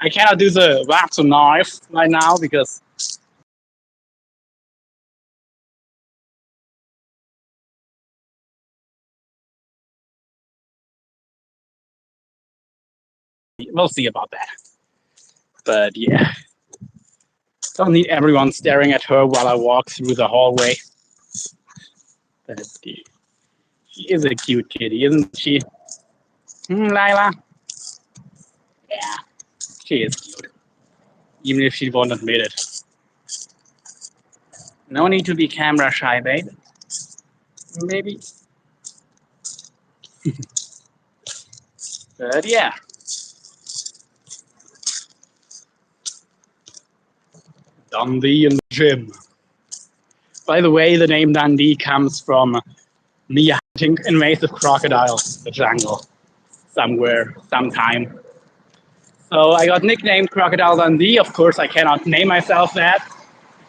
I cannot do the whack to knife right now because we'll see about that. But yeah, don't need everyone staring at her while I walk through the hallway. But she is a cute kitty, isn't she? Laila? Yeah, she is cute, even if she won't admit it. No need to be camera shy, babe. Maybe. But yeah. Dundee in the gym. By the way, the name Dundee comes from me hunting invasive crocodiles in the jungle somewhere, sometime. So I got nicknamed Crocodile Dundee. Of course, I cannot name myself that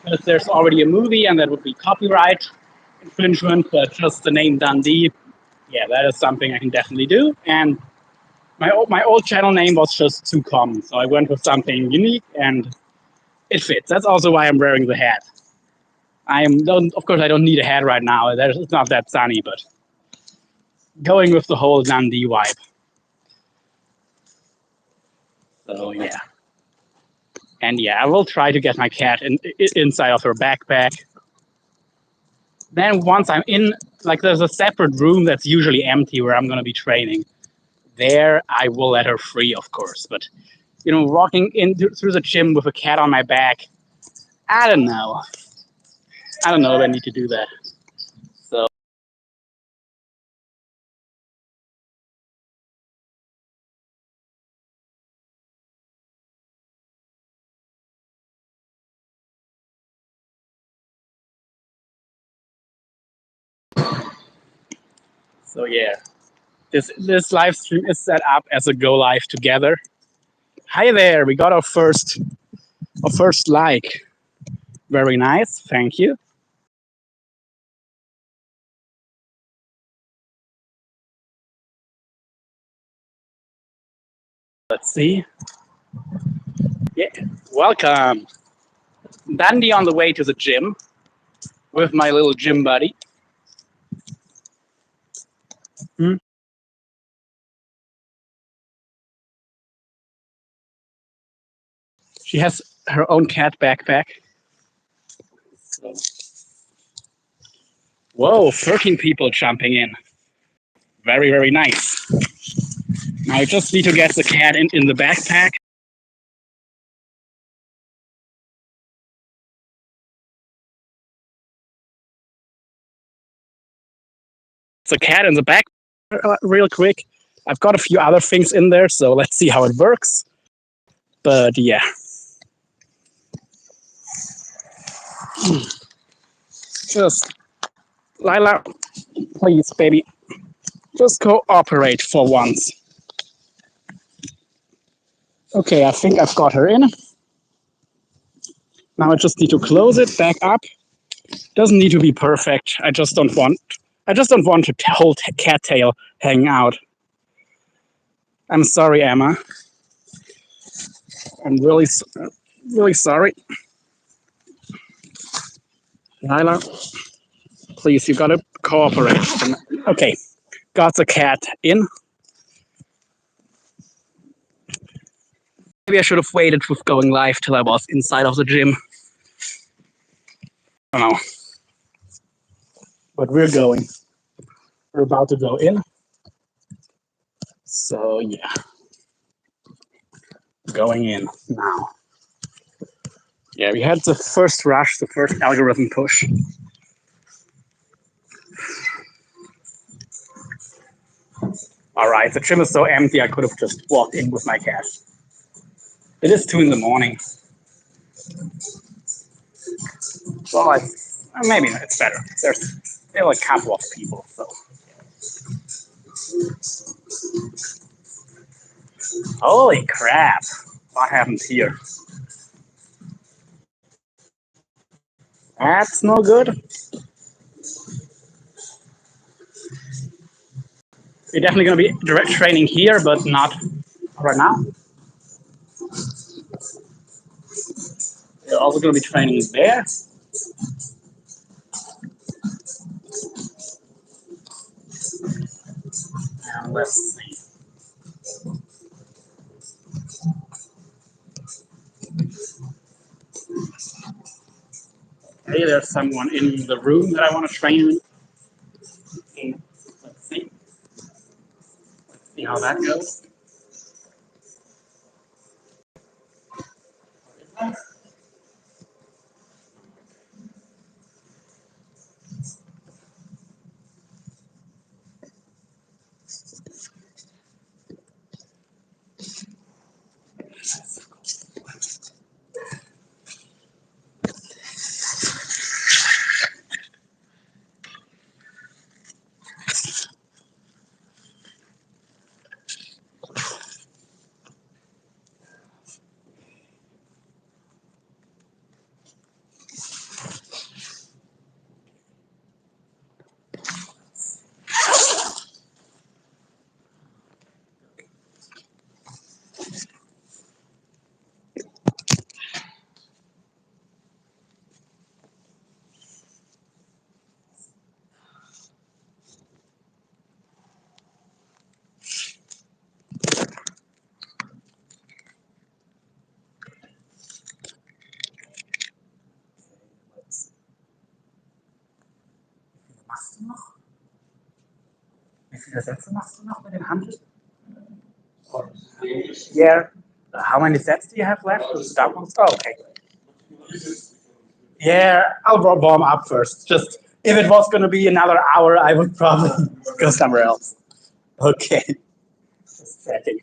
because there's already a movie and that would be copyright infringement. But just the name Dundee, yeah, that is something I can definitely do. And my old channel name was just too common, so I went with something unique and it fits. That's also why I'm wearing the hat. Of course, I don't need a hat right now. It's not that sunny, but going with the whole Dundee vibe. So yeah, and yeah, I will try to get my cat inside of her backpack. Then once I'm in, like there's a separate room that's usually empty where I'm gonna be training. There, I will let her free, of course. But you know, walking in through the gym with a cat on my back, I don't know. I don't know if I need to do that. So yeah, this live stream is set up as a go live together. Hi there, we got our first like. Very nice, thank you. Let's see. Yeah, welcome. Dandy on the way to the gym with my little gym buddy. Hmm? She has her own cat backpack. So. Whoa, 13 people jumping in. Very, very nice. Now I just need to get the cat in the backpack. It's a cat in the back real quick. I've got a few other things in there, so let's see how it works. But yeah. Just, Laila, please, baby, just cooperate for once. Okay, I think I've got her in. Now I just need to close it back up. Doesn't need to be perfect. I just don't want to whole cattail hanging out. I'm sorry, Emma. I'm really sorry. Laila, please, you gotta cooperate. Okay, got the cat in. Maybe I should have waited with going live till I was inside of the gym. I don't know. But we're going. We're about to go in. So yeah. Going in now. Yeah, we had the first rush, the first algorithm push. All right, the gym is so empty, I could have just walked in with my cat. It is 2 a.m. Well, maybe it's better. There's still a couple of people, so. Holy crap! What happened here? That's no good. We're definitely going to be direct training here, but not right now. We're also going to be training there. And let's see. Hey, there's someone in the room that I want to train. Okay, let's see. Let's see how that goes. Machst du noch? Wie viele Sätze machst du noch mit den Handeln? Yeah. How many sets do you have left? That one? Oh, okay. Yeah, I'll warm up first. Just if it was going to be another hour, I would probably go somewhere else. Okay. Just checking.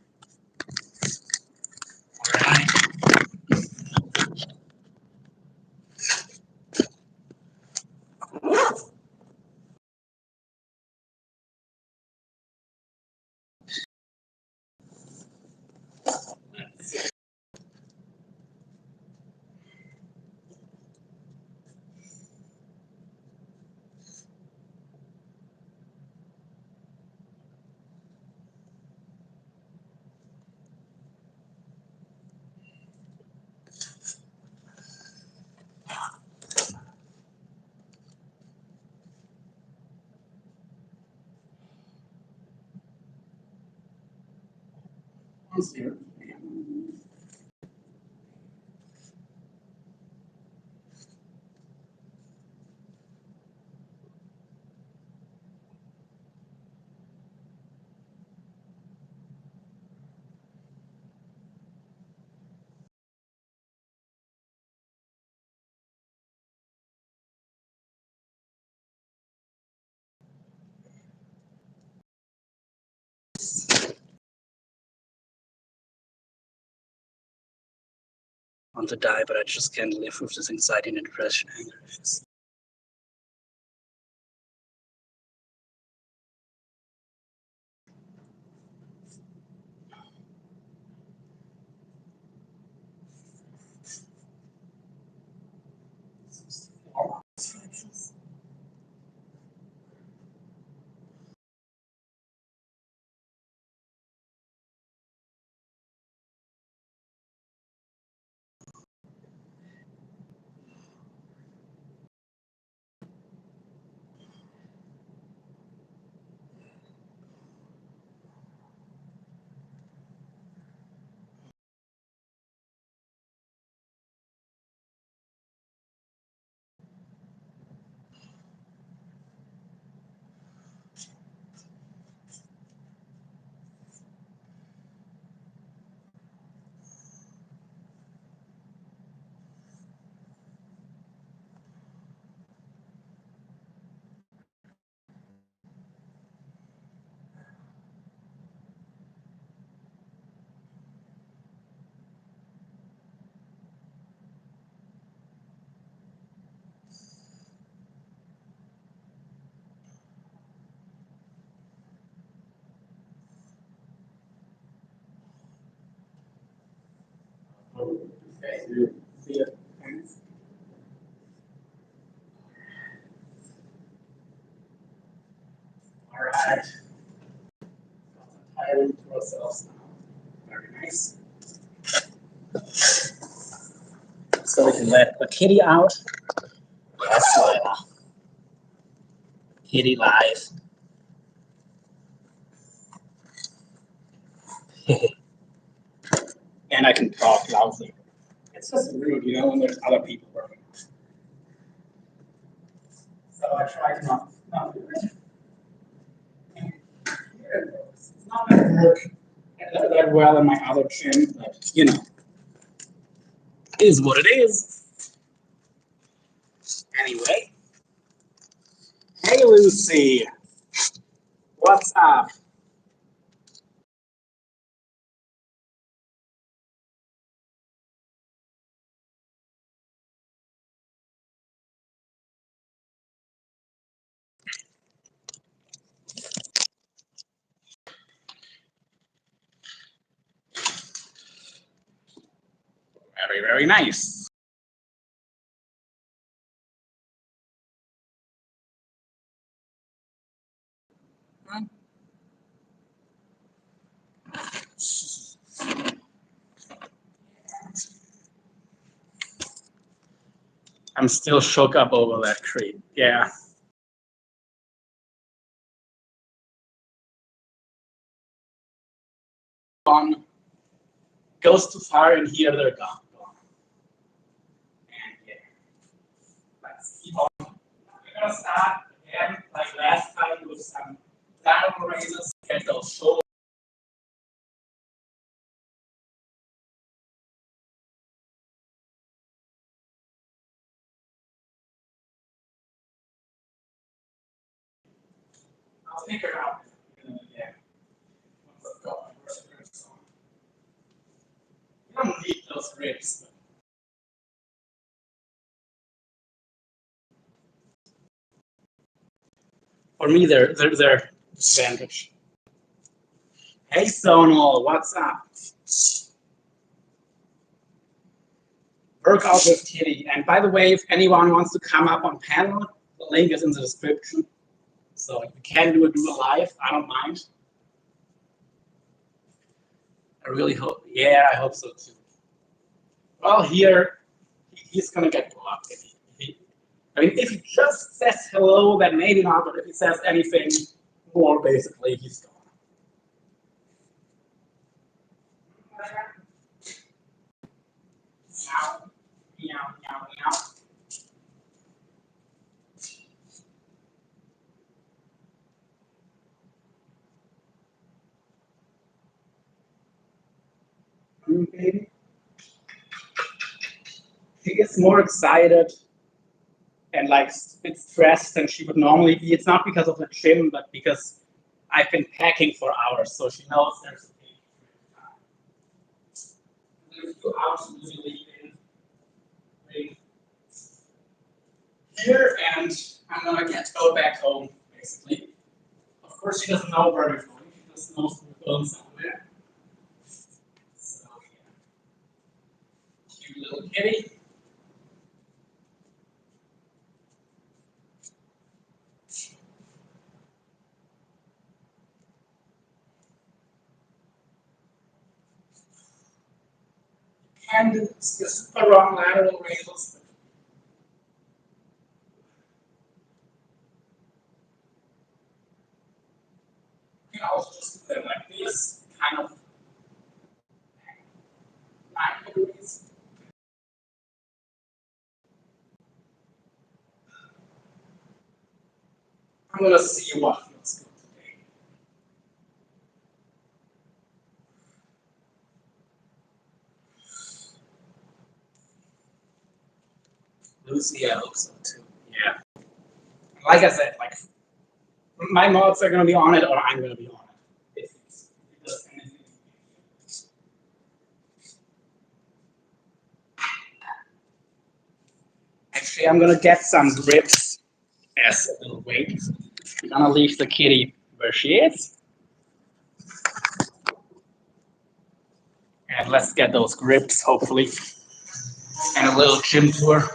Want to die, but I just can't live with this anxiety and depression. All right. Tiring to ourselves now. Very nice. So we can let the kitty out. Yes, Laila. Kitty live. And I can talk loudly. It's just rude, when there's other people working. So I try to not do it. It's not going to work that well in my other gym, but is what it is. Anyway. Hey Lucy, what's up? Very, very nice. I'm still shook up over that tree. Yeah. One goes too far and here they're gone. And yeah, let's keep on. We're gonna start again like last time with some lateral raises, get those shoulders. I'll figure it out. Yeah. Once I've got my ribs on. You don't need those ribs. For me, they're advantage. Hey Sonal, what's up? Workout with Kitty. And by the way, if anyone wants to come up on panel, the link is in the description. So if you can do it live, I don't mind. I really hope. Yeah, I hope so too. Well, here he's gonna get blocked. If he just says hello, then maybe not. But if he says anything more, basically, he's gone. Meow, meow, meow, meow. Baby. She gets more excited and like a bit stressed than she would normally be. It's not because of the gym, but because I've been packing for hours, so she knows there's a big 2 hours usually in here, and I'm gonna go back home basically. Of course, she doesn't know where we're going. She just knows we're going somewhere. So yeah, cute little kitty. And it's the super long lateral raises. You can also just do them like this, kind of 9 degrees. I'm gonna see what feels good today. Lucy, I hope so too. Yeah. Like I said, like my mods are gonna be on it, or I'm gonna be on it. Actually, I'm gonna get some grips as a little weight. I'm gonna leave the kitty where she is. And let's get those grips, hopefully. And a little gym tour.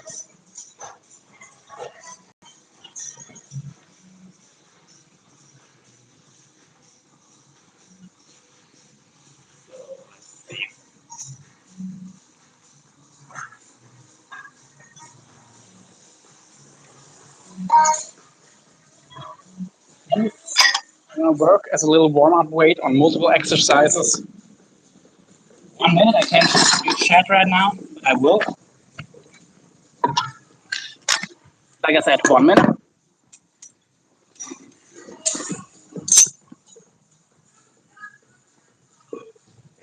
I'm gonna work as a little warm-up weight on multiple exercises. 1 minute, I can't do chat right now. I will. Like I said, 1 minute.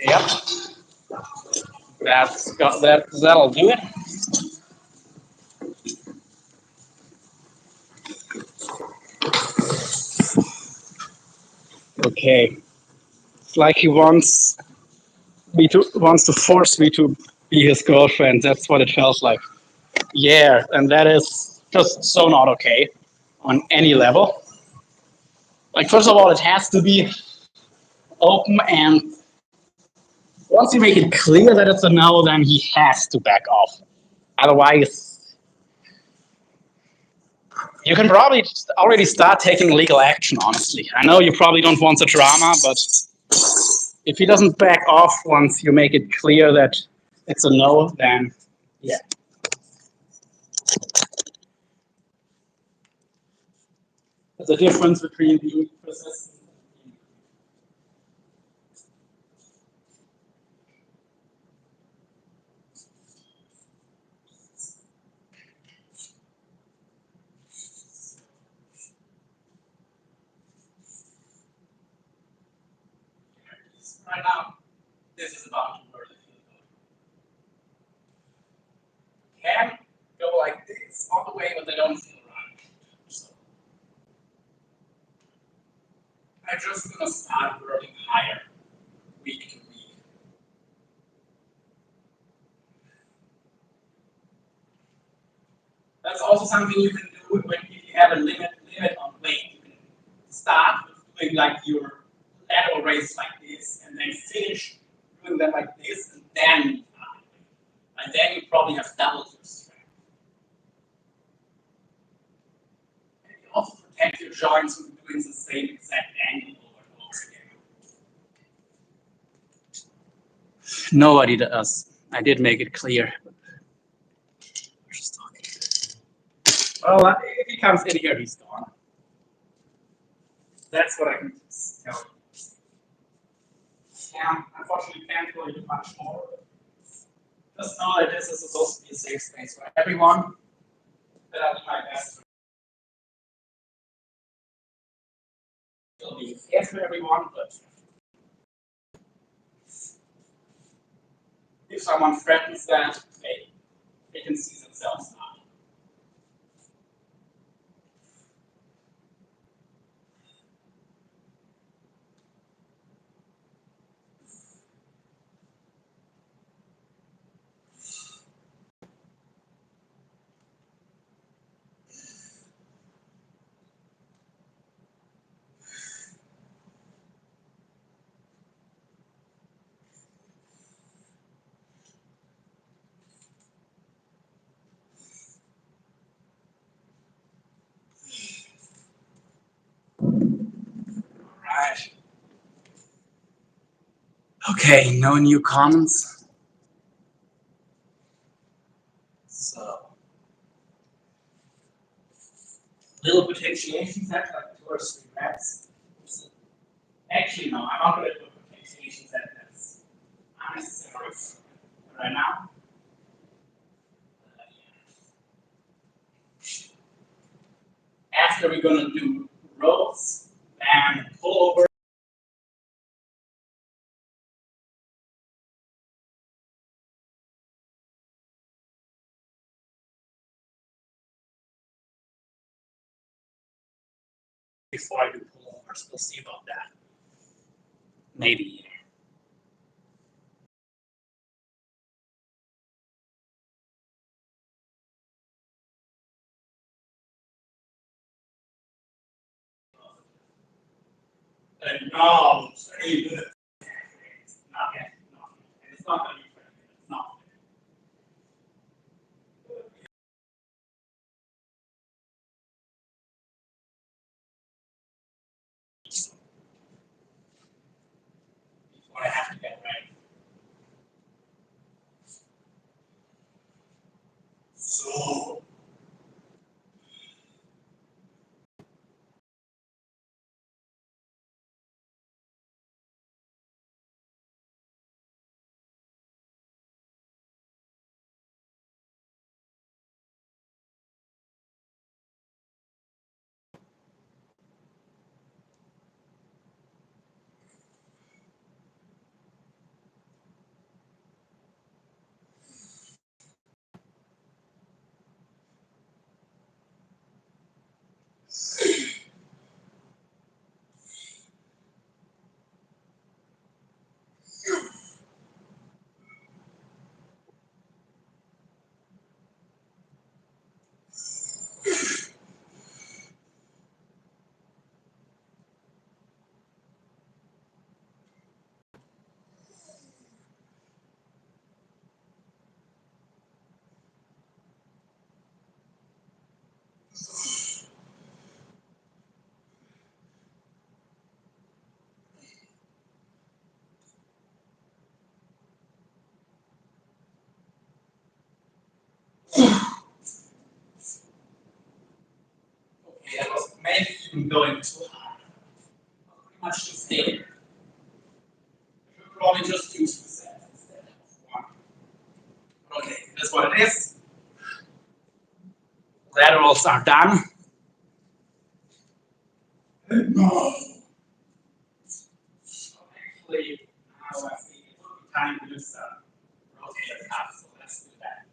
Yep. That'll do it. Okay. It's like he wants to force me to be his girlfriend. That's what it feels like. Yeah, and that is just so not okay on any level. Like, first of all, it has to be open, and once you make it clear that it's a no, then he has to back off. Otherwise, you can probably already start taking legal action, honestly. I know you probably don't want the drama, but if he doesn't back off once you make it clear that it's a no, then yeah. There's a difference between being persistent. Right now, this is about to hurt. Can go like this all the way, but they don't feel right. So I'm just gonna start working higher week to week. That's also something you can do when if you have a limit on weight. You can start with doing like your lateral raise like this, and then finish doing them like this, and then and then you probably have doubled your strength. And you also protect your joints from doing the same exact angle over and over again. Nobody does. I did make it clear. Well, if he comes in here, he's gone. That's what I can tell you. Unfortunately, can't really do much more. Just know that this is supposed to be a safe space for everyone. That I'll do my best to be fair for everyone, but if someone threatens that, they can see themselves now. Right. Okay, no new comments. So, little potentiation set, like 2 or 3 reps. Actually, no, I'm not going to do a potentiation set. That's unnecessary right now. After we're going to do rows and pull over. Before I do pullovers, we'll see about that. Maybe. No, it's not yet. No. And it's not going to be 20 minutes. No. Before I have to get ready. So, Okay, that was maybe even going too hard. Pretty much just stay there. I should probably just use the set instead of one. Okay, that's what it is. Laterals are done. No. So actually, now I think it will be time to do some rotator cuffs. So let's do that.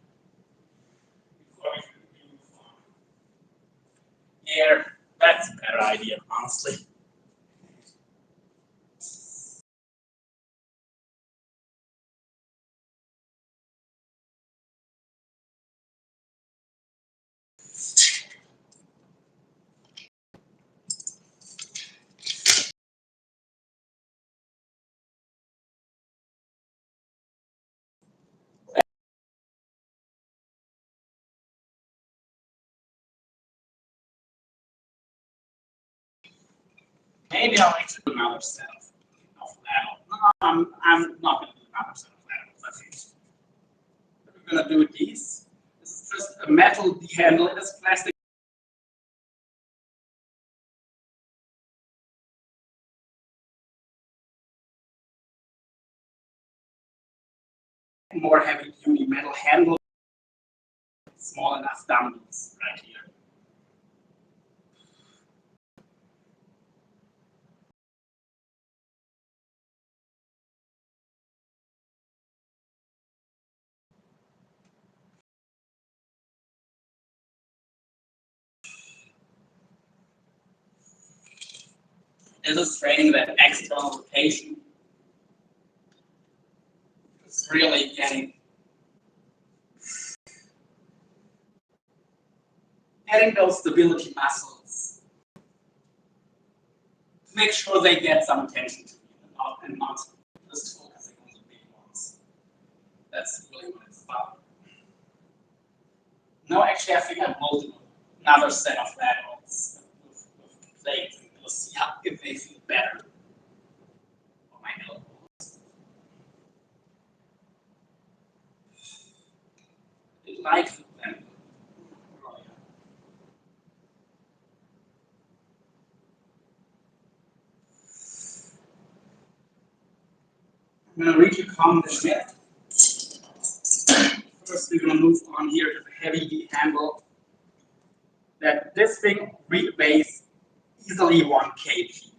Before we move on. Yeah, that's a better idea, honestly. Maybe I'll actually do another set of laterals. No, I'm not going to do another set of laterals. I think we're going to do these. This is just a metal handle. It is plastic. More heavy duty metal handle. Small enough dumbbells right here. This is training that external rotation. It's really getting those stability muscles to make sure they get some attention to you and not just focusing on the big ones. That's really what it's about. No, actually, I think I will do another set of laterals with plates, and we'll see how if they feel better on my elbows. I like them. I'm going to read you comment in a minute. First, we're going to move on here to the heavy D handle. That this thing weighs easily 1 kg.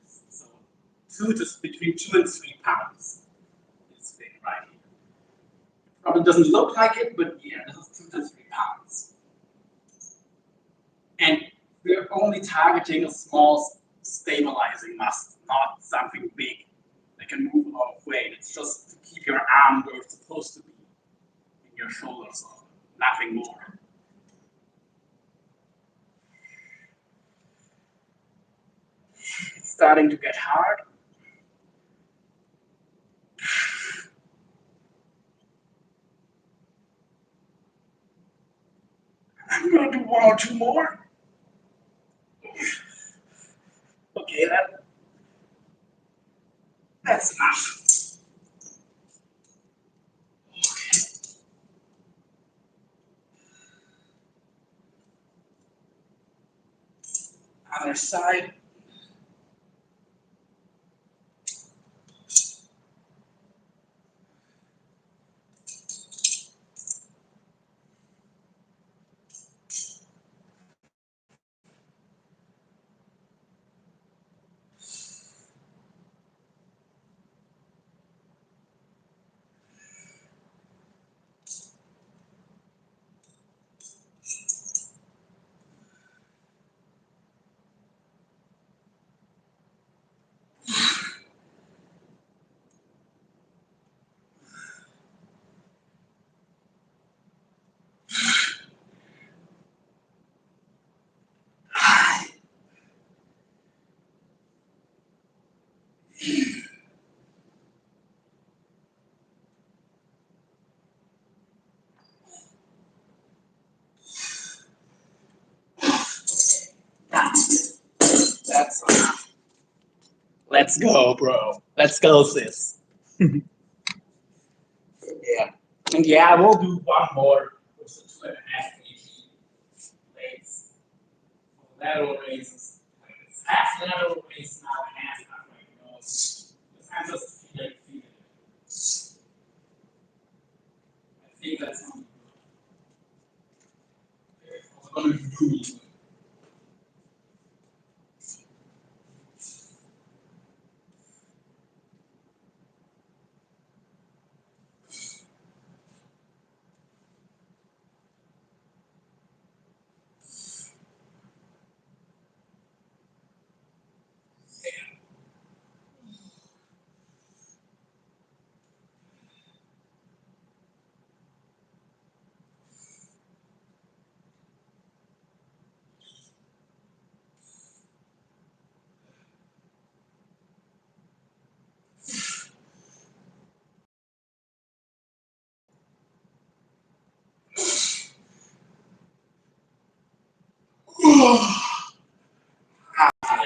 So between 2 and 3 pounds. This thing right here. Probably doesn't look like it, but yeah, this is 2 to 3 pounds. And we're only targeting a small stabilizing muscle, not something big that can move a lot of weight. It's just to keep your arm where it's supposed to be in your shoulders, nothing more. It's starting to get hard. I'm gonna do 1 or 2 more. Okay, that's enough. Okay. Other side. That's enough. Let's go, bro. Let's go, sis. Yeah. And yeah, I will do 1 more, which is 2.5 lateral raises. Half lateral raise now, half upright rows. This kind of feel it. I think that's not good. I'm going to do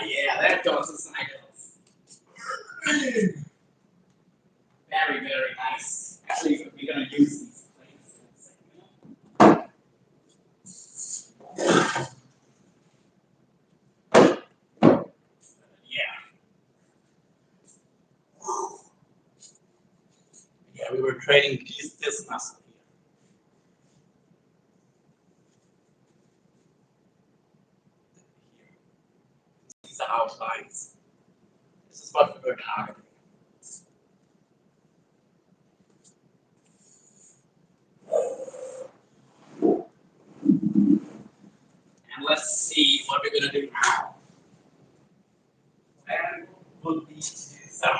yeah, that goes to cycles. Very, very nice. Actually, we're going to use these plates in a second. Yeah. Yeah, we were training this muscle here. These are outlines. This is what we were targeting. And let's see what we're going to do now. And we'll do some.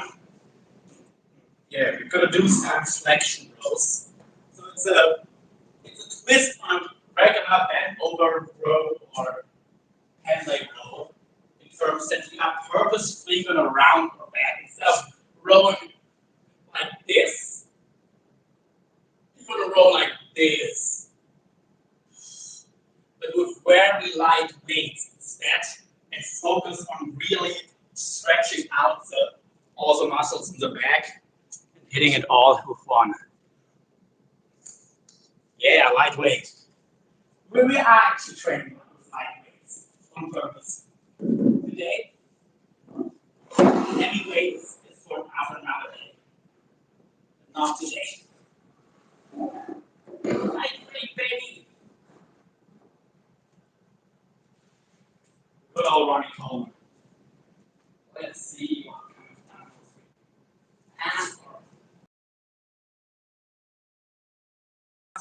Yeah, we're going to do some flexion rows. So it's a twist on regular bend over row or head leg row. In terms that you are purposefully going to round your back instead of rowing like this. You're going to roll like this, but with very light weights instead, and focus on really stretching out all the muscles in the back and hitting it all with one. Yeah, lightweight. We are actually training with light weights on purpose. Today, heavy weights is for another day, but not today. Lightweight, baby. Good old running home. Let's see what kind of animals we have.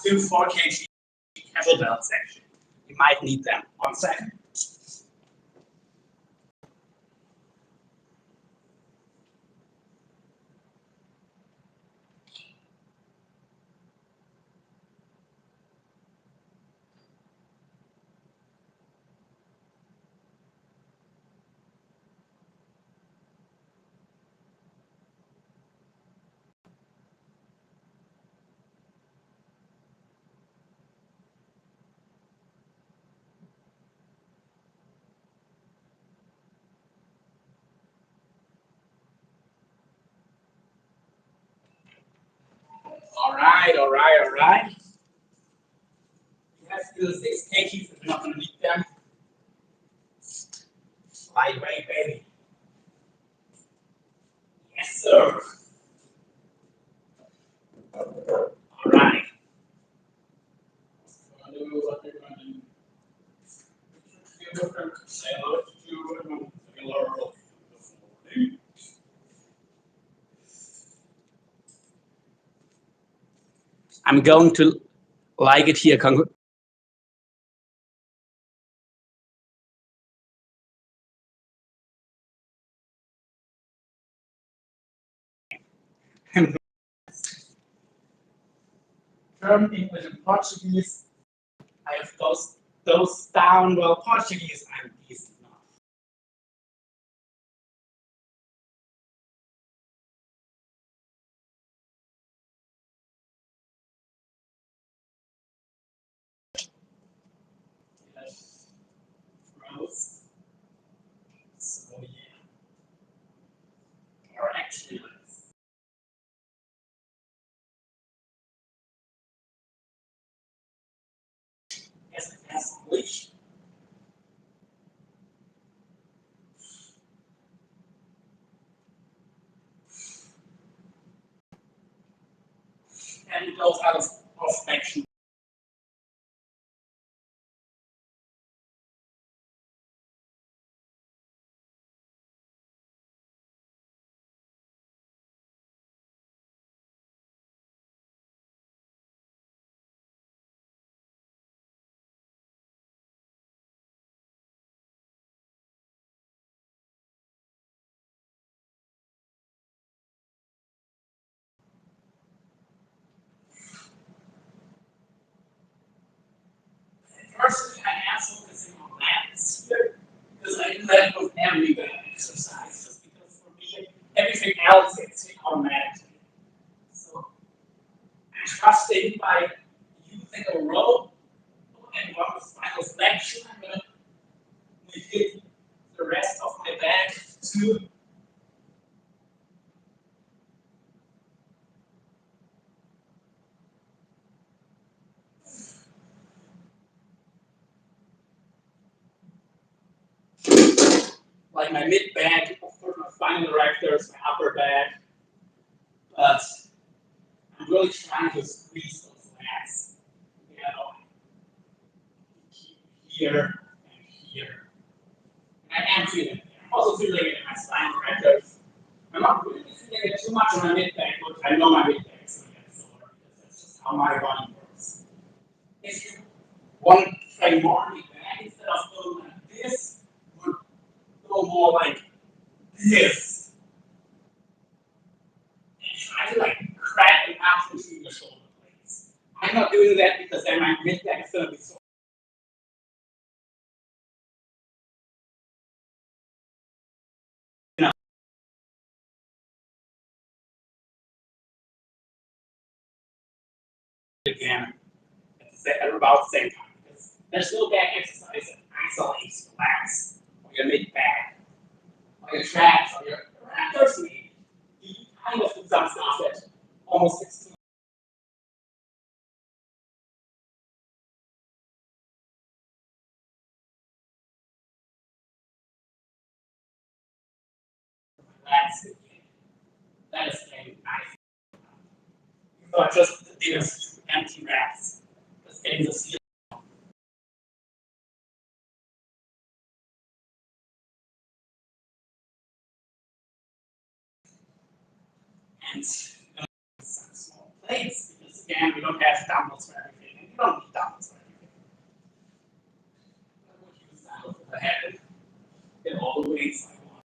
2 4 kg kettlebell section. You might need them. 1 second. All right. You have to do 6 kgs if you're not going to need them. Lightweight, baby. Yes, sir. All right. What they're going to do. Say hello to Laurel. I'm going to like it here. German, English, and Portuguese. I have those down. Well, Portuguese, I'm decent enough. Yes. Gross. So yeah. Or actually, yes, English. and it goes out of action. Personally, I am focusing on that this year because I knew that would never be good exercise. Just because for me, everything else gets automatically. So I'm trusting by using a rope and one final flexion. I'm gonna hit the rest of my back to like my mid back, of course my final erectors, my upper back, but I'm really trying to squeeze those lats, you know, here and here. And I am feeling it. I'm also feeling it in my spine erectors. I'm not really feeling it too much on my mid back, but I know my mid back is going to get sore because that's just how my body works. If you want to try more mid back, instead of going like this, you would go more like this. And try to like crack it out between the shoulder blades. I'm not doing that because then my mid back is going to be sore. Again at about the same time because there's no back exercise that isolates relax or your mid back or your traps or your adductors. You kind of do some stuff that almost excludes relax. That is getting nice. So I just did a empty reps, just getting the seal. And some small plates because again we don't have dumbbells for everything and you don't need dumbbells for everything. I would use dumbbells for the head in all the weights I want.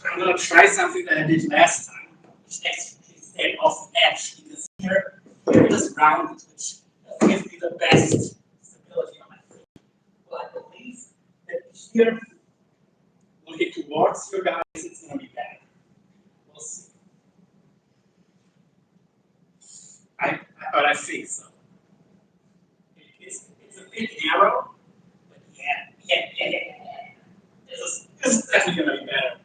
I'm gonna try something that I did last time, which actually stayed off the edge because here it is rounded, which gives me the best stability on my foot. But I believe that here, looking towards you guys, it's gonna be better. We'll see. But I think so. It's a bit narrow, but yeah. This is definitely gonna be better.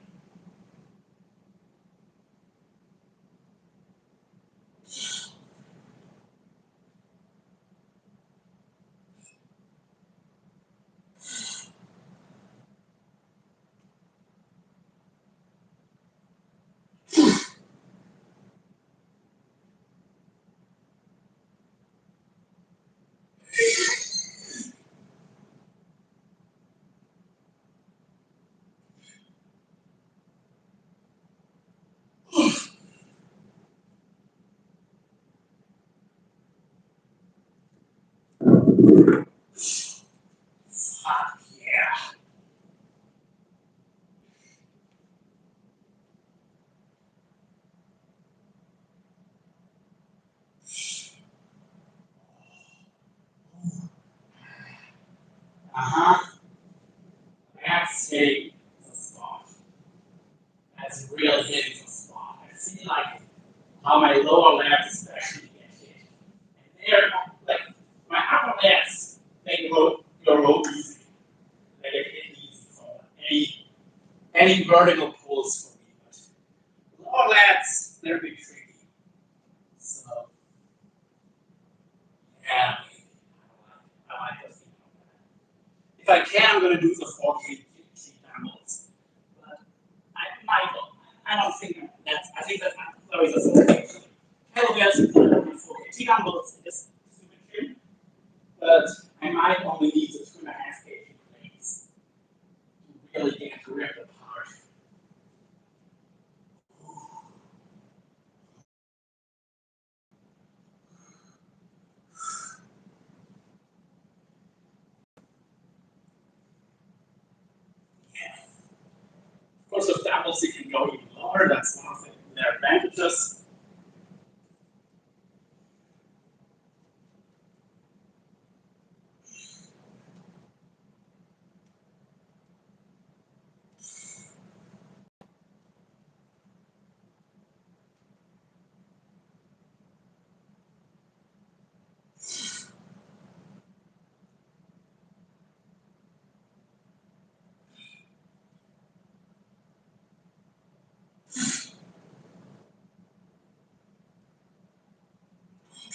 Yeah. Uh-huh. That's hitting the spot. That's really hitting the spot. how my lower legs actually get hit. And they're like my upper legs, they go easy. They get hit easy for any vertical pulls for me. But lower legs, they're a bit tricky. So yeah, I like to think of that. If I can, I'm gonna do the 4 kg dumbbells. But I might I don't think that's I think that's not always a 4 kg. Kettlebells for 4 kg dumbbells is super thin, but I might only need the 2.5 kg plates to really get a grip apart. Of course, with dumbbells you can go even lower. That's one of their advantages.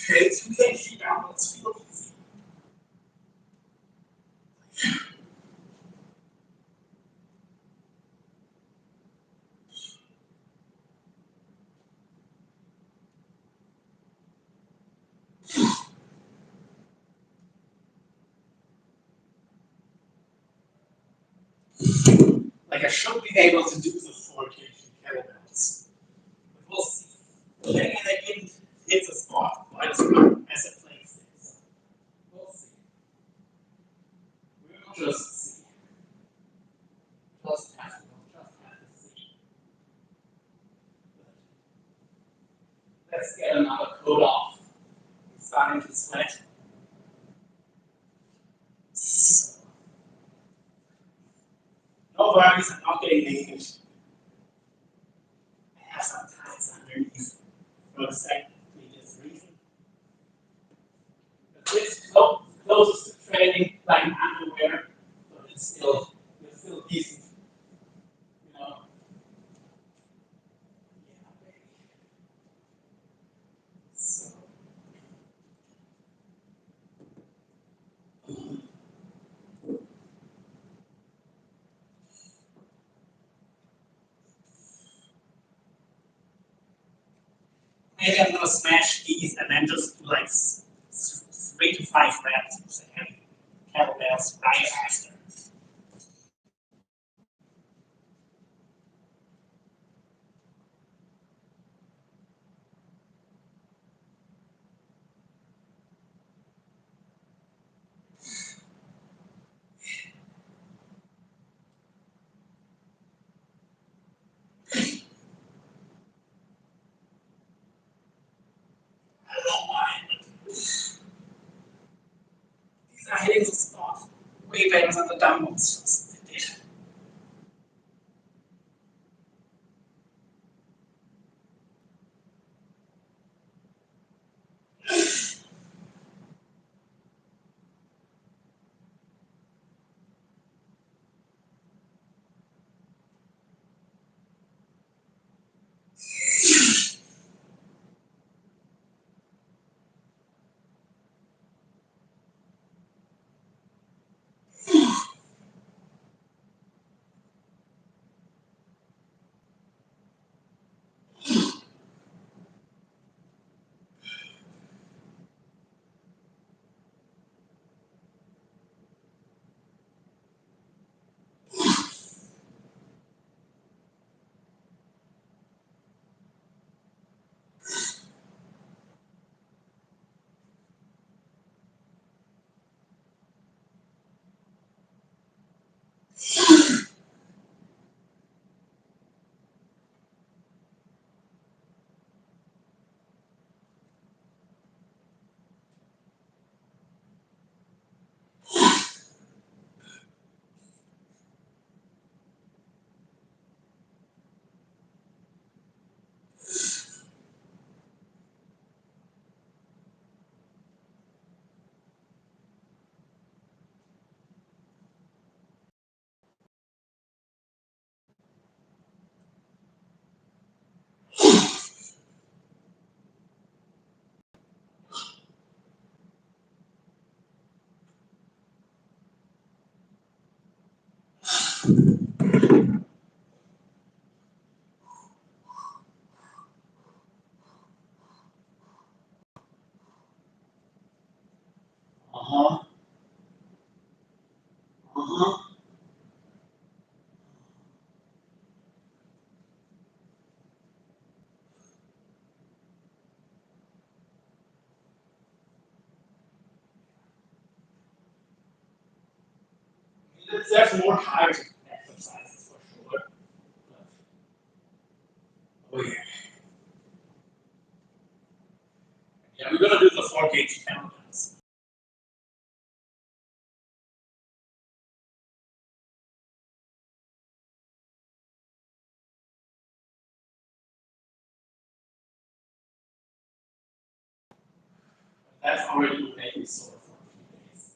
Okay, 2 kg dumbbells feel easy. Like I should be able to do the 4 kg kettlebells. But we'll see. Then again, I didn't hit the spot quite as much as it plays it. So we'll see. We'll just see. Just have to see. Let's get another coat off. I'm starting to sweat. So, no worries, I'm not getting naked. I have some tights underneath for exactly this reason. But this closest to training like underwear, but it's still decent. You know. Yeah, baby. So maybe I'm gonna smash these and then just do like 3 to 5 reps with the heavy kettlebells right after. I don't know why, but these are hitting the spot way better than the dumbbells just did. Uh-huh. Uh-huh. There's more tired exercises for sure. Oh yeah. Yeah, we're gonna do the 4 kg countdowns. That's already making sore for a few days.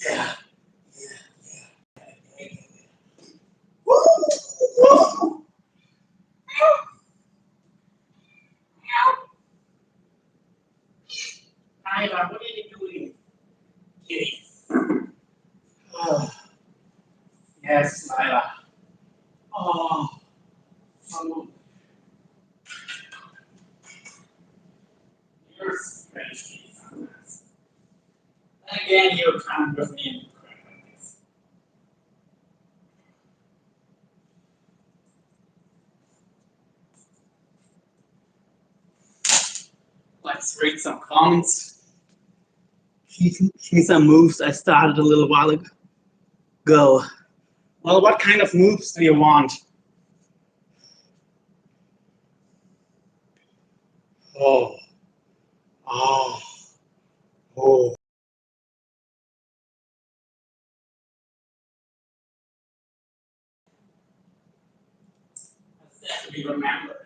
Yeah. Woo! Laila, what are you doing? Kitty. Oh, yes, Laila. Oh, oh, you're strange kitty sometimes. And again, you come with me. Let's read some comments. See some moves I started a little while ago. Well, what kind of moves do you want? Oh, oh, oh. That's to be remembered.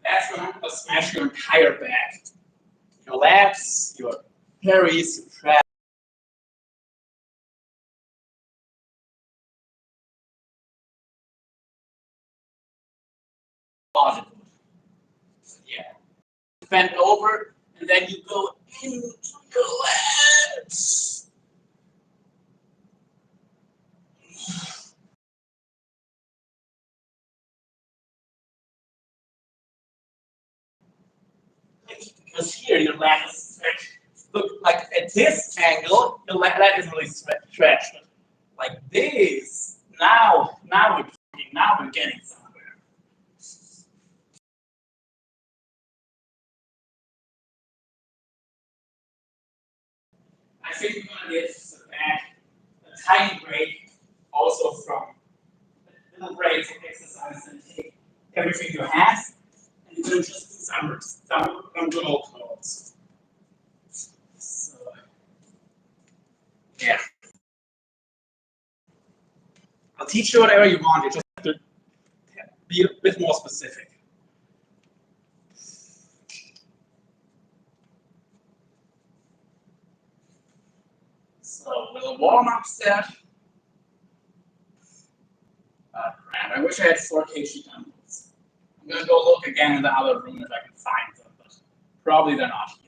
That's going to smash your entire back. Your legs, your pelvis, your trap. Yeah. Bend over, and then you go into your legs. Because here your leg is stretched. Look, like at this angle, your leg isn't really stretched. Like this. Now we're talking. Now we're getting somewhere. I think we're gonna get back a tiny break, also from little breaks of exercise, and take everything you have, and you're gonna just do some good old clothes. So yeah, I'll teach you whatever you want. You just have to be a bit more specific. So a little warm-up set. Crap, I wish I had 4 kg dumbbells. I'm gonna go look again in the other room if I can find them, but probably they're not here.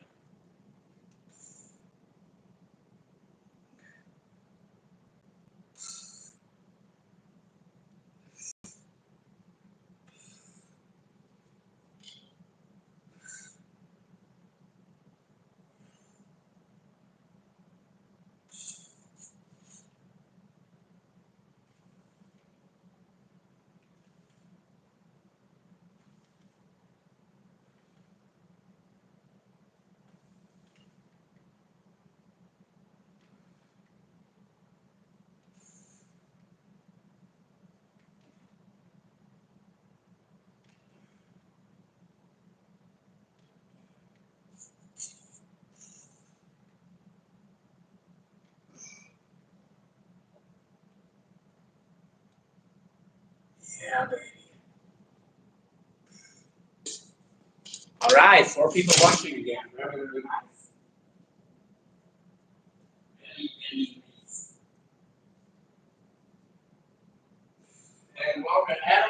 Yeah, baby. All right, 4 people watching again. Very, very nice. Very, very nice. And while we're at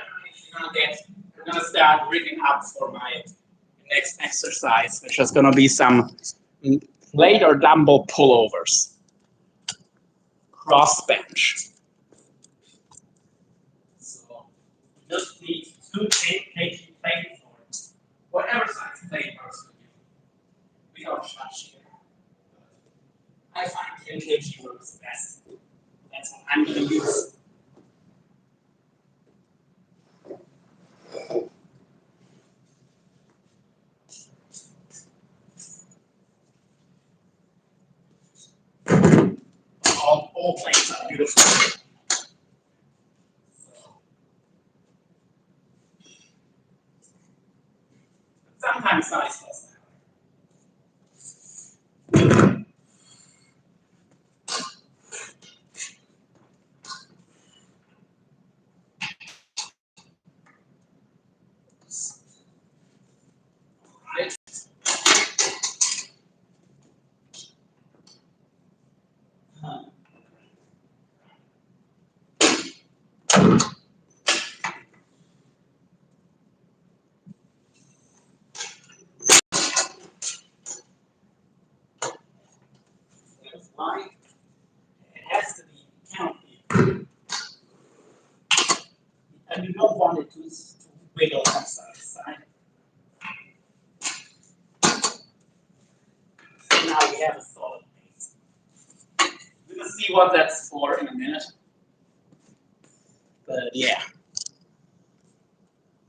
it, we're gonna start rigging up for my next exercise, which is gonna be some plate or dumbbell pullovers, cross bench. So you just need 2 kg plates or whatever size plate works for you. We don't judge here. I find 10 kg works best. That's what I'm gonna use. All plates are beautiful. Sometimes size doesn't matter. Right. That's fine. It has to be counted. And you don't want it to wiggle on side to side. So now we have a solid base. We're gonna see what that's for in a minute. But yeah.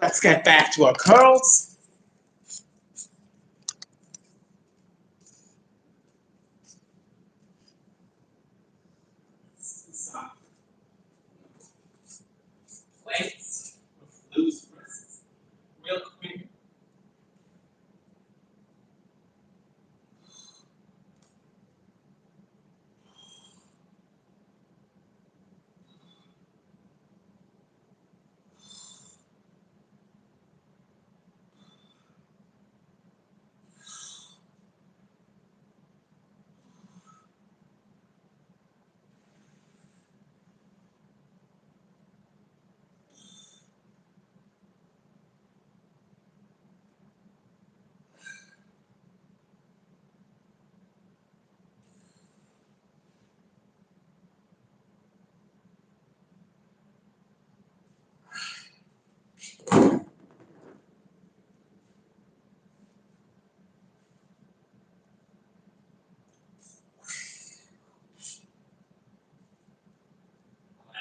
Let's get back to our curls. Some plates with loose wrists. Real quick.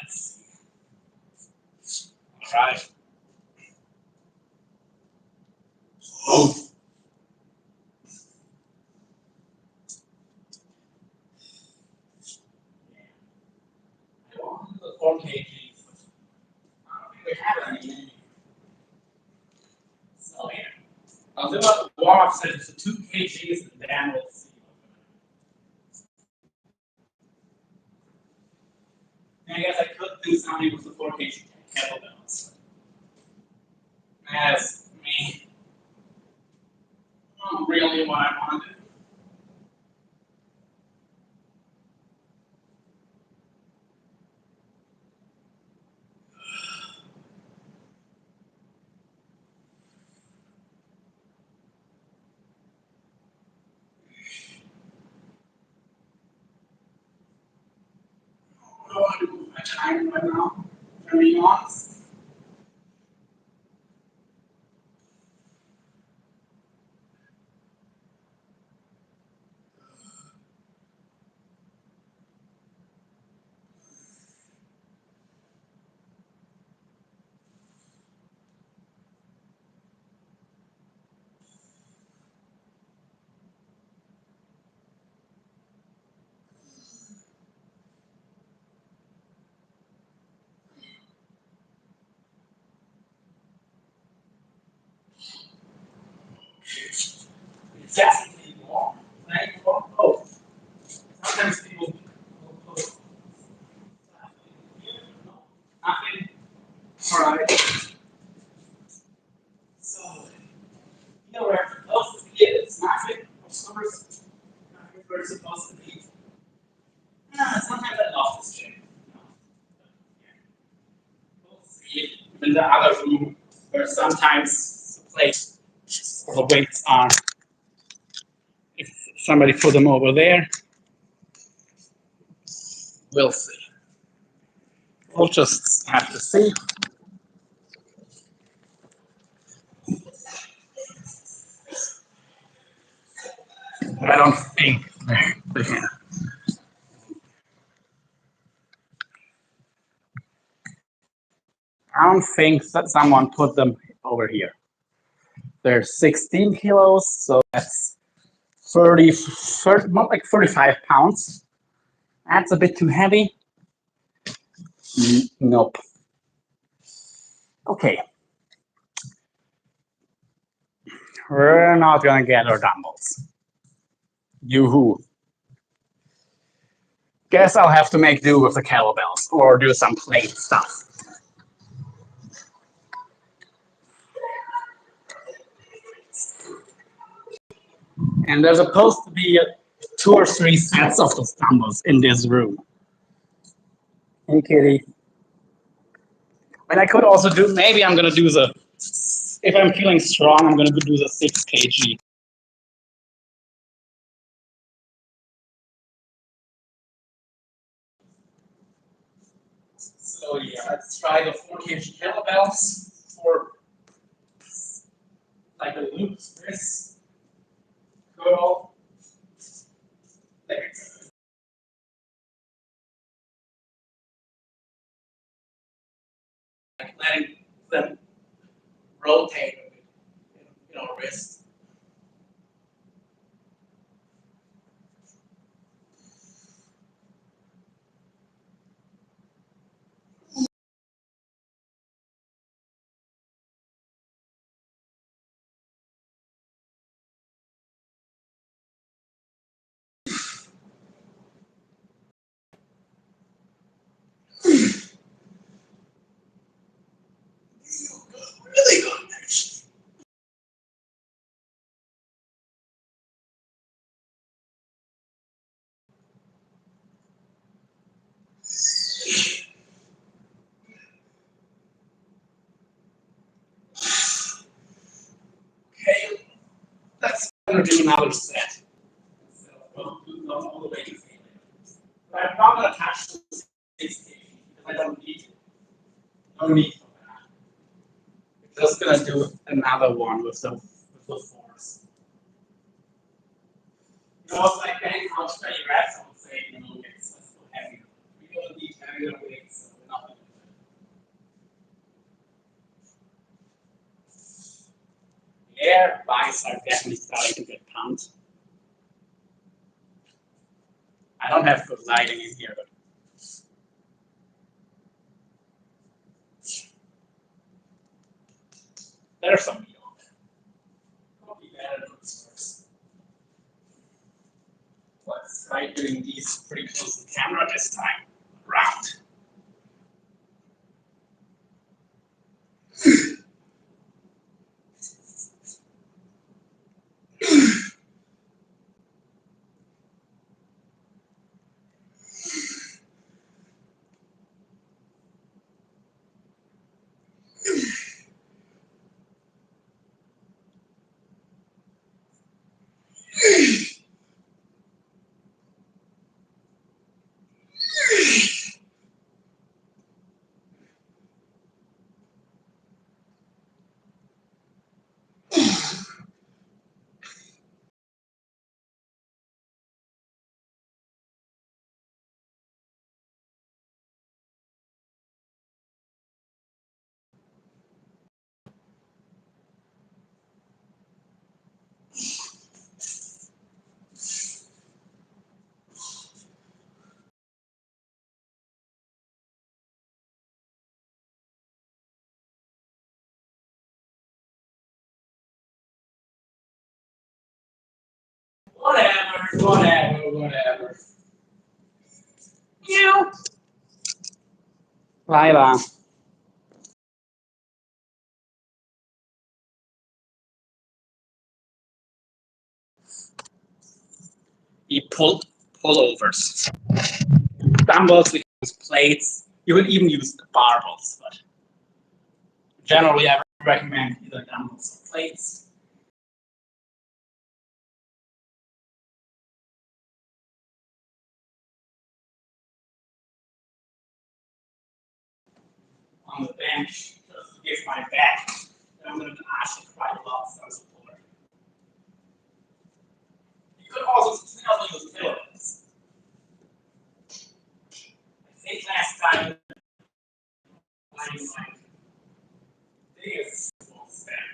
Let's see. All right. Oh. I want to do the 4 kgs, but I don't think we have any. So yeah. I'll do a warm-up set to 2 kgs and then we'll see. I guess I could do something with the 4 kg kettlebells. That's me. Not really what I want to do. time right now. Turning on. Definitely more. Right? Oh, sometimes people will put nothing. All right. So, you know where it's supposed to be. It's nothing. Of course, nothing where it's supposed to be. Sometimes I love this gym. We'll see. In the other room, where sometimes the place for the weights are. If somebody put them over there, we'll see. We'll just have to see. I don't think they can. I don't think that someone put them over here. They're 16 kilos, so that's 30, not like 35 pounds. That's a bit too heavy. Nope. Okay. We're not gonna get our dumbbells. Yoo-hoo. Guess I'll have to make do with the kettlebells or do some plate stuff. And there's supposed to be 2 or 3 sets of those dumbbells in this room. Hey, kitty. But I could also do, maybe I'm gonna do if I'm feeling strong, I'm gonna do the 6 kg. So yeah, let's try the 4 kg kettlebells for like a loose wrist curl. Like letting them rotate a bit, wrist. Really good. Okay, let's do another set. So we'll go all the way to failure. But I'm not gonna touch the 6 kg because I don't need it. No need for that. We're just gonna do another one with the force. It's like getting how to play reps, I would say, let's go heavier. We don't need heavier weights, so we're not gonna do it. Air bikes are definitely starting to get pumped. I don't have good lighting in here, but there's some meat on there. Could be better than first. Let's try doing these pretty close to the camera this time. Round. Whatever, whatever. Meow. Laila. You pullovers. Dumbbells, we can use plates. You could even use barbells, but generally I recommend either dumbbells or plates. On the bench, just to give my back. And I'm going to ask quite a lot of support. You could also use pillows. I think last time I was like this was there.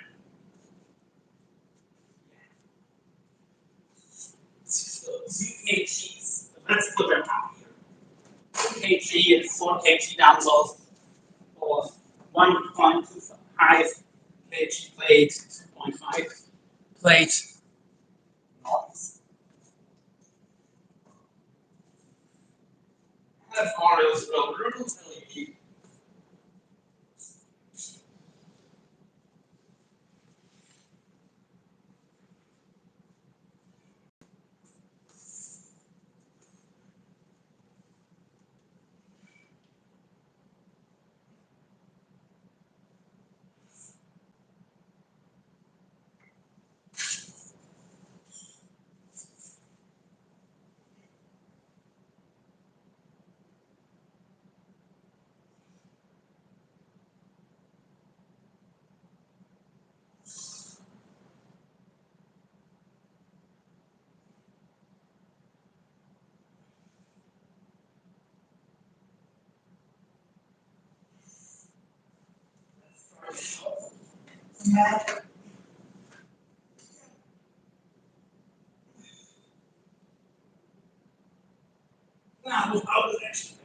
So 2 kgs. Let's put them up here. 2 kg and 4 kg dumbbells for 1.25 kg plate, 2.5 plate. Nice. That's Orioles will really now without the action.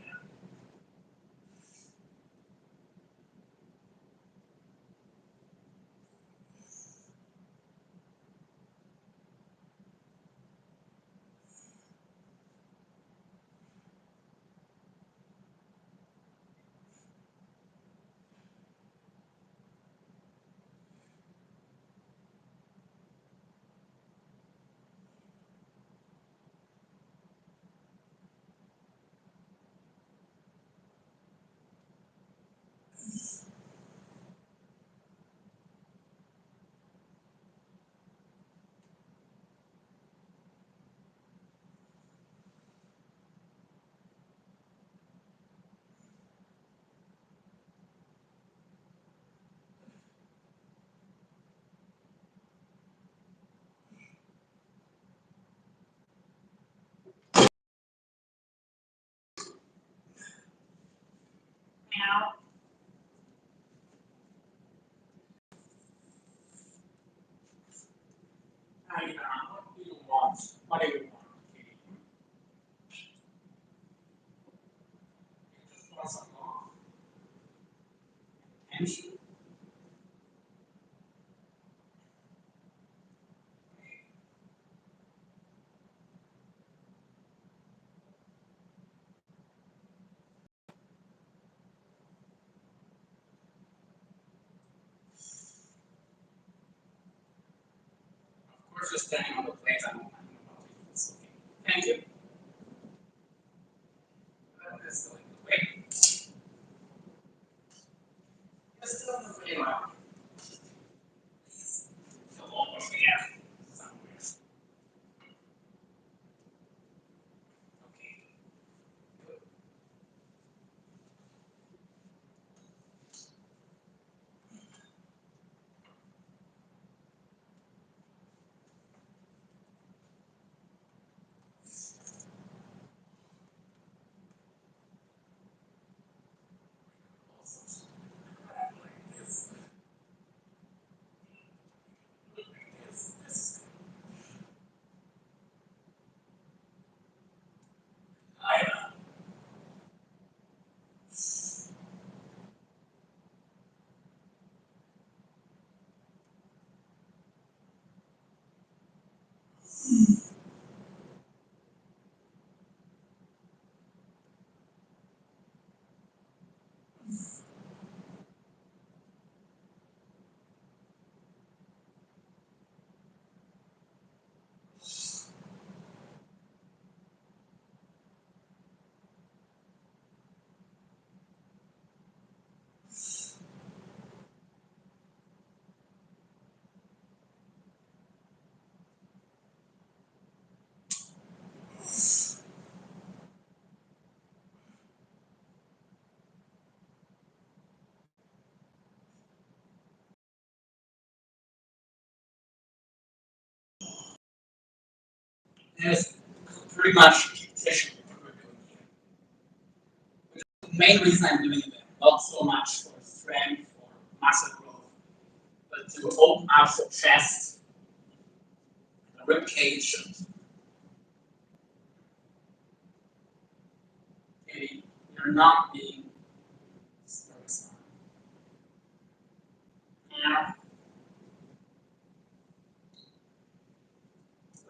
Now, what do you want? What do you want? You just want some more tension. Of course, just standing on the plate. I'm about to use. Thank you. That's the way. Just still on the frame up. Come over here. Somewhere. Okay. Good. There's pretty much tissue what we're doing here. The main reason I'm doing it, not so much for strength or muscle growth, but to open up the chest, the rib cage, and maybe you're not being very smart. Yeah.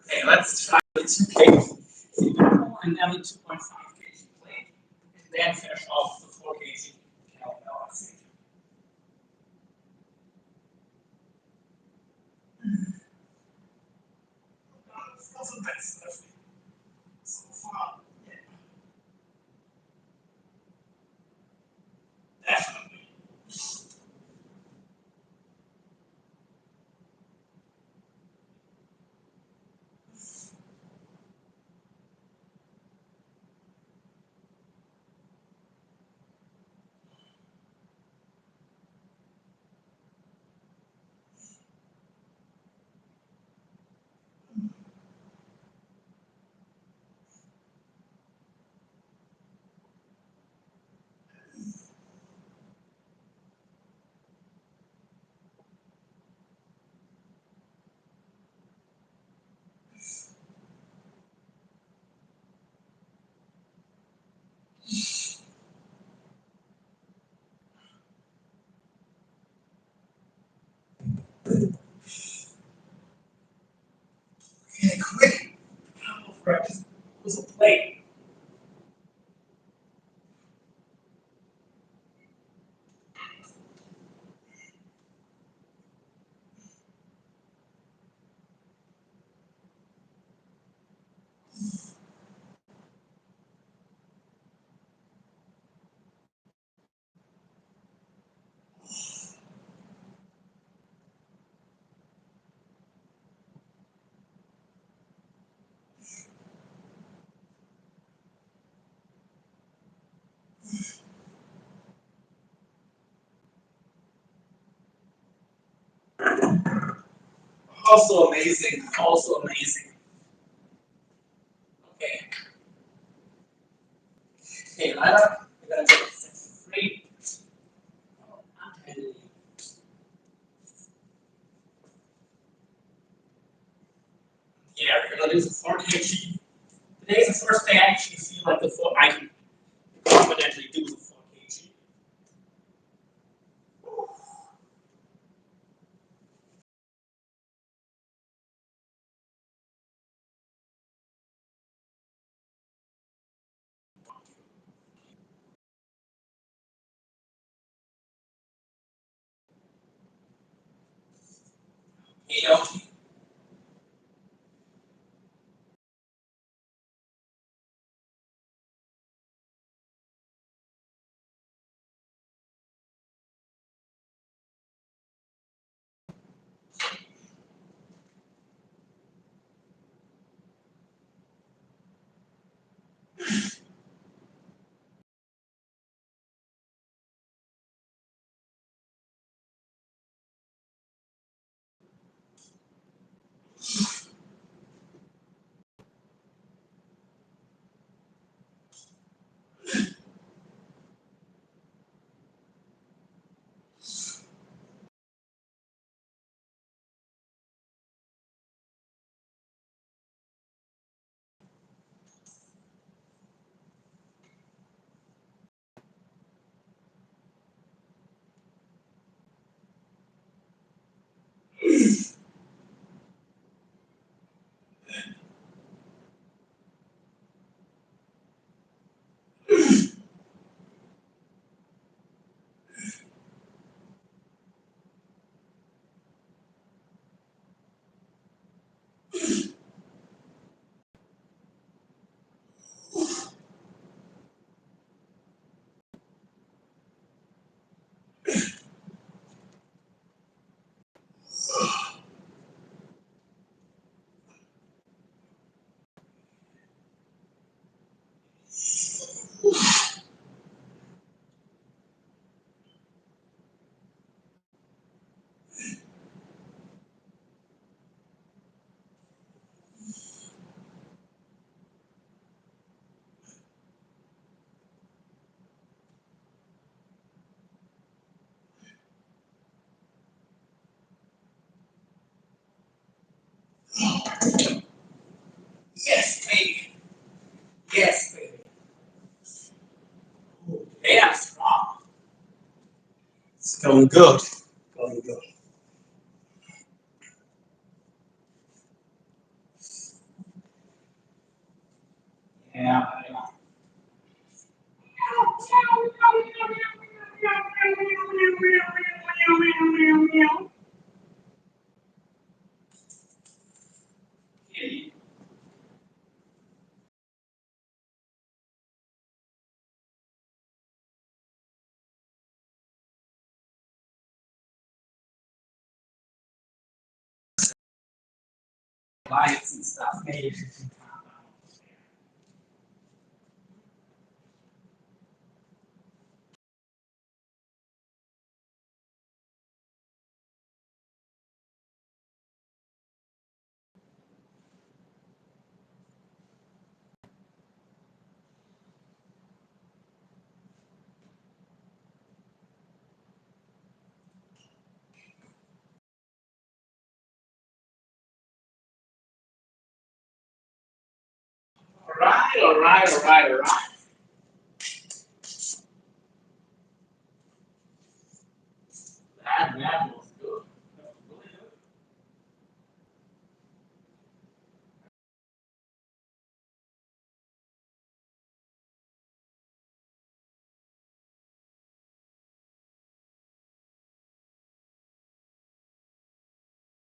Okay, let's try the 2 kg and then the 2.5 kg plate, and then finish off the 4 kg kettlebell exercise. That's the best, so far. Yeah, definitely. Okay, quick couple of reps with a plate. Also amazing, also amazing. Okay. Okay, Laila, we're gonna take set 3. Yeah, we're gonna do the 4 kg. Today's the first day I actually feel like I can confidently do the 4 kg. You know, Going good. Going good. Yeah. Lights and stuff. Maybe if you can calm down. All right. That was good. That was really good.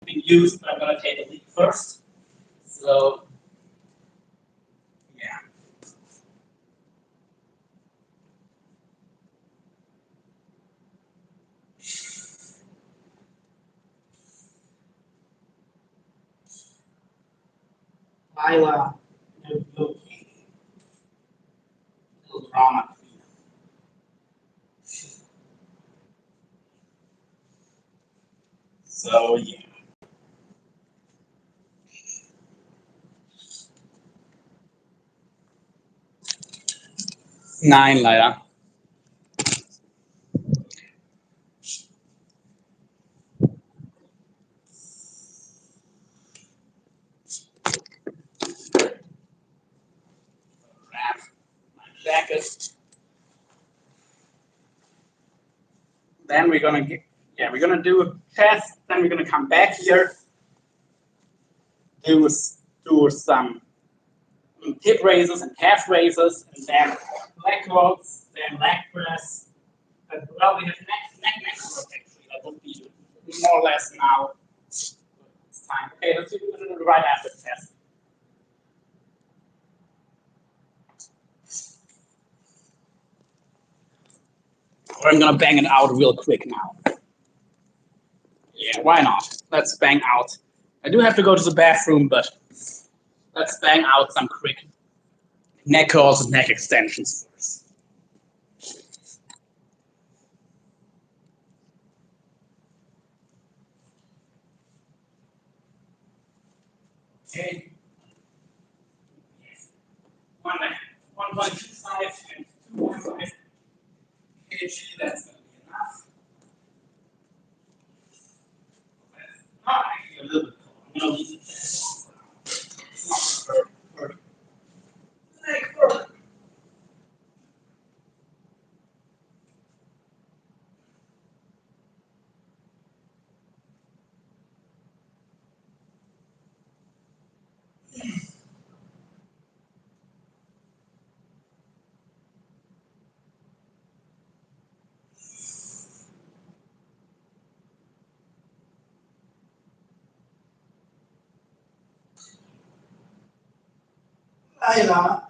Being used, but I'm gonna take a leak first. So yeah. Laila, little drama queen. So yeah. 9 Laila. Wrap my jacket. Then we're gonna get, yeah, we're gonna do a test. Then we're gonna come back here, do do some hip raises and calf raises, and then leg rolls, then leg press. Well, we have neck work actually. That would be more or less now. It's time. Okay, let's do it right after the test. Or I'm gonna bang it out real quick now. Yeah, why not? Let's bang out. I do have to go to the bathroom, but let's bang out some quick neck curls and neck extensions first. Okay. 1.25 and 2.5 kg, that's going to be enough. Not actually a little bit cold. I'm going to leave it there. It's not perfect. Like perfect. Laila.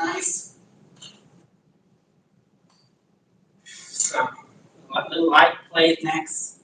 Nice. So, a little light plate next.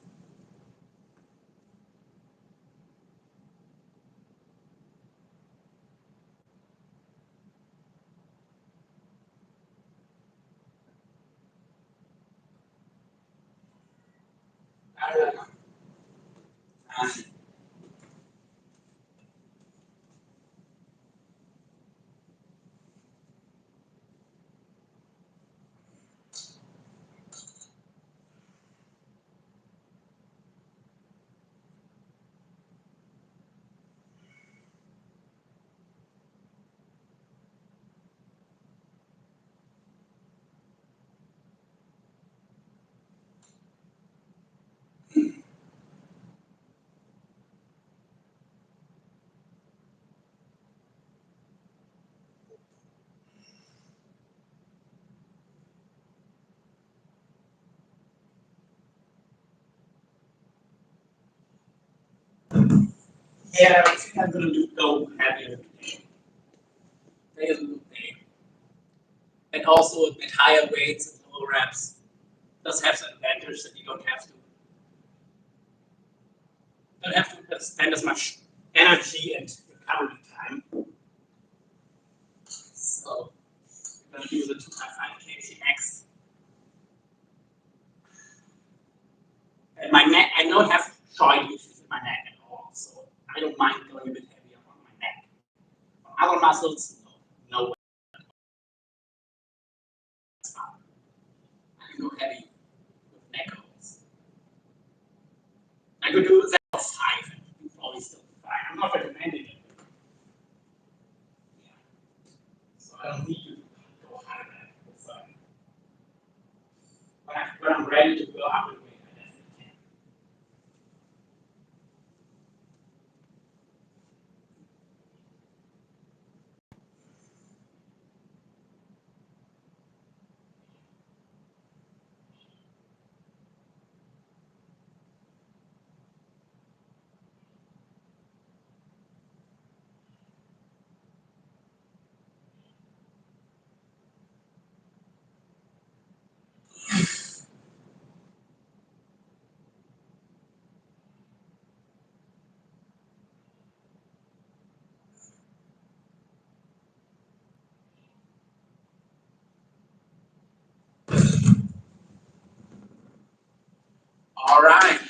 Yeah, I think I'm gonna go heavier today. Today is a good day. And also at higher weights and lower reps does have the advantage that you don't have to spend as much energy and recovery time. So I'm gonna use the 2.5 kg max. And my neck, I don't have joint issues in my neck at all, so I don't mind going a bit heavier on my neck. On other muscles, no way. I can go heavy with neck holds. I could do that for 5 and you probably still be fine. I'm not recommending it. Yeah. So I don't need to go higher than that. So when I'm ready to go up with weight, I definitely can. All right,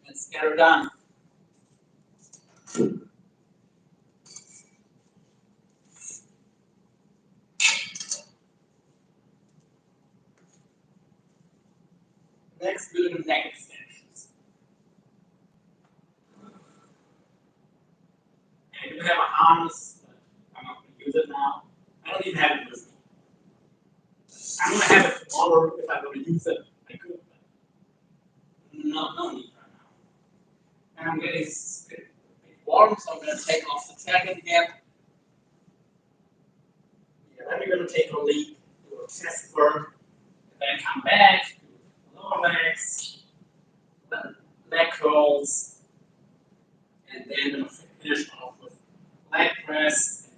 let's get her done. Next, we're going to do neck extensions. And I do have a harness, but I'm not going to use it now. I don't even have it with me. I'm going to have it tomorrow if I'm going to use it. I could, but no need right now. And I'm getting a bit warm, so I'm going to take off the jacket again. Yeah, then we're going to take a leap, do a chest work, and then come back, do lower legs, leg curls, and then we're going to finish off with leg press,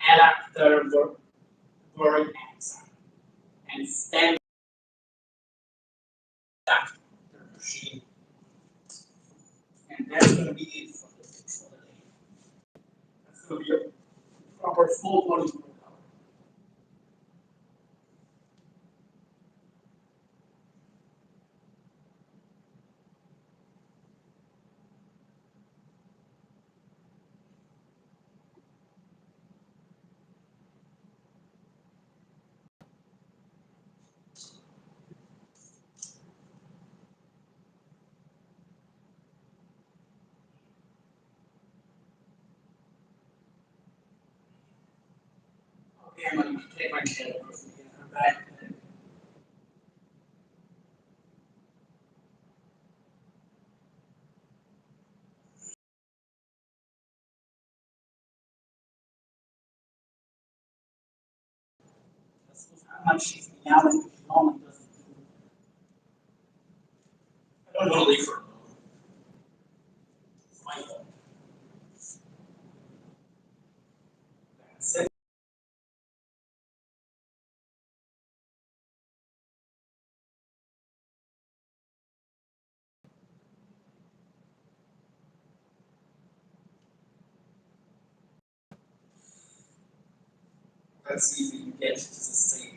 adductor work, and stand up the machine. And that's going to be it for the day. That's going to be a proper full body workout. Okay, I'm going to take my chair over from here. I'm back. How much she's meowing, which normally doesn't do. I don't want to leave her alone. It's my fault. That's it. Let's see if we can get to the same.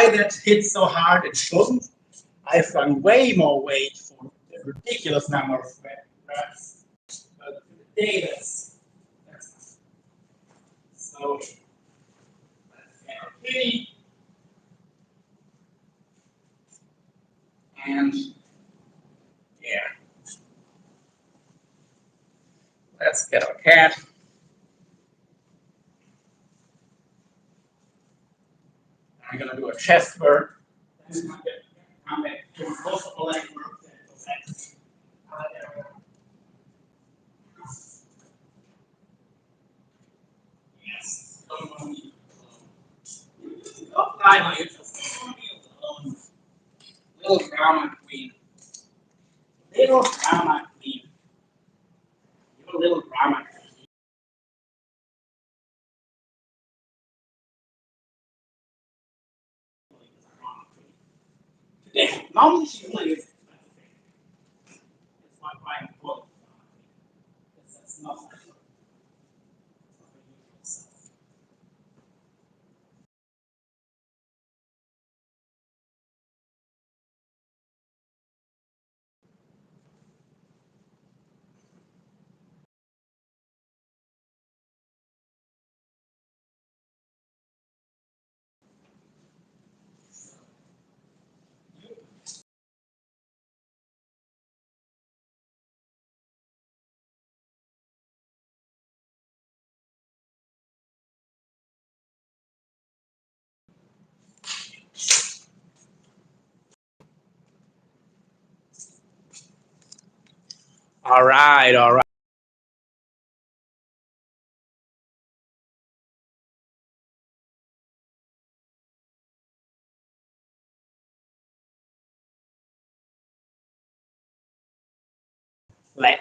why that hit so hard, it shouldn't. I've done way more weight for a ridiculous number of reps. But today, that's so let's get our kitty. And yeah, let's get our cat. I'm gonna do a chest work. Then I'm gonna do most of the leg work. Yes. Oh, Laila, you're just alone. Little drama queen. Little drama queen. You're a little drama queen. Today, normally she really is. It's not quite full. It's not like her usual self. All right, all right.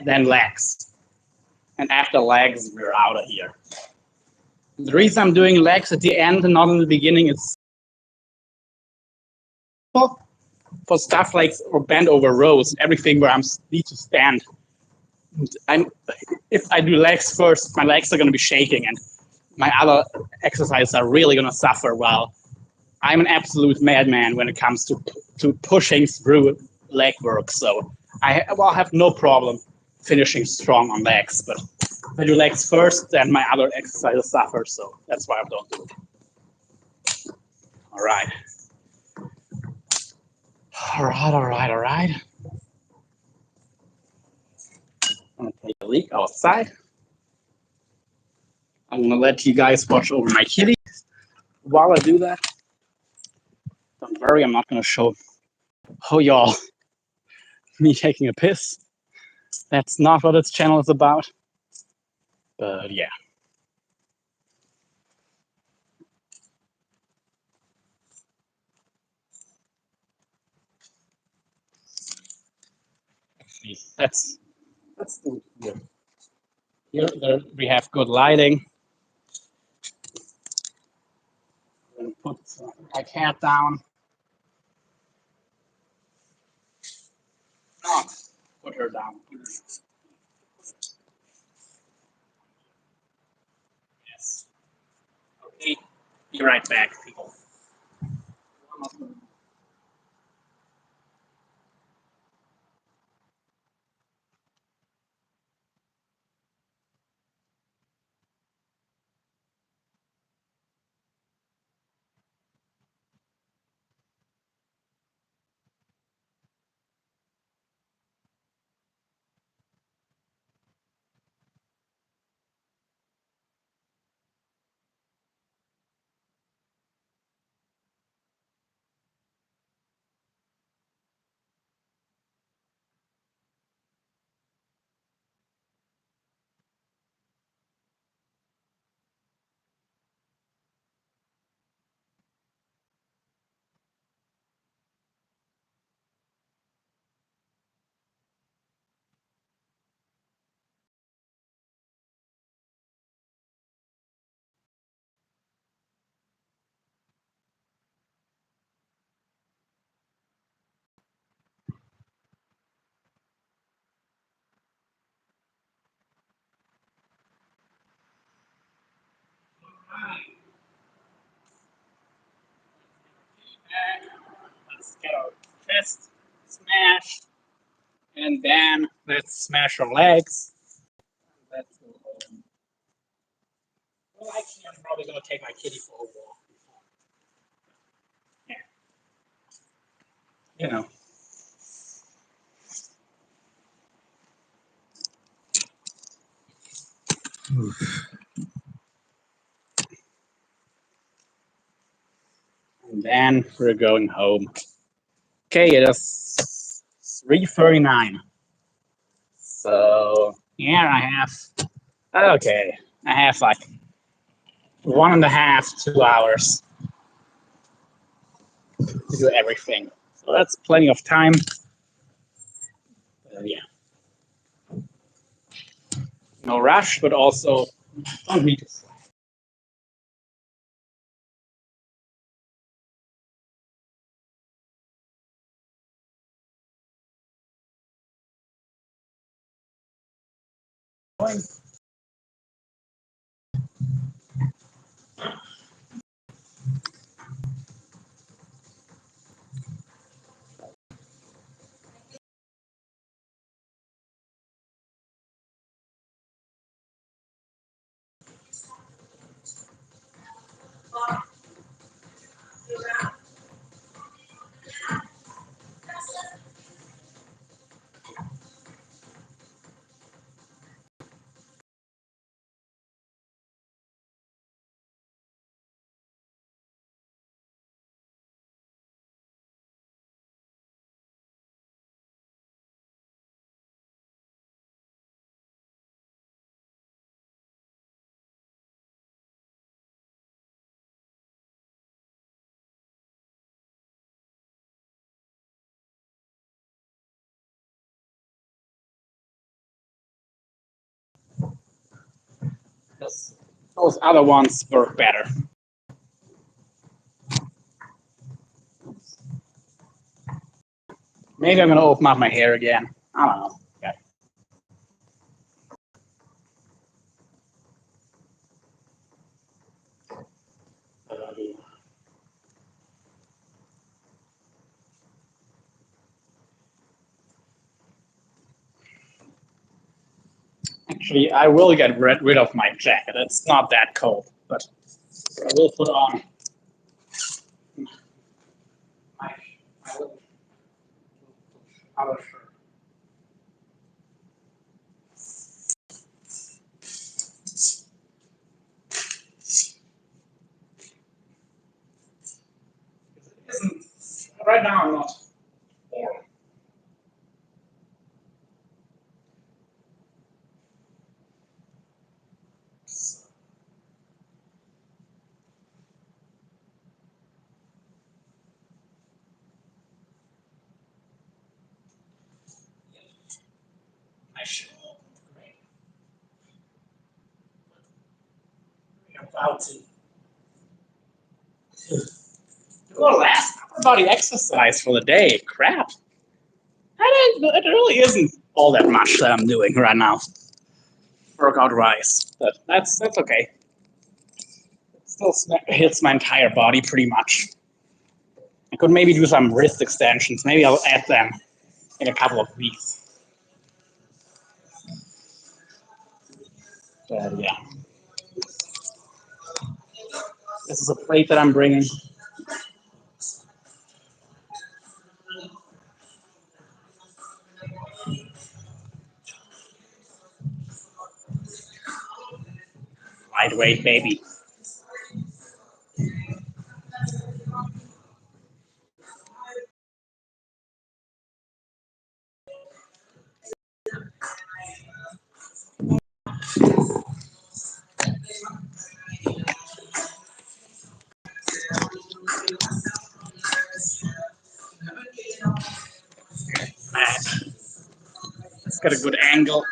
Then legs. And after legs, we're out of here. The reason I'm doing legs at the end and not in the beginning is for stuff like or bend over rows, everything where I need to stand. I'm if I do legs first, my legs are going to be shaking, and my other exercises are really going to suffer. While I'm an absolute madman when it comes to pushing through leg work, so will have no problem finishing strong on legs. But if I do legs first, then my other exercises suffer. So that's why I don't do it. All right. All right, all right, all right. I'm gonna take a leak outside. I'm gonna let you guys watch over my kitty. While I do that, don't worry, I'm not gonna show y'all me taking a piss. That's not what this channel is about. But yeah. That's good. Here there, we have good lighting. I'm gonna put my cat down. Oh, put her down. Yes. Okay. Be right back, people. Let's smash our legs. Let's go home. Well, actually, I'm probably gonna take my kitty for a walk. Yeah, you know. And then we're going home. Okay, it is 3:39. So yeah, I have okay. I have like 1.5, 2 hours to do everything. So that's plenty of time. Yeah, no rush, but also don't need to. Those other ones work better. Maybe I'm gonna open up my hair again. I don't know. Okay. Actually, I will get rid of my jacket. It's not that cold, but I will put on my other shirt. Right now, I'm not warm. I should. I'm about to do a last upper body exercise for the day. Crap. It really isn't all that much that I'm doing right now, workout wise. But that's okay. It still hits my entire body pretty much. I could maybe do some wrist extensions. Maybe I'll add them in a couple of weeks. But yeah, this is a plate that I'm bringing. Lightweight, baby. Let's get a good angle.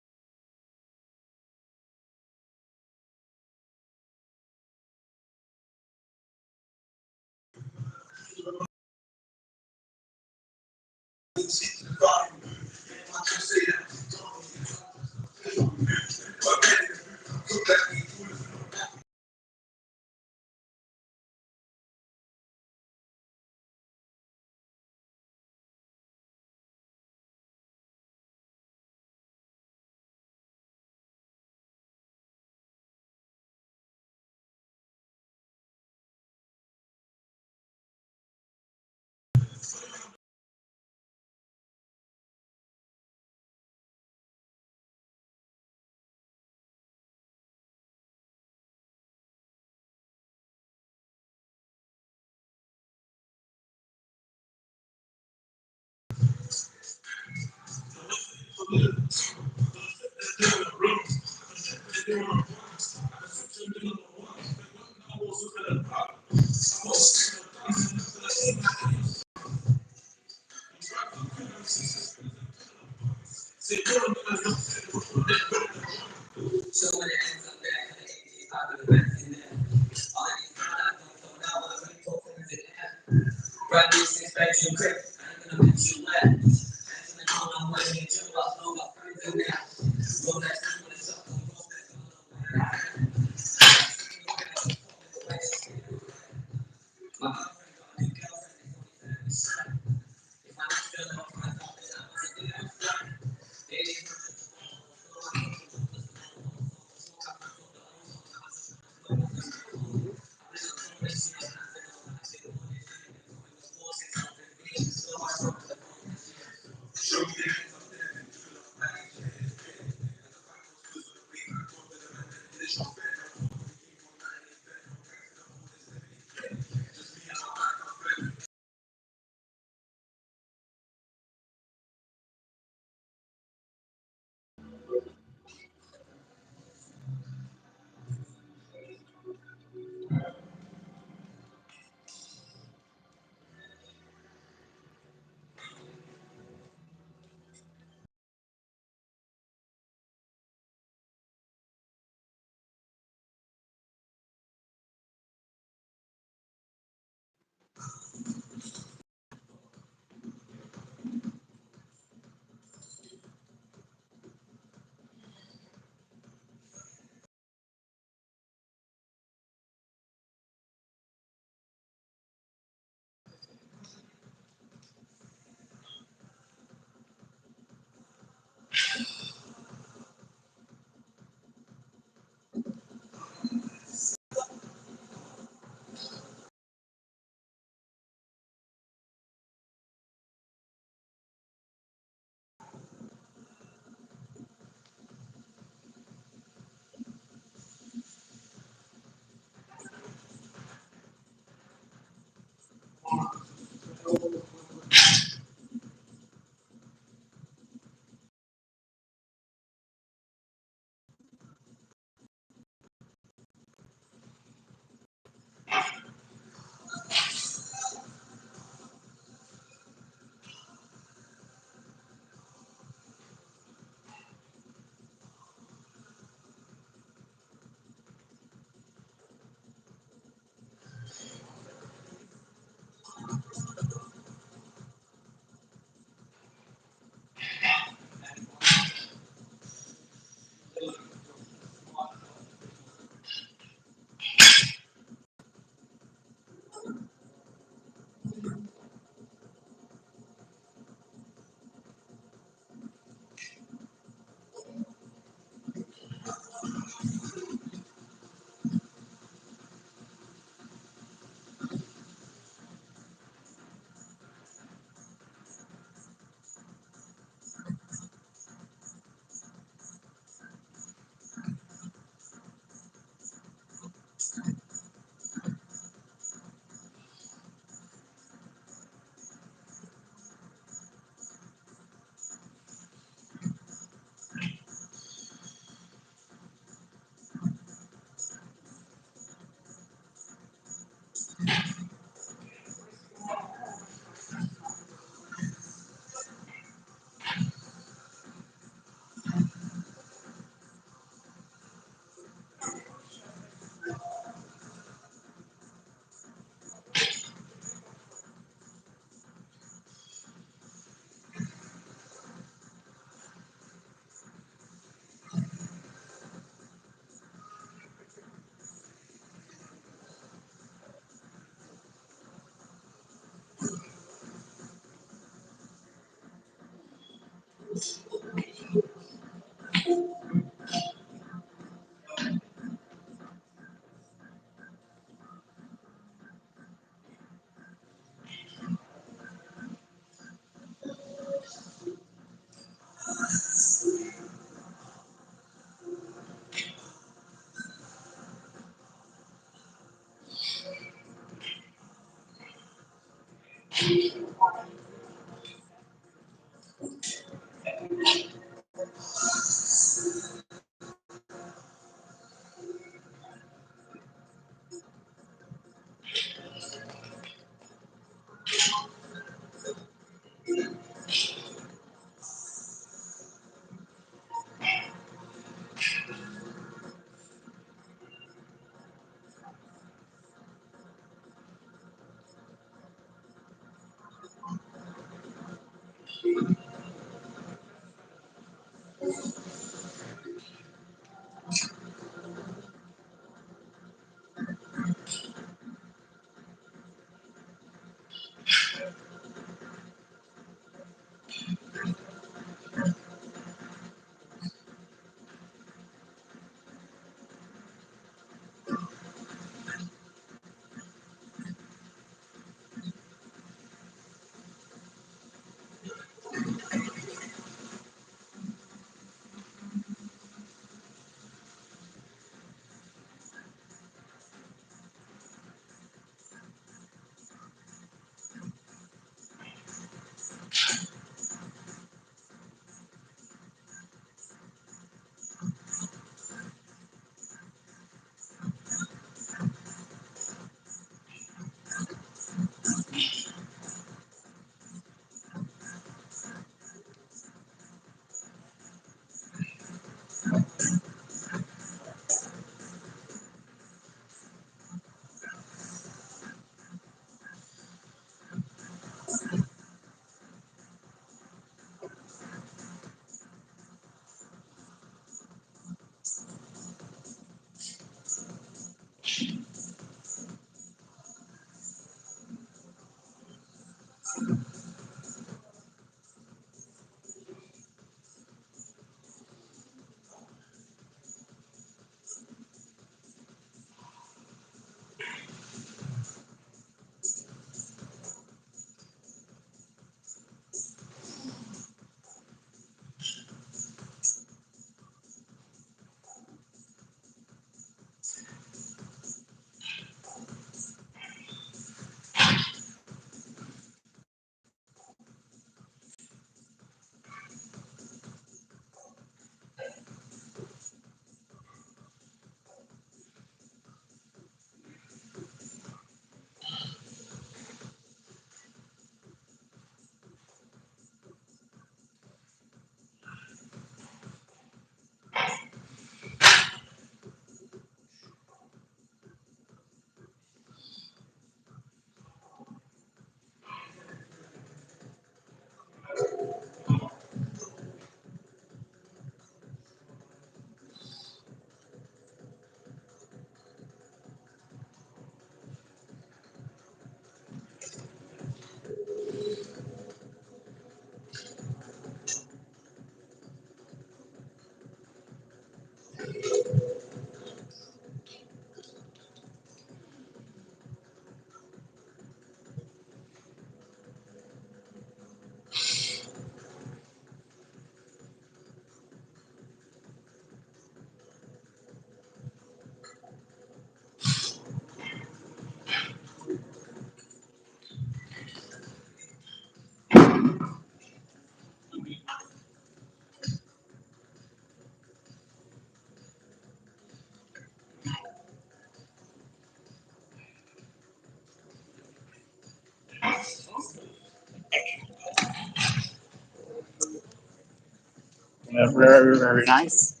Very, very nice.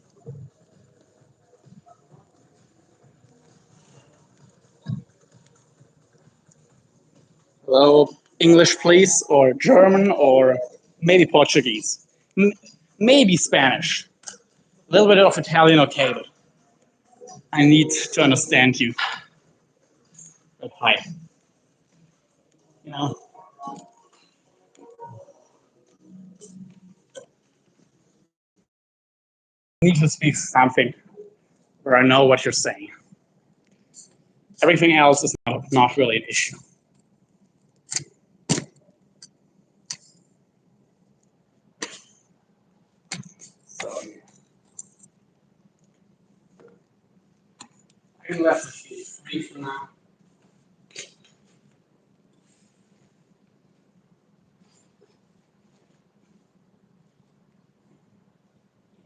Well, English, please, or German, or maybe Portuguese. M- Maybe Spanish. A little bit of Italian, okay, but I need to understand you. But hi, you know. need to speak something where I know what you're saying. Everything else is not really an issue. So I can let it be free for now.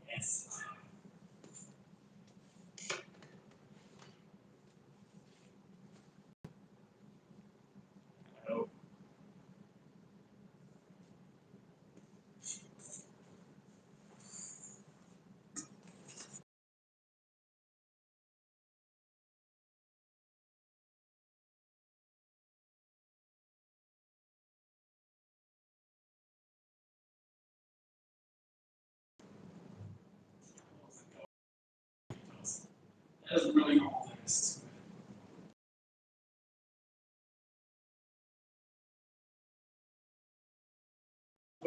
Yes. Hello. That is really all there is to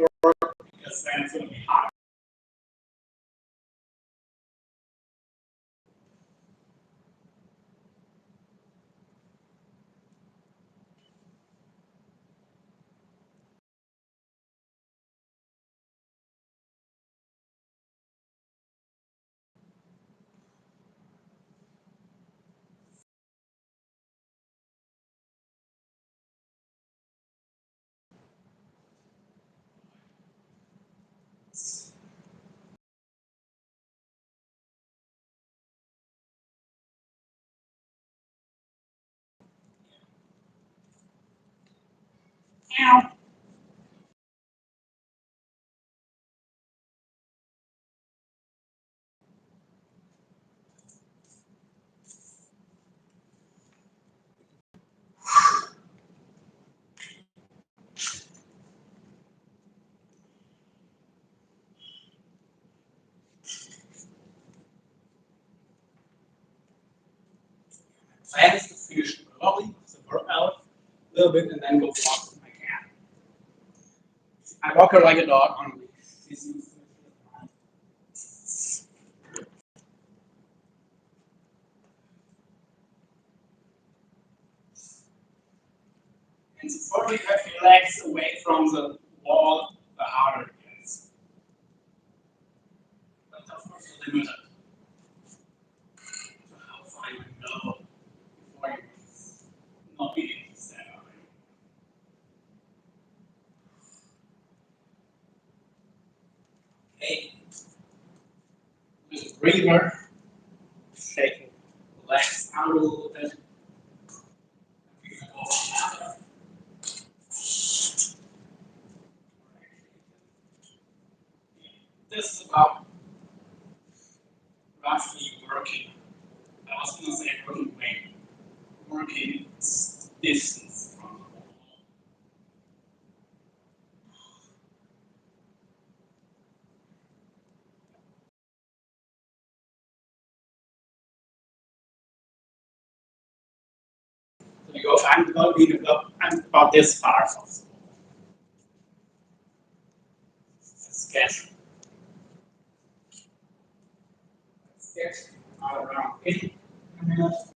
it. Because then it's going to be hot. Ow. Plan is to finish the lolly, the work out a little bit, and then go walk with my cat. I walk her like a dog on a leash. And the further you have your legs away from the wall, the harder it gets. But of course, you're limited to how far you can go before you not be able to stand up. Okay, with a breather, shaking the legs out a little bit. We can go another. This is about roughly working. I was going to say working weight, working distance from the wall. So you go, I'm about this far from the wall. Sketch. Sketch around 80 minutes.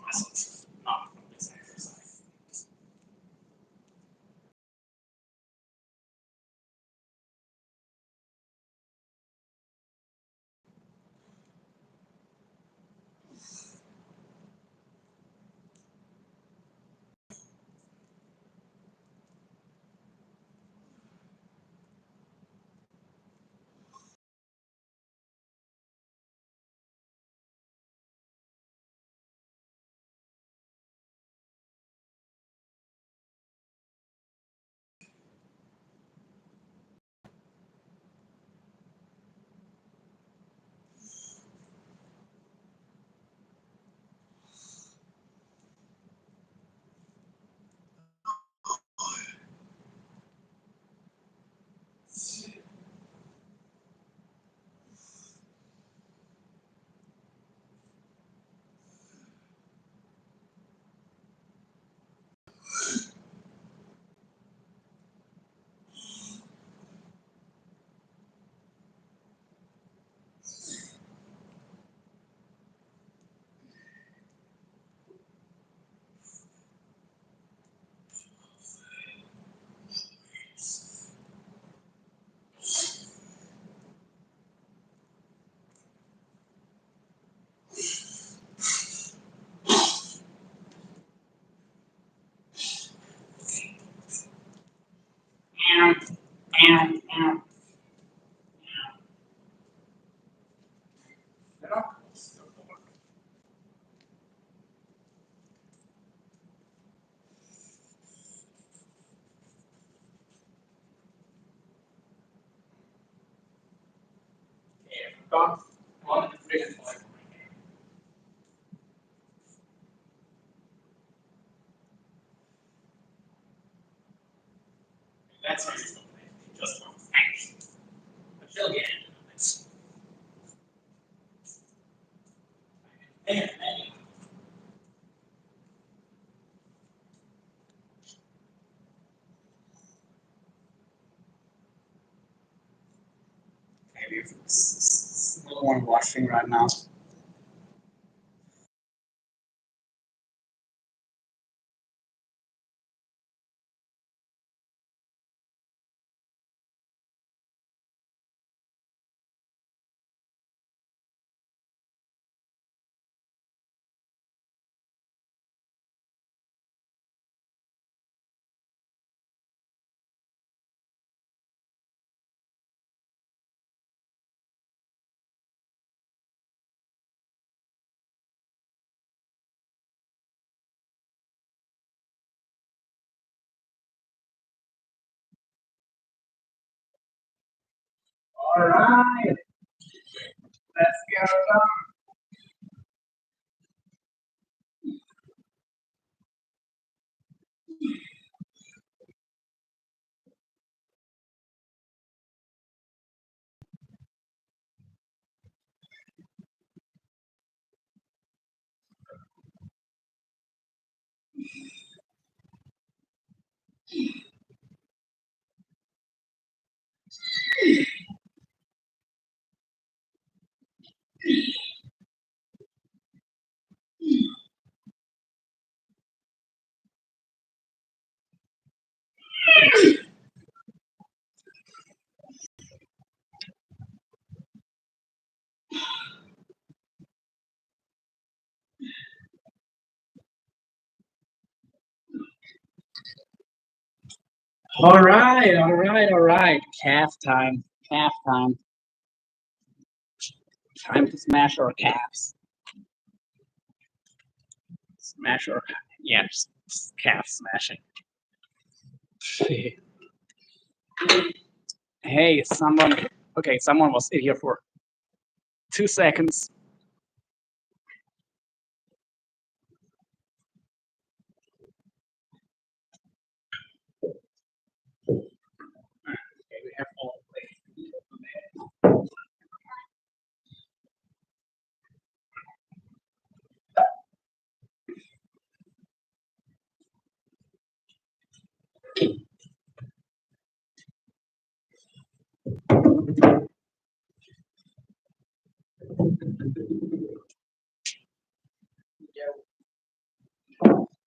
Muscles, not from this exercise. That's just one thing. But she'll get into this. Maybe if it's no one watching right now. All right, let's go. All right, all right, all right. Calf time. Calf time. Time to smash our calves. Smash our yeah, just calf smashing. Hey, someone. Okay, someone was in here for 2 seconds. Okay, we have all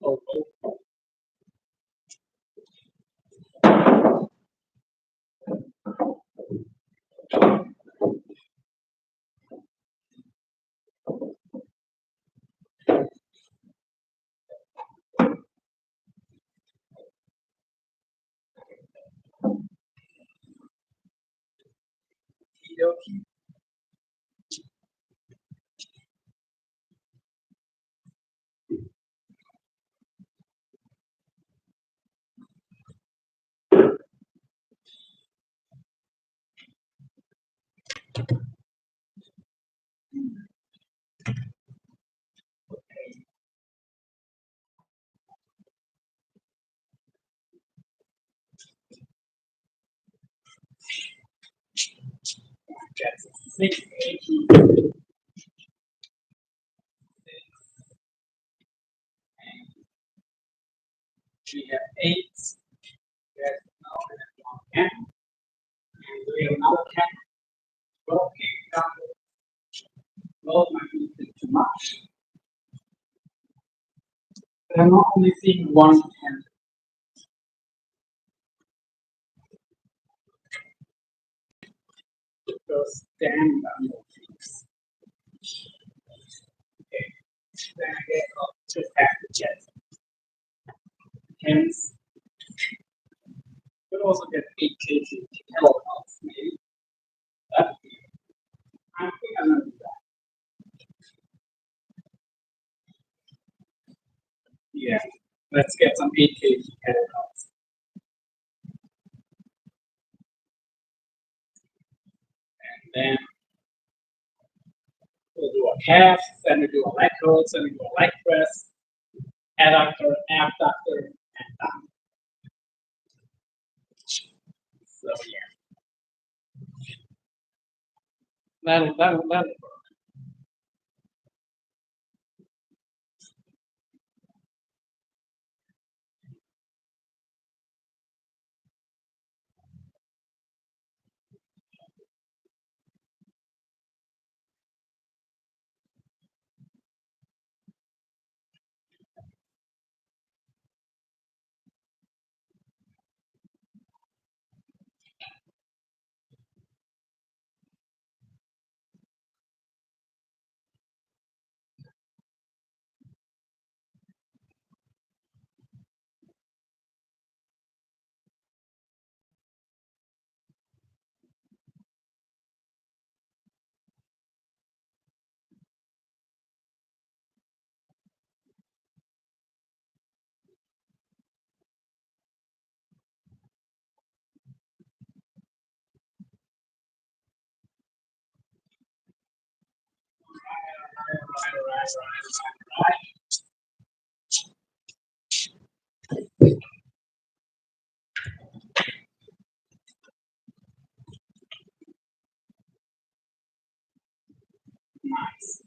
oh, oh. That's 680. We have 8. There's one cat. And we have another cat. Okay, well, might be too much. But I'm not only seeing one cat. So stand on your feet. Okay. Then I get up to half the chest. Hence, could also get 8 kg kilograms, maybe. That, I think I'm gonna do that. Yeah, let's get some 8 kg kilograms. And then we'll do a calf, then we do a leg curls, then we do a leg press, adductor, abductor, and done. So yeah, that'll work. Right. Nice.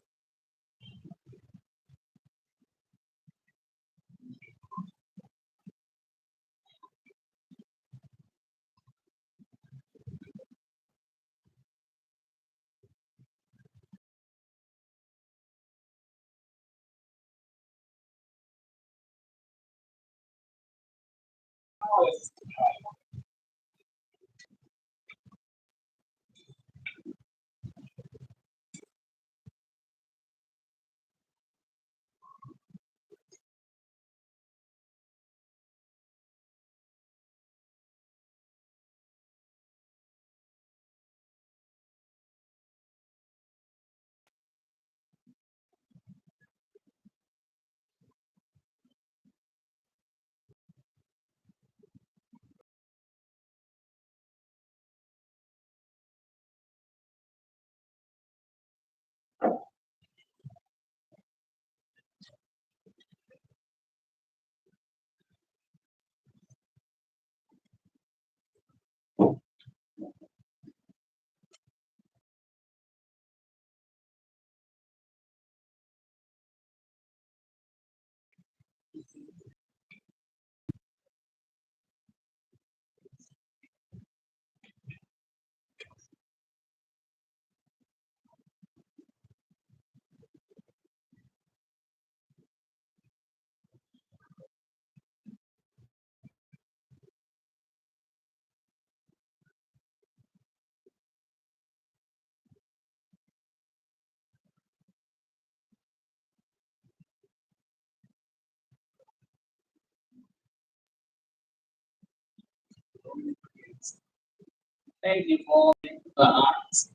Thank you for the arts.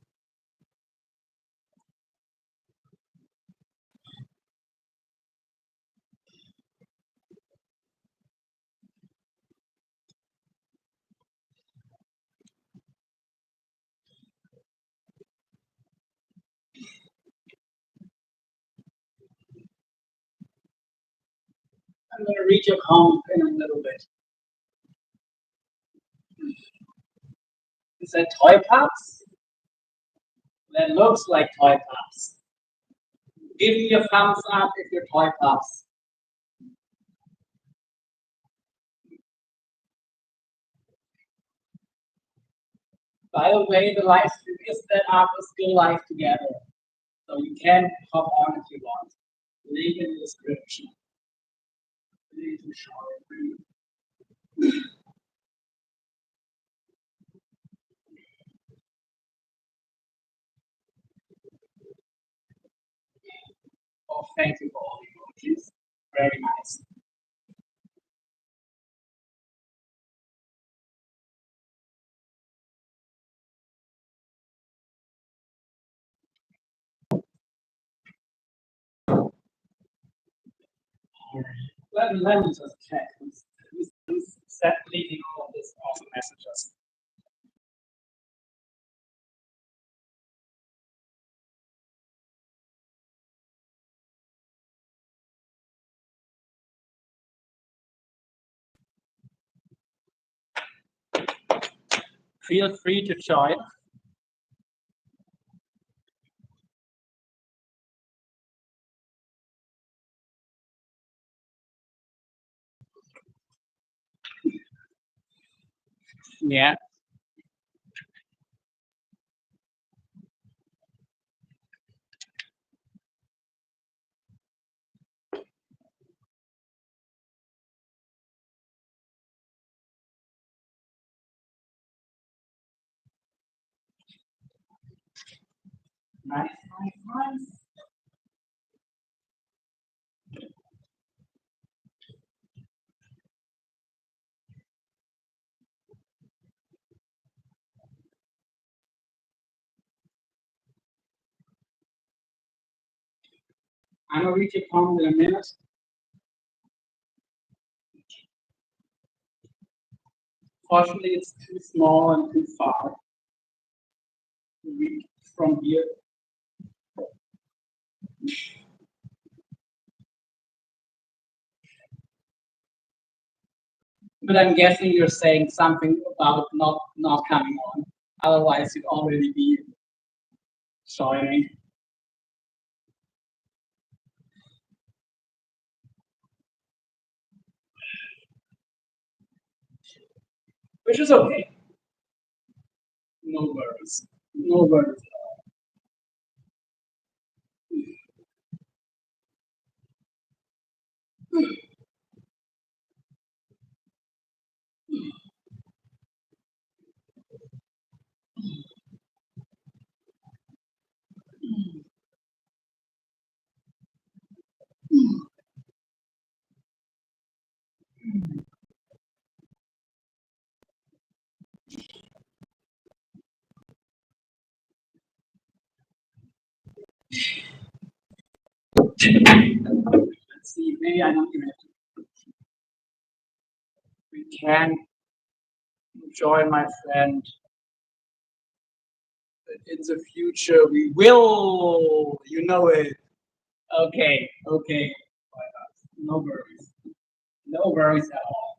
I'm going to read your comment in a little bit. Is that toy pops? That looks like toy pops. Give me a thumbs up if you're toy pops. By the way, the live stream is set up is still live together. So you can hop on if you want. Link in the description. Oh, thank you for all the emojis. Very nice. Let me just check who's leading all of this awesome messages. Feel free to join. Yeah. Nice, nice, nice. I'm gonna reach it home in a minute. Fortunately, it's too small and too far to reach from here. But I'm guessing you're saying something about not coming on. Otherwise, you'd already be joining, which is okay. No worries. No worries. Let's see. Maybe I don't even. We can join, my friend. In the future, we will. You know it. Okay. Okay. No worries. No worries at all.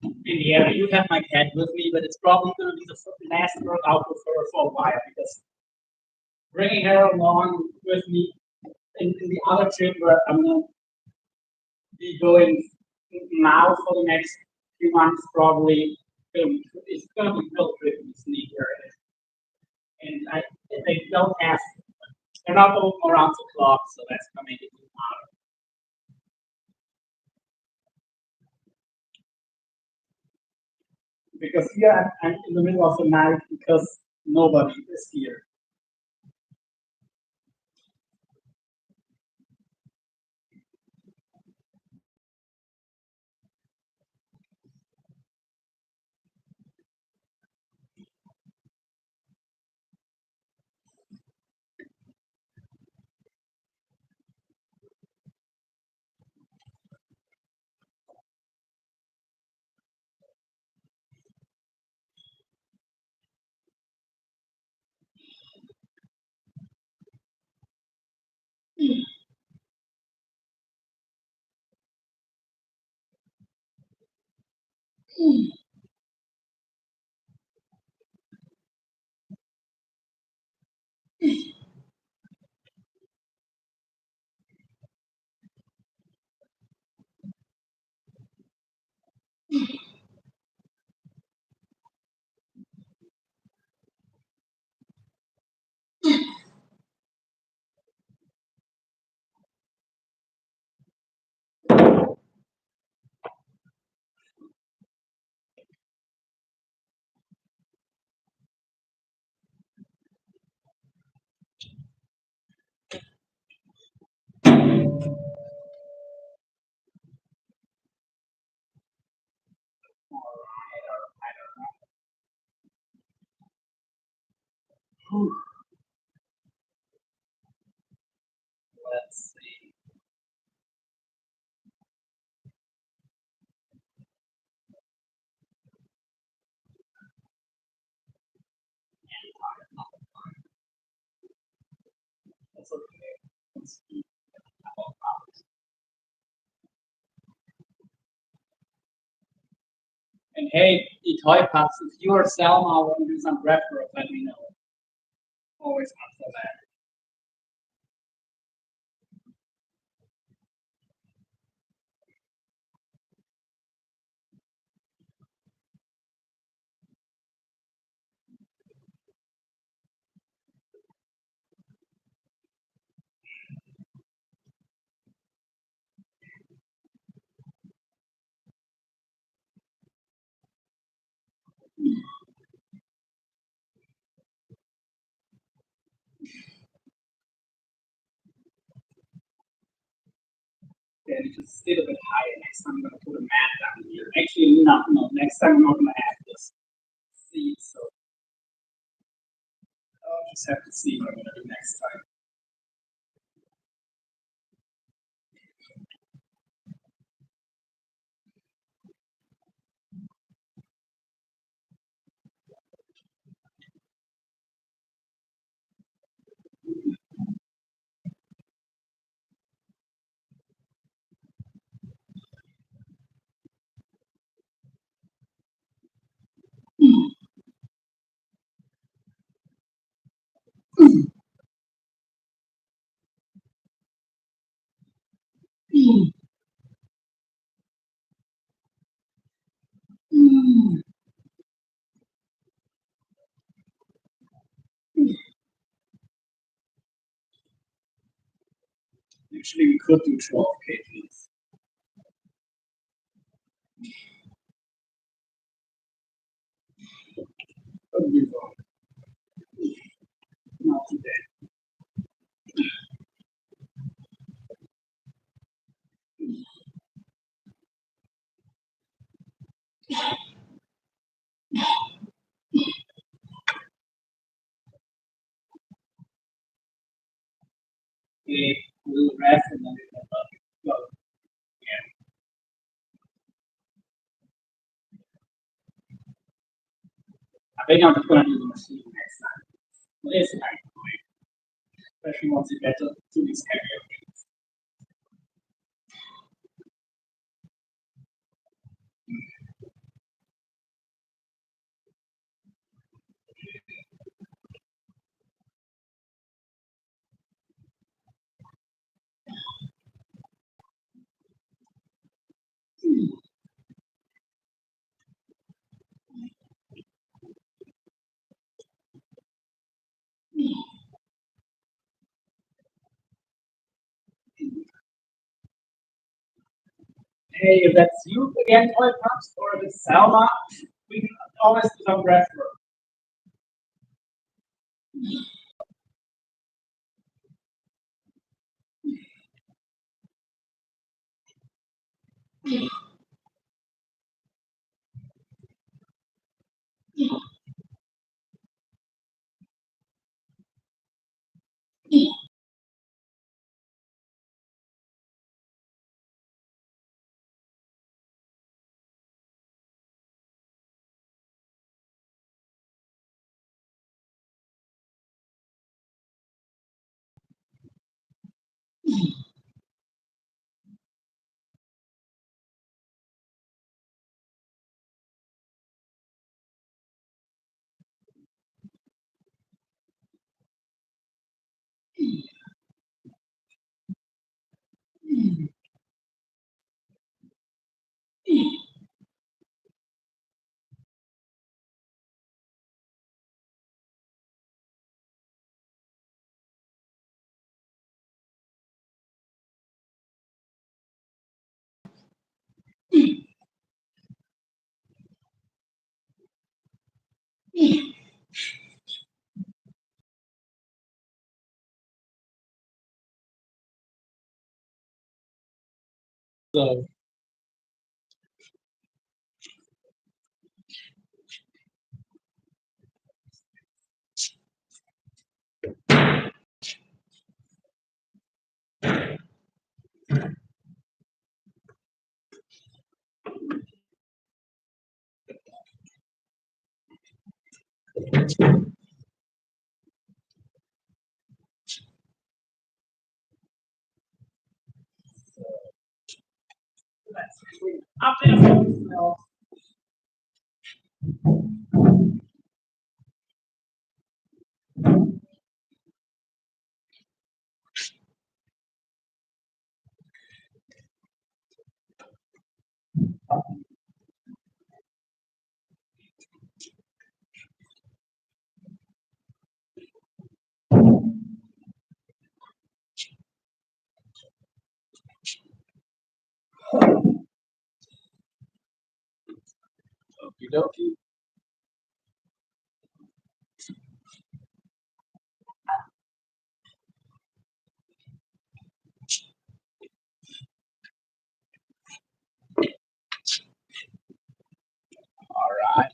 And yeah, I do have my cat with me, but it's probably going to be the last workout with her for a while because bringing her along with me in the other trip where I'm going to be going now for the next few months, probably it's going to be real tricky to sneak her in. And they don't have, they're not open around the clock, so that's going to make it harder. Because here I'm in the middle of the night because nobody is here. Let's see. That's okay. Let's see. And hey, the toy pups, if you or Selma want to do some rep work, let me know. Always up for that. Then just sit a bit higher. Next time I'm gonna put a mat down here. Actually, no. Next time I'm not gonna add this seat, so I'll just have to see what I'm gonna do next time. Actually, we could do 12 kgs. But we won't. Not today. Okay, we'll rest and then we can go again. I think I'm just gonna do the machine next time. It's kind of annoying, especially once you get to these heavier things. Hey, if that's you again, toy pups, or if it's Selma, we can always do some breath work. So Up there. Okie dokie. All right.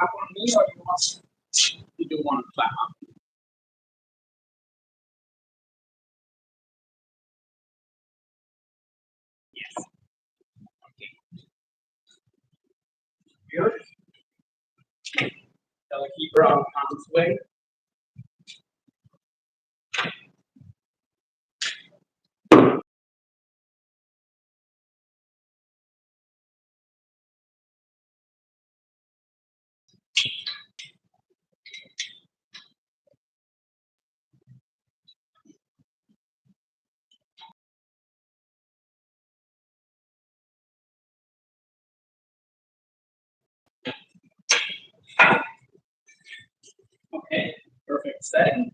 Up on me, or you do want to clap up? Yes. Okay. Good. Shall I keep her out of harm's way? Okay. Perfect setting.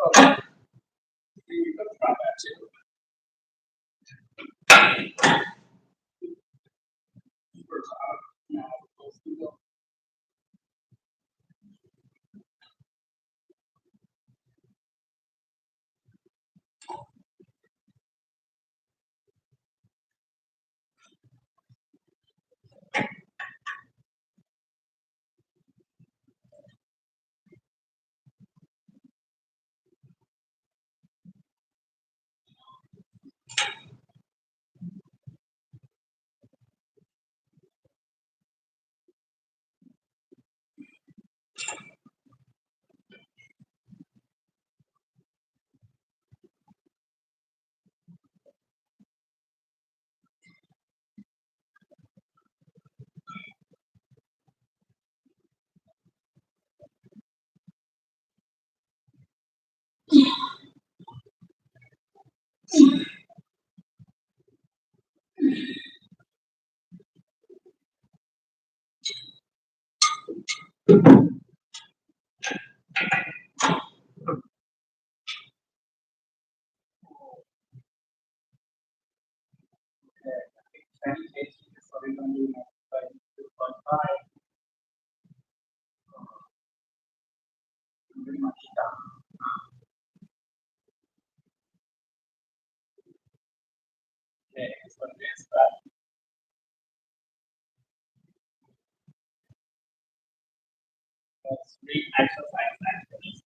Okay. You can try that too. Super loud. Now, close the door. Okay. 10 cases, so we're going to do 2.5. Pretty much done. Okay, so this let's read exercise activities.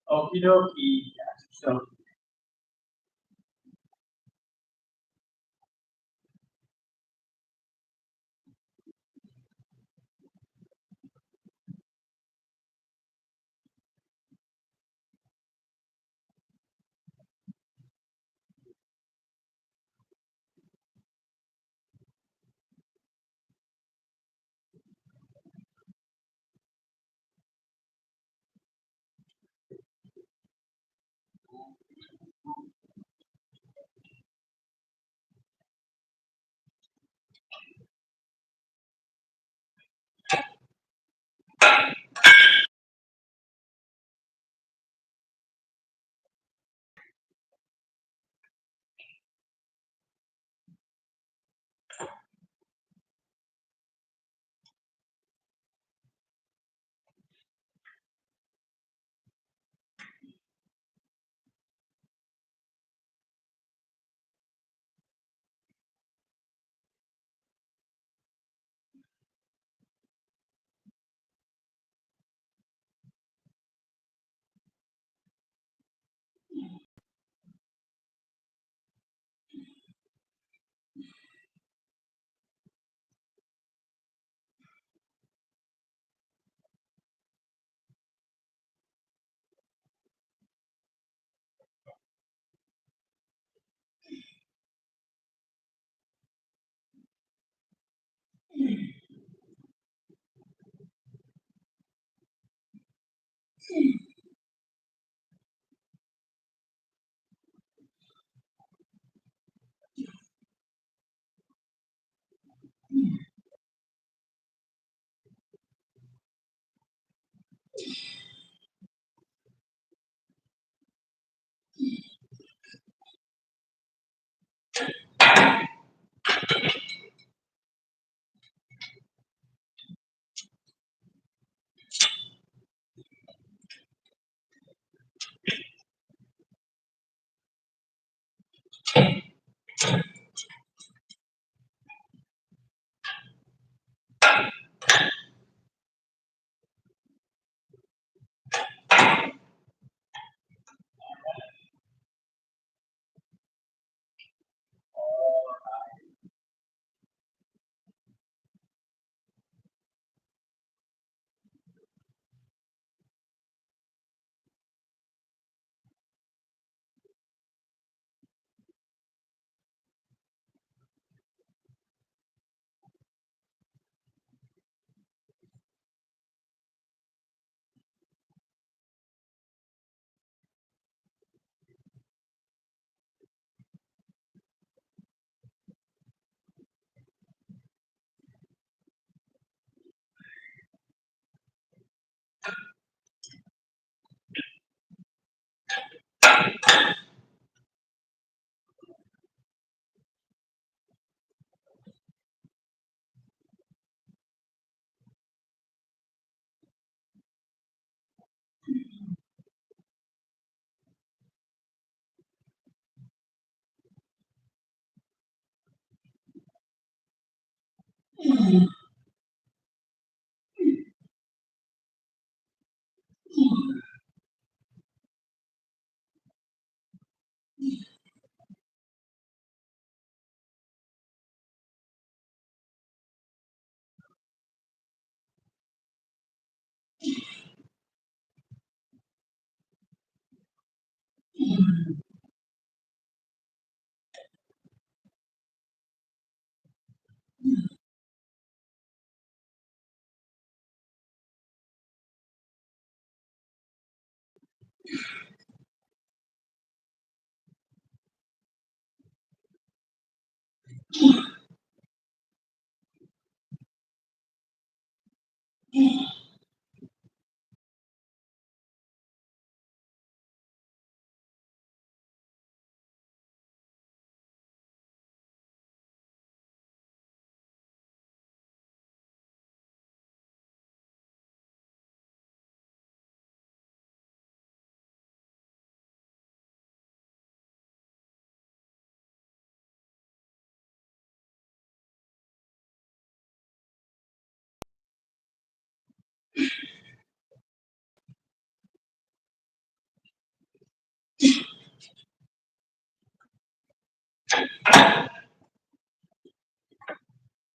Okie dokie. So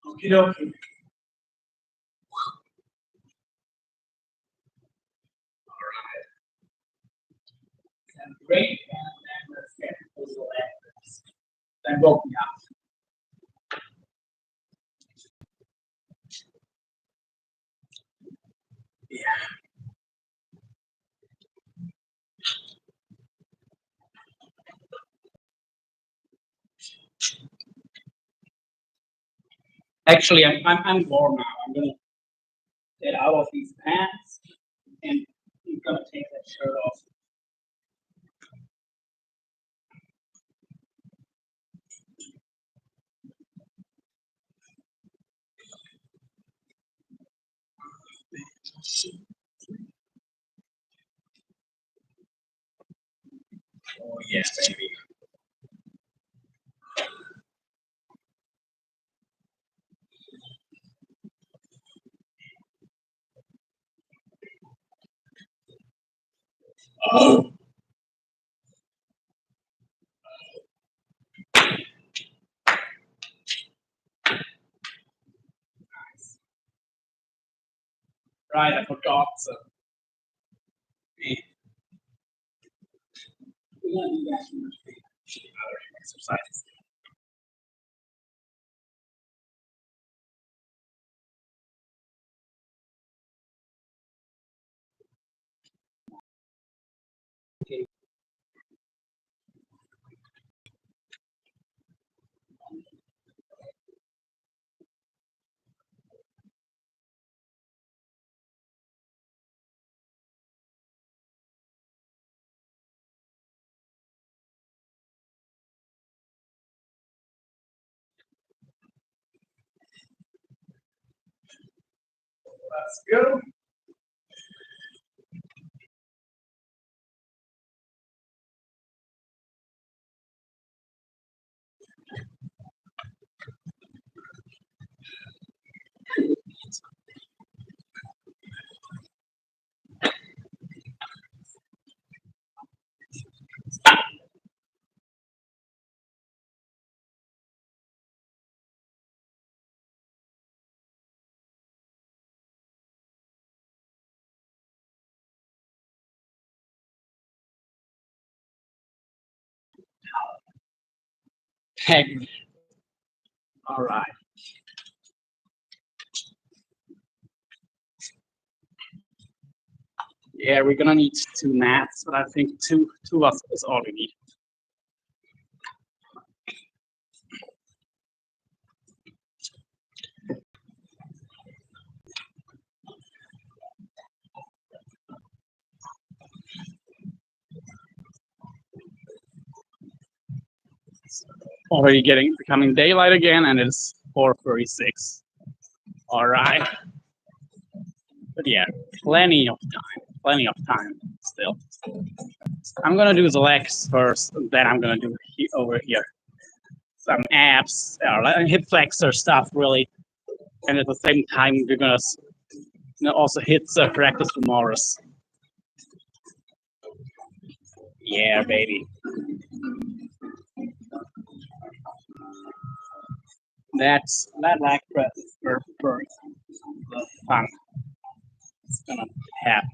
Okie dokie. Great, and then let's get a little extras. Then woke me up. Yeah. Actually, I'm warm now. I'm gonna get out of these pants and I'm gonna take that shirt off. Oh yeah, baby. Oh. Right, I forgot. So we don't do that too much. Other exercises. Okay. Let's go. Heck. All right. Yeah, we're gonna need two mats, but I think two of us is all we need. Already becoming daylight again, and it's 4:36. All right, but yeah, plenty of time still. I'm gonna do the legs first, and then I'm gonna do over here some abs, like hip flexor stuff, really. And at the same time, we're gonna also hit the practice tomorrow's. Yeah, baby. That leg press is for the fun. It's gonna happen.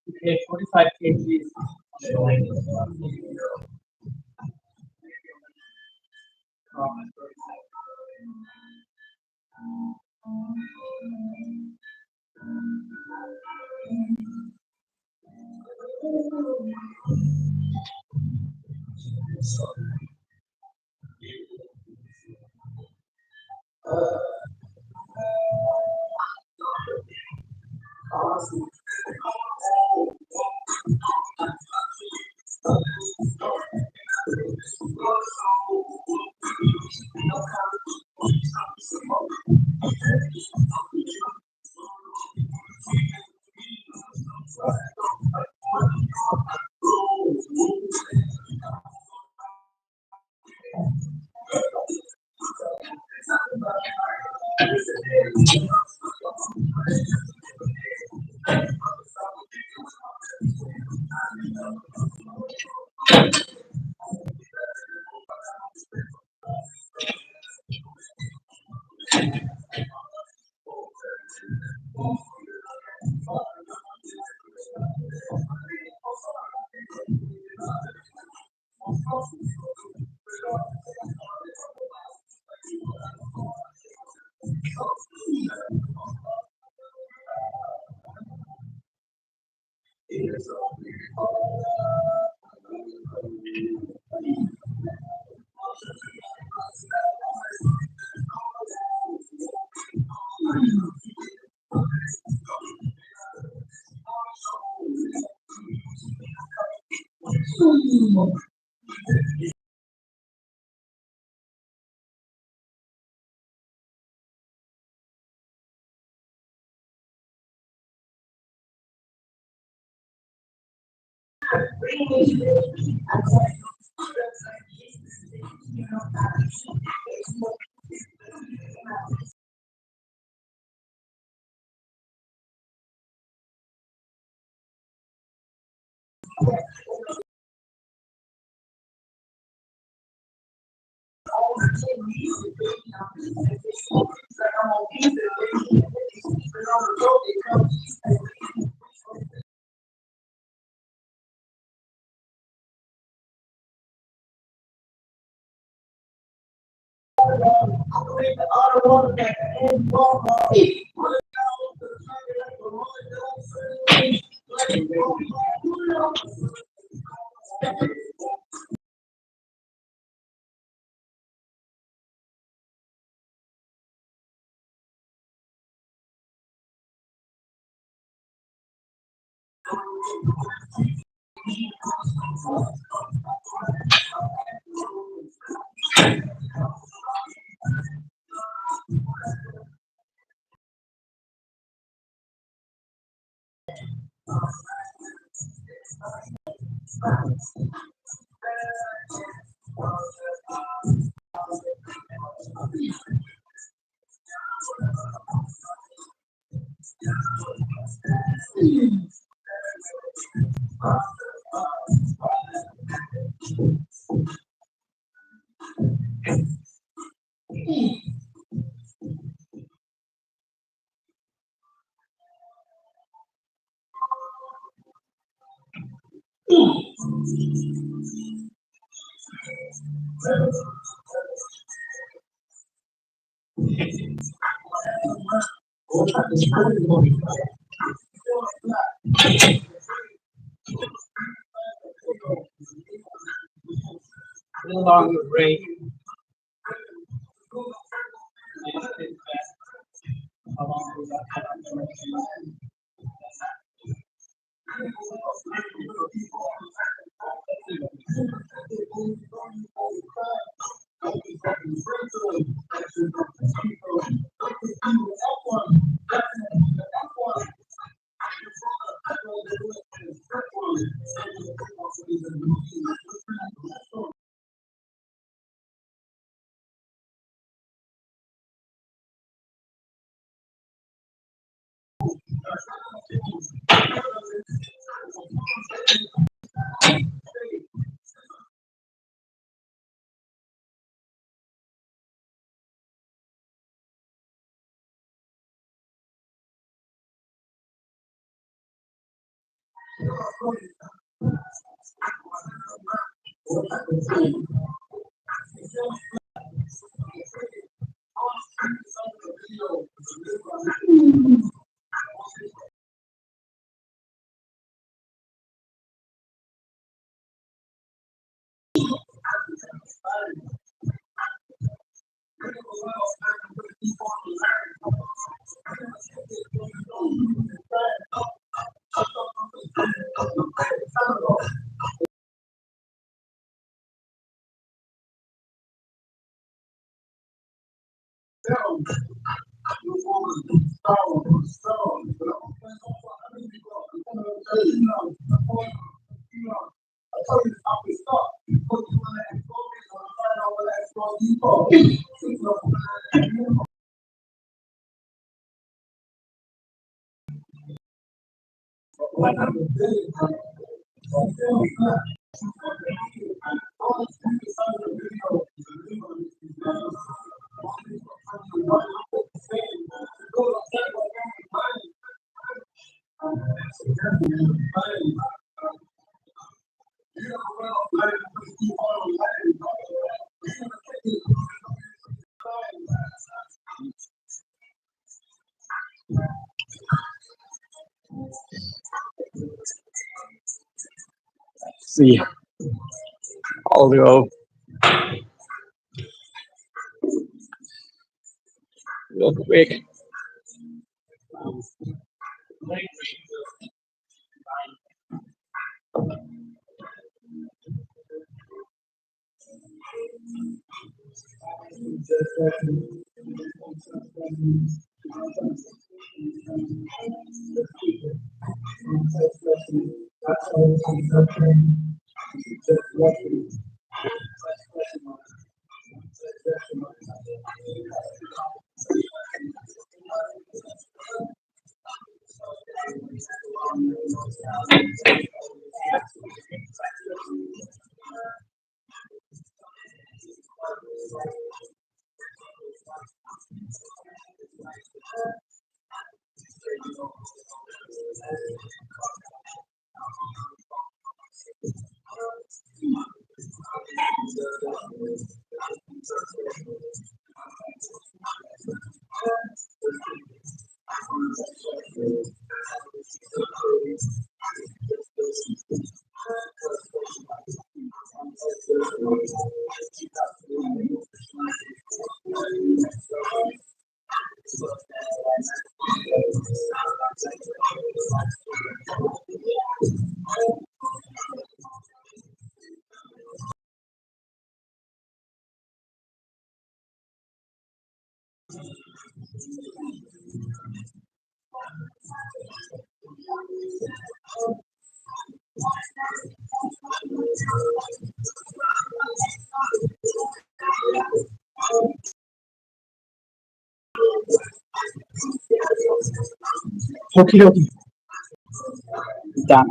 Okay, 45 kgs. Long break. See, I'll go real quick. Okay, okay. Done.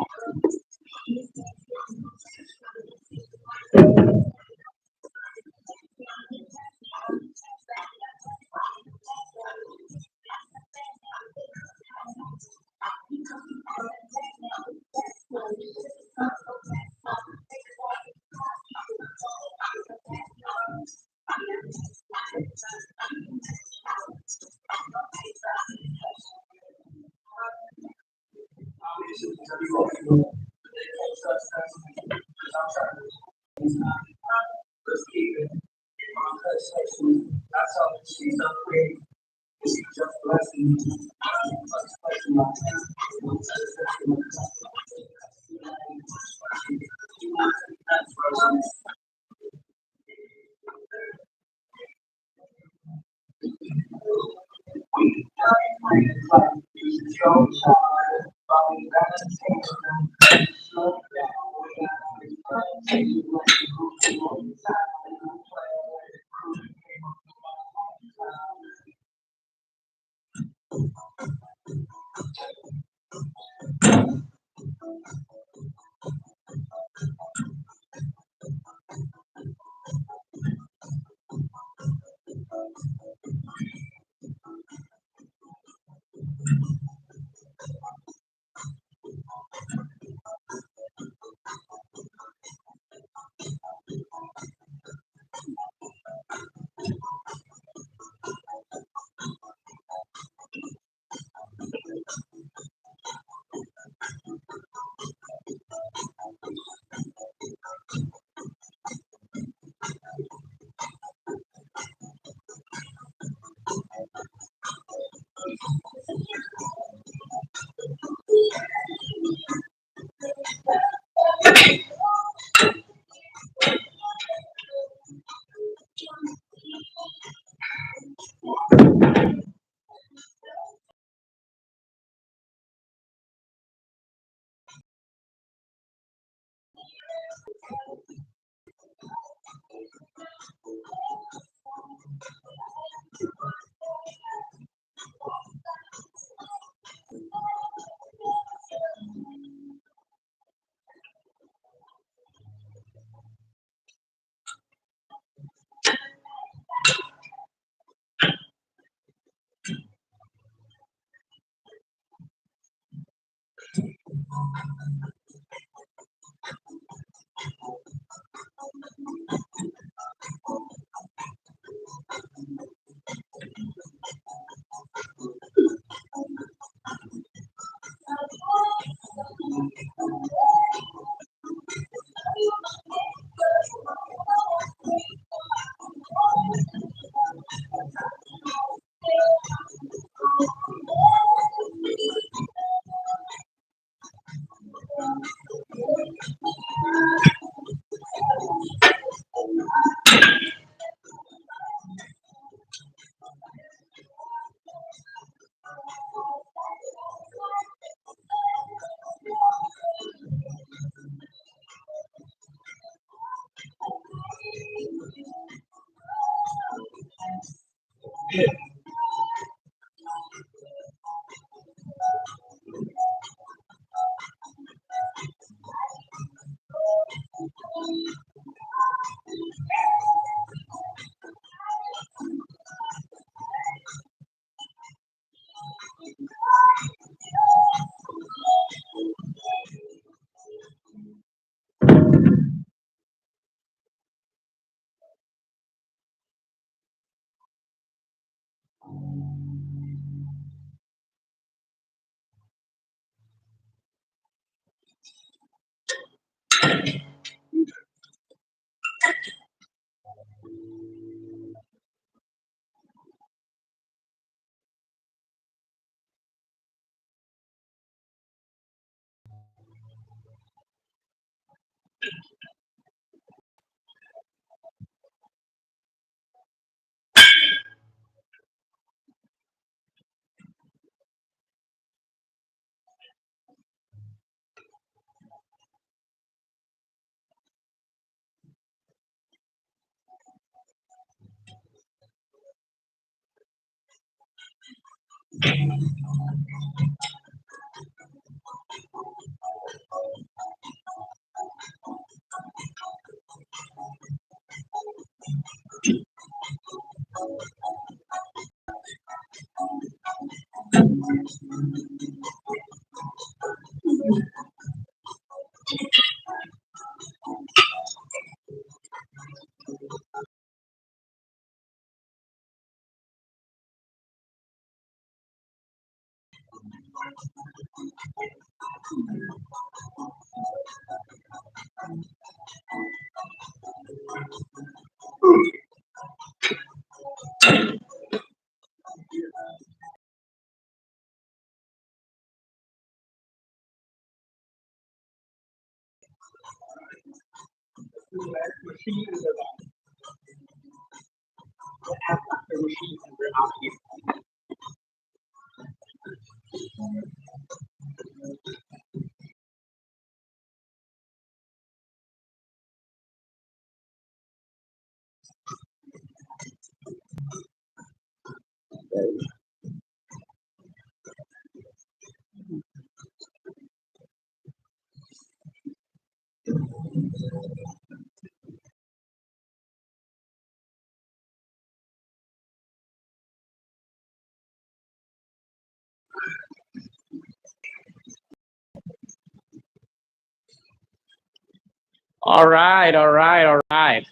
All right, all right, all right.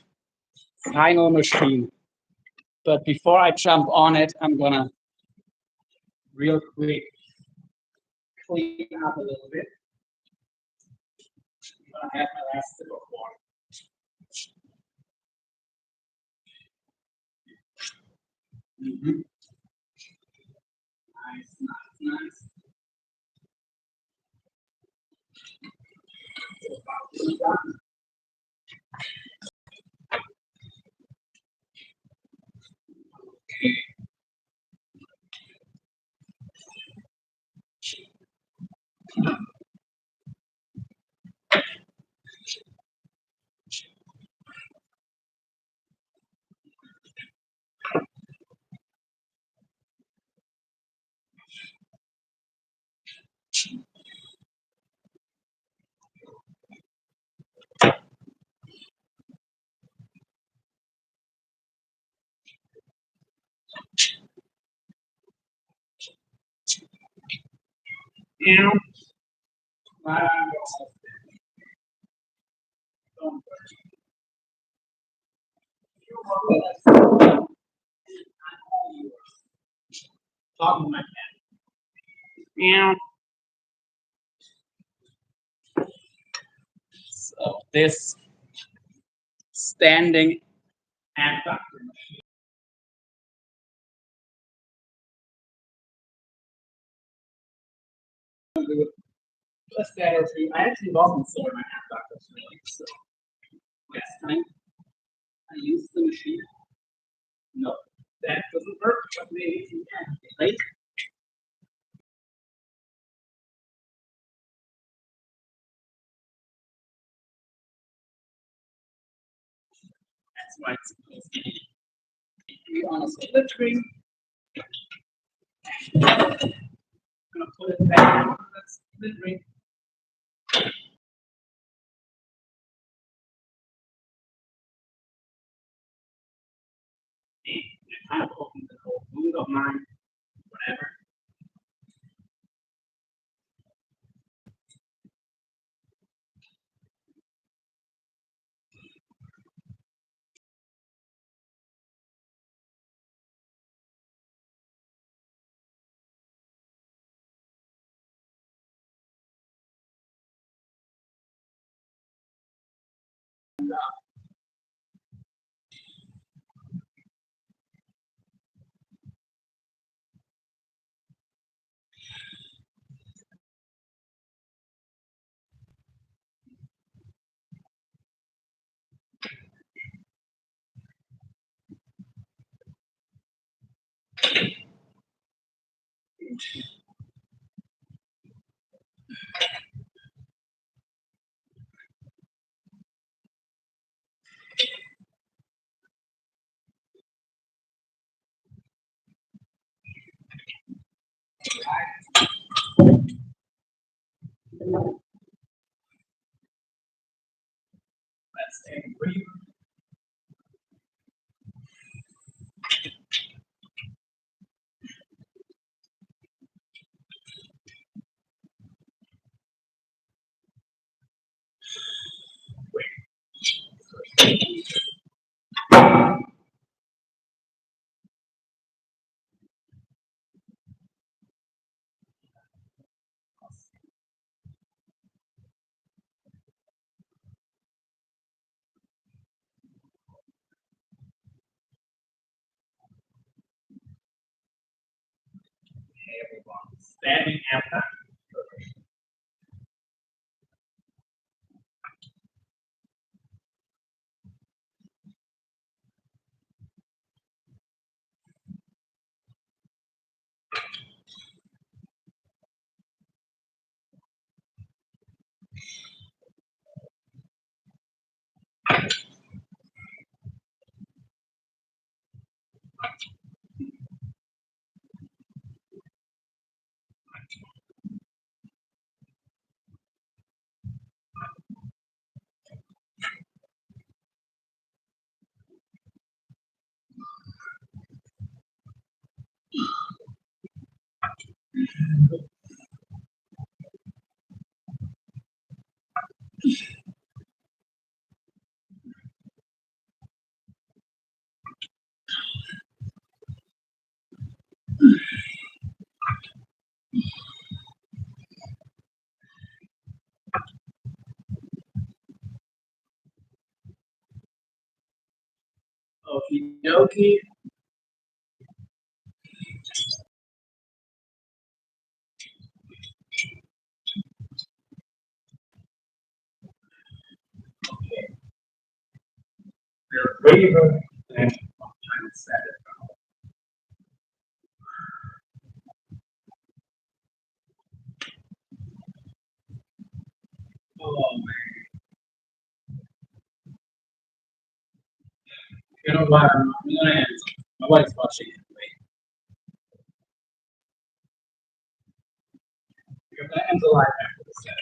Final machine. But before I jump on it, I'm gonna real quick clean up a little bit. I have my last sip of water. Mhm. Nice, nice, nice. Now, right on top of my head. Now, so this standing and factor That's better too. I actually wasn't sore my hand back this really, so last time I used the machine. No, that doesn't work, but maybe you can. Right? That's why it's supposed to be on a split ring. I'm gonna put it back on that split ring. And it kind of opens the whole mood of mine, whatever. Let's take a breathe. Everyone standing at that. Okie dokie. Your waiver, and I'm trying to set it. Oh man. You know what? I'm gonna answer. My wife's watching it. Wait. Because that ends alive after the set.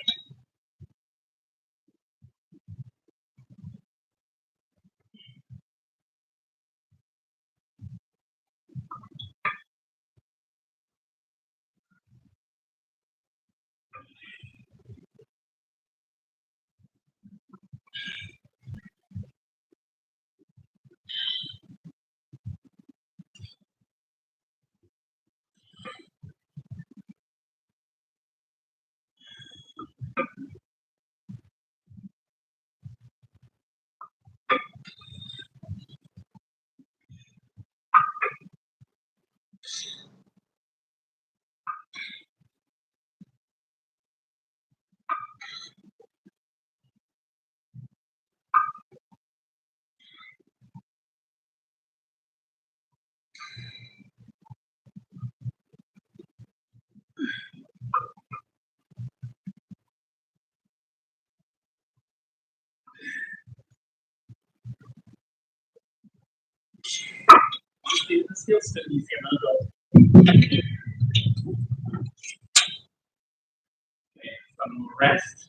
this feels still easier now. Some rest.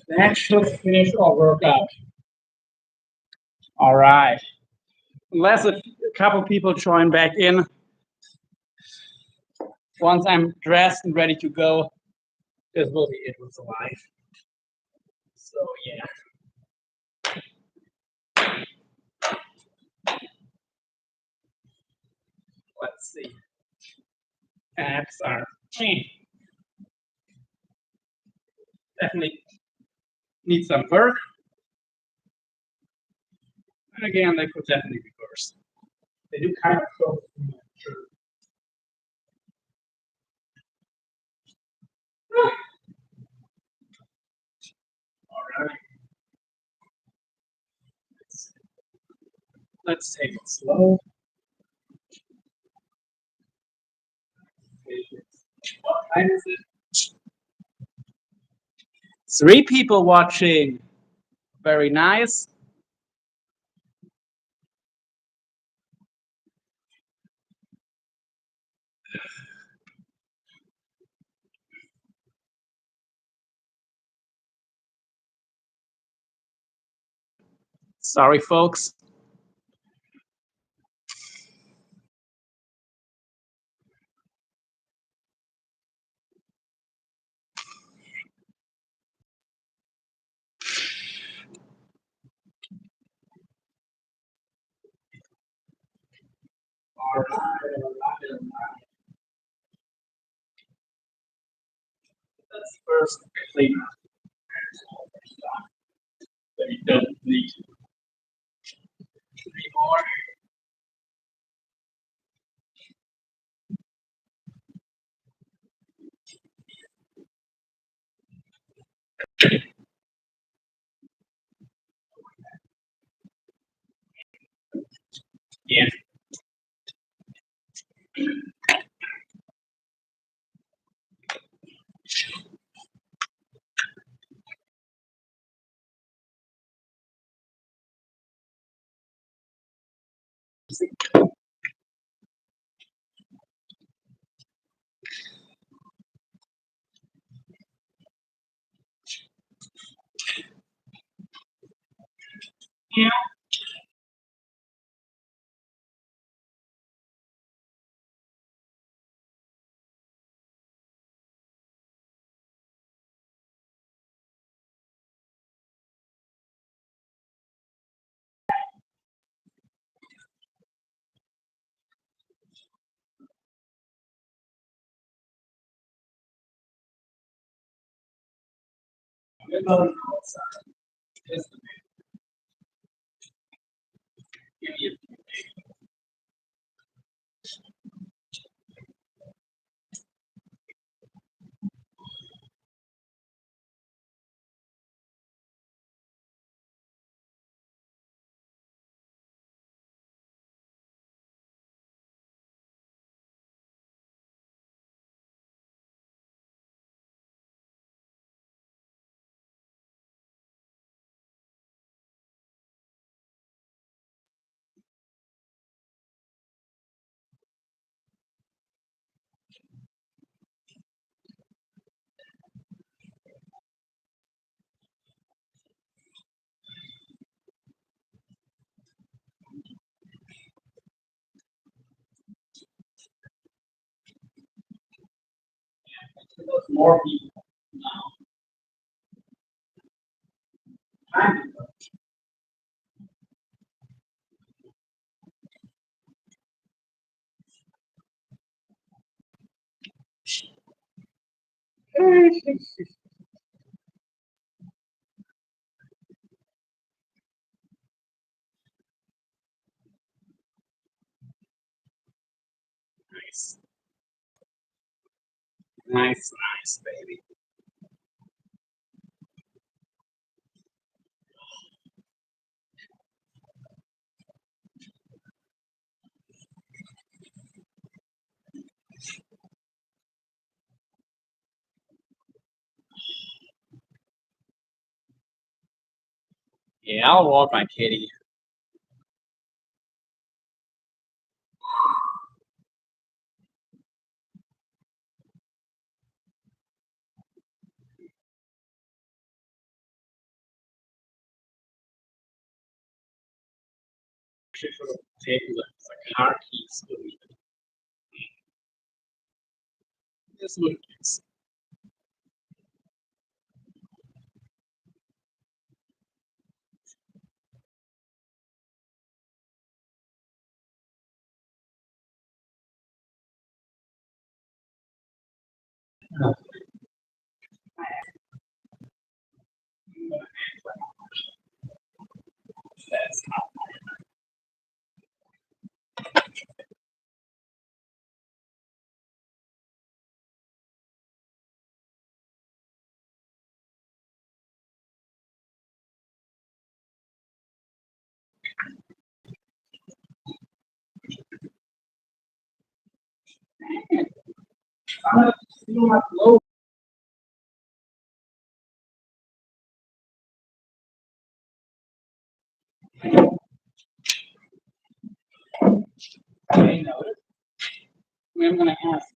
That should finish our workout. All right. Unless a couple people join back in. Once I'm dressed and ready to go, this will be it with the live. So yeah. Let's see. Abs are definitely need some work. And again, they could definitely be worse. They do kind of show. All right. Let's take it slow. What time is it? 3 people watching. Very nice. Sorry, folks. All right. Let's first clean up. But you don't need 3 more. Yeah. Yeah. Just give me a More people now. Nice, nice, baby. Yeah, I'll walk my kitty. Should take the car keys with me. This would I notice. I'm gonna ask.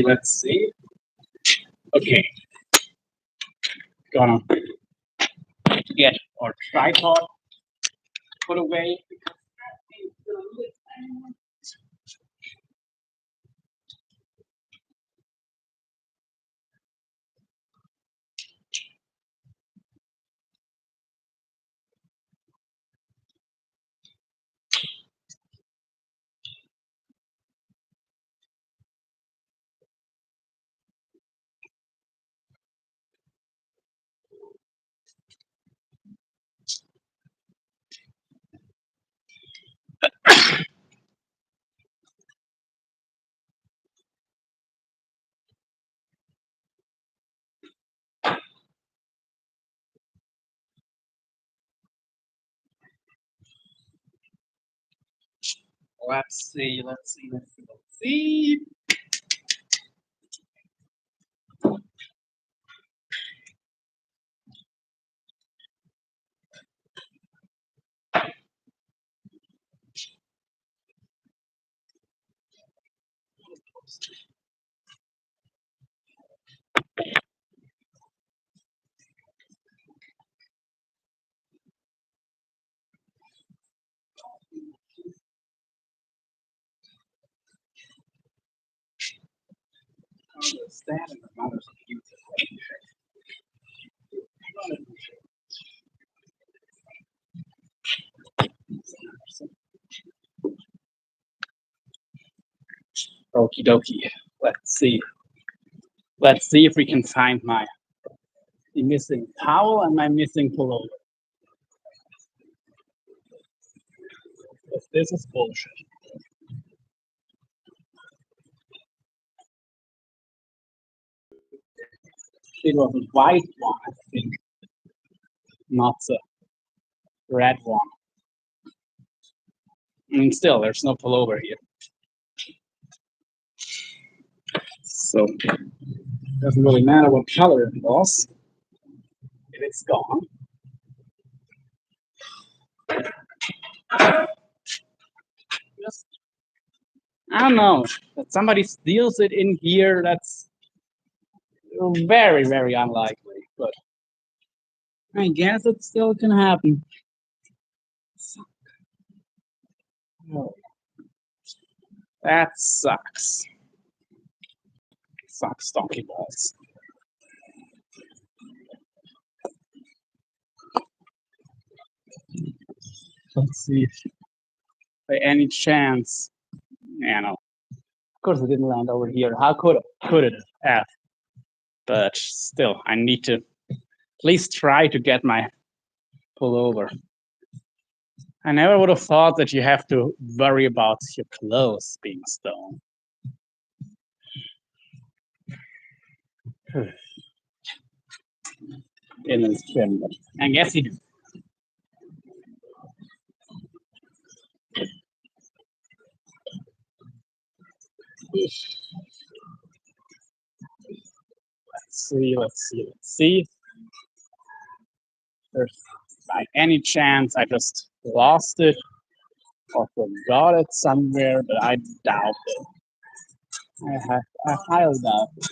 Let's see. Okay, gonna get our tripod put away. Let's see. Understand the mother's beautiful. Okie dokie. Let's see. Let's see if we can find my missing towel and my missing pullover. This is bullshit. It was a white one, I think. Not so. red one. I mean, still, there's no pullover here. So, doesn't really matter what color it was. If it's gone. Just, I don't know. That somebody steals it in here, that's very, very unlikely. But I guess it still can happen. Oh, that sucks. Sucks, donkey balls. Let's see if by any chance. Yeah, no. Of course, it didn't land over here. How could it have? But still, I need to at least try to get my pullover. I never would have thought that you have to worry about your clothes being stolen. In this gym, but I guess you do. Let's see. There's by any chance I just lost it or forgot it somewhere, but I doubt it. I highly doubt it.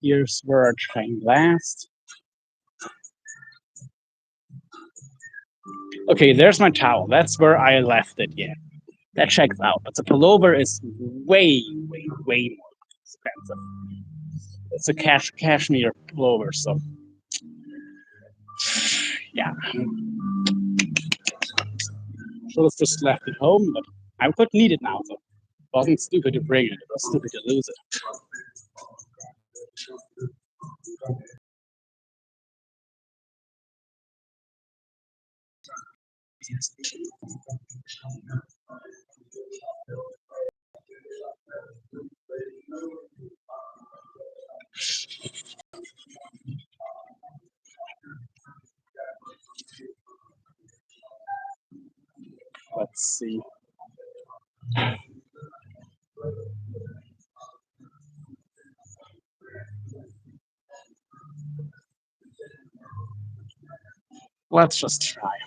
Here's where I trained last. Okay, there's my towel. That's where I left it, yeah. That checks out. But the pullover is way, way, way more expensive. It's a cashmere pullover, so yeah. Should have just left it home, but I could need it now, so it wasn't stupid to bring it. It was stupid to lose it. Let's see. Let's just try.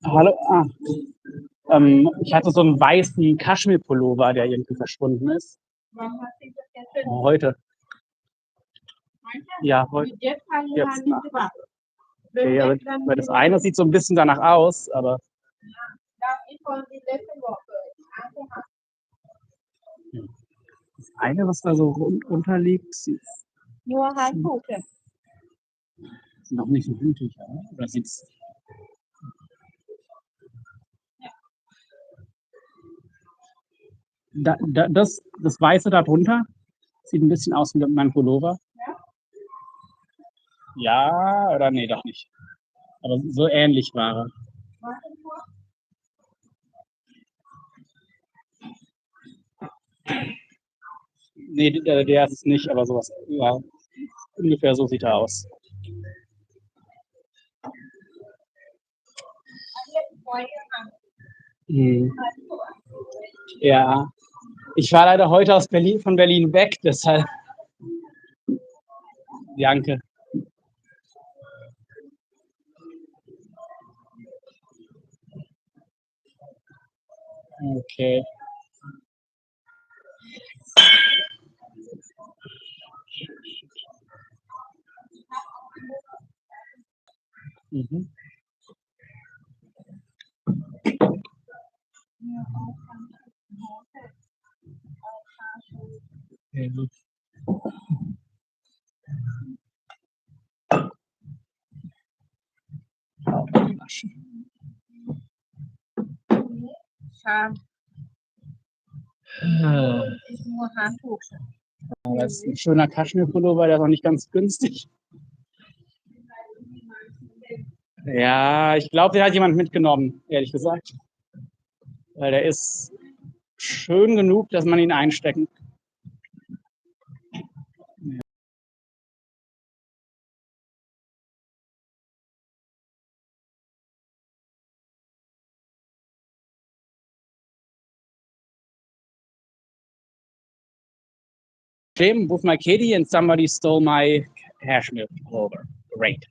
Hallo, ich hatte so einen weißen Kaschmir-Pullover, der irgendwie verschwunden ist. Heute. Ja, heute. Jetzt. Okay, aber das eine sieht so ein bisschen danach aus, aber. Das eine, was da so runterliegt, sieht. Nur Handtücher. Sind noch nicht so Handtücher, oder sieht's? Das Weiße da drunter sieht ein bisschen aus wie mein Pullover. Ja, oder nee, doch nicht. Aber so ähnlich war er. Nee, der ist es nicht, aber sowas. Ja, ungefähr so sieht er aus. Ja, ich war leider heute von Berlin weg, deshalb. Danke. Okay. Mhm. Ja. Ist nur Handtuch. Das ist ein schöner Kaschmir-Pullover, der ist auch nicht ganz günstig. Ja, ich glaube, den hat jemand mitgenommen, ehrlich gesagt. Weil der ist schön genug, dass man ihn einstecken kann. Gym with my kitty and somebody stole my cashmere pullover. Great.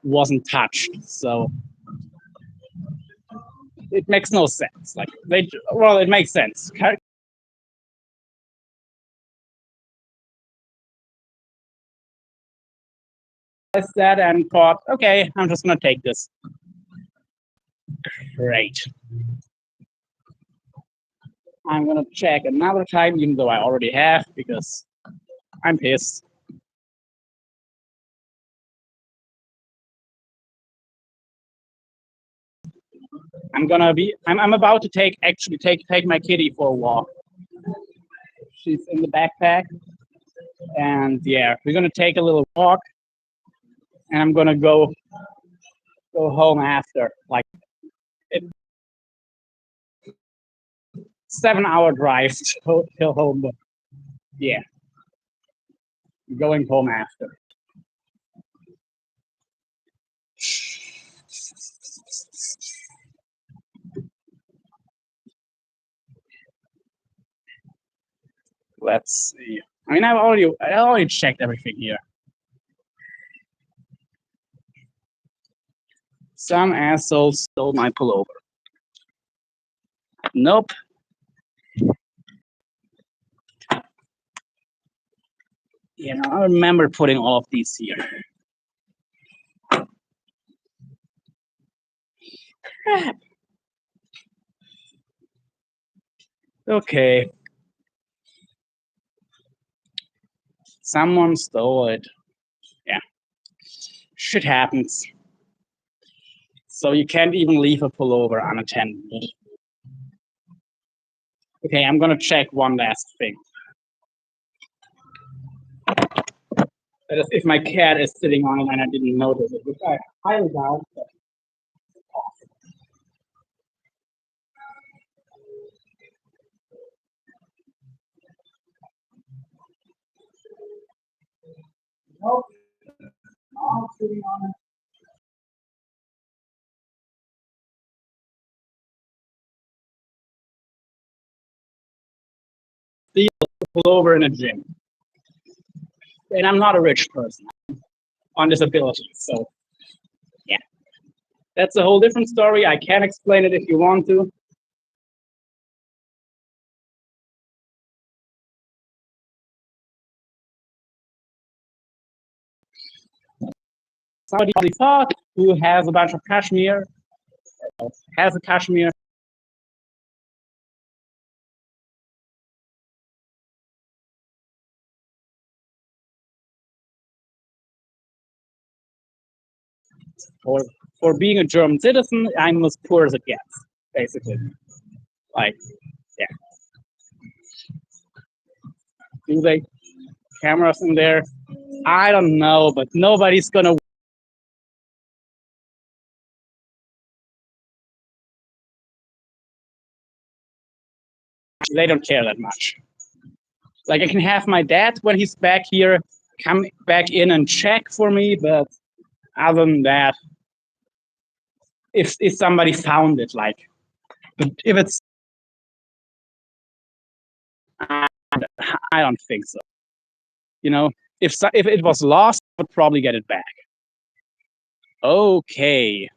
Wasn't touched, so it makes no sense. Like well, it makes sense. I said and thought, okay, I'm just gonna take this. Great. I'm gonna check another time, even though I already have, because I'm pissed. I'm about to take my kitty for a walk. She's in the backpack, and yeah, we're gonna take a little walk, and I'm gonna go home after. Like, 7-hour drive till home, but yeah, going home after. Let's see. I mean, I already checked everything here. Some asshole stole my pullover. Nope. You know, I remember putting all of these here. Crap. Okay. Someone stole it. Yeah. Shit happens. So you can't even leave a pullover unattended. Okay, I'm gonna check one last thing. That is if my cat is sitting on it and I didn't notice it, which I highly doubt. But nope, not sitting on it. Steal a pullover in a gym. And I'm not a rich person. I'm on disability, so yeah. That's a whole different story. I can explain it if you want to. Somebody thought who has a bunch of cashmere, has a cashmere. For being a German citizen, I'm as poor as it gets, basically. Like, yeah. Do they cameras in there? I don't know, but nobody's gonna. They don't care that much. Like, I can have my dad when he's back here come back in and check for me, but other than that, if somebody found it, like, but if it's, I don't think so. You know, if it was lost, I would probably get it back. Okay,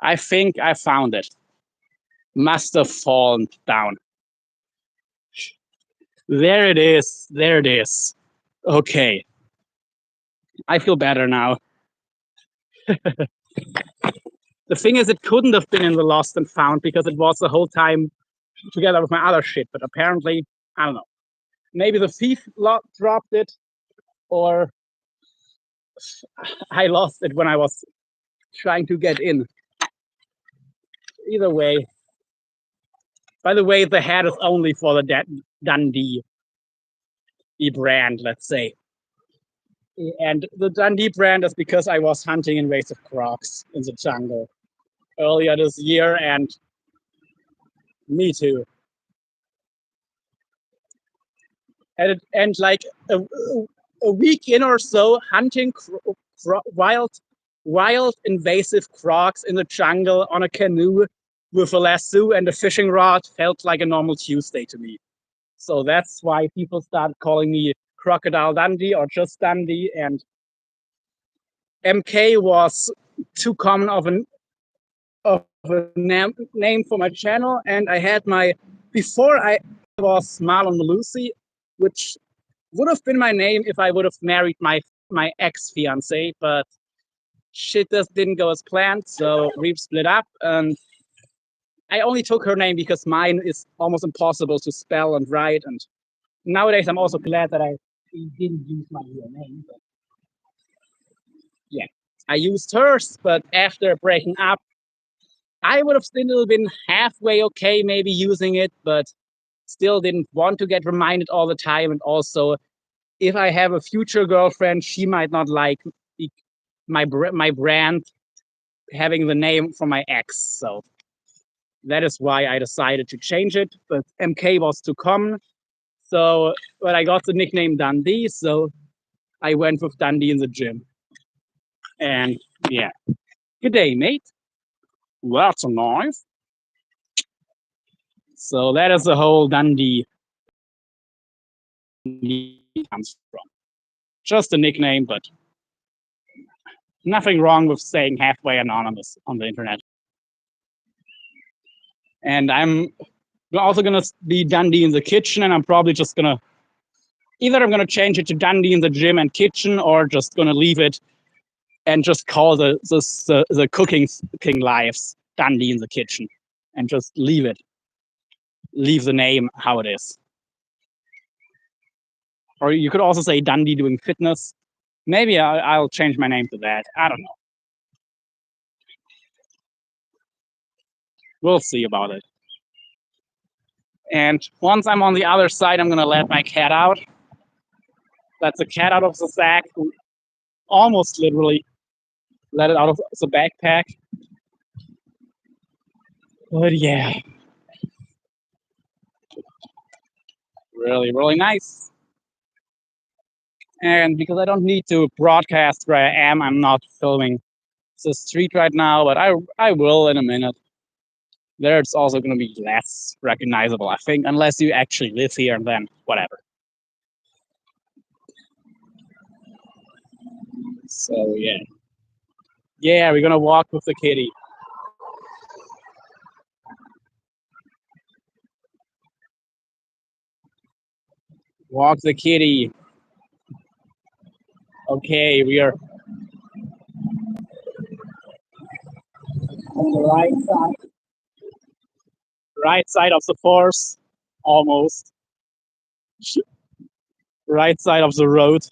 I think I found it. Must have fallen down. There it is. There it is. Okay, I feel better now. The thing is, it couldn't have been in the lost and found because it was the whole time together with my other shit. But apparently, I don't know. Maybe the thief dropped it, or I lost it when I was trying to get in. Either way. By the way, the hat is only for the Dundee brand, let's say. And the Dundee brand is because I was hunting invasive crocs in the jungle earlier this year, and me too. And like a week in or so, hunting wild invasive crocs in the jungle on a canoe with a lasso and a fishing rod felt like a normal Tuesday to me. So that's why people started calling me Crocodile Dundee or just Dundee. And MK was too common of a name for my channel. And I had before I was Marlon Malusi, which would have been my name if I would have married my ex-fiance, but shit just didn't go as planned. So we've split up, and I only took her name because mine is almost impossible to spell and write. And nowadays, I'm also glad that I didn't use my real name. But yeah, I used hers, but after breaking up, I would have still been halfway okay, maybe using it, but still didn't want to get reminded all the time. And also, if I have a future girlfriend, she might not like my brand having the name from my ex. So that is why I decided to change it. But MK was too common. So, but I got the nickname Dundee. So I went with Dundee in the gym. And yeah. Good day, mate. That's a knife. So that is the whole Dundee comes from. Just a nickname, but nothing wrong with saying halfway anonymous on the internet. And I'm also gonna be Dundee in the kitchen, and I'm probably just gonna either I'm gonna change it to Dundee in the gym and kitchen, or just gonna leave it and just call the cooking lives Dundee in the kitchen, and just leave the name how it is. Or you could also say Dundee doing fitness. Maybe I'll change my name to that. I don't know. We'll see about it. And once I'm on the other side, I'm gonna let my cat out. Let the cat out of the sack, almost literally let it out of the backpack. But yeah, really, really nice. And because I don't need to broadcast where I am, I'm not filming the street right now, but I will in a minute. There it's also going to be less recognizable, I think, unless you actually live here, and then whatever. So yeah. Yeah, we're going to walk with the kitty. Walk the kitty. Okay, we are on the right side of the forest, almost. Right side of the road.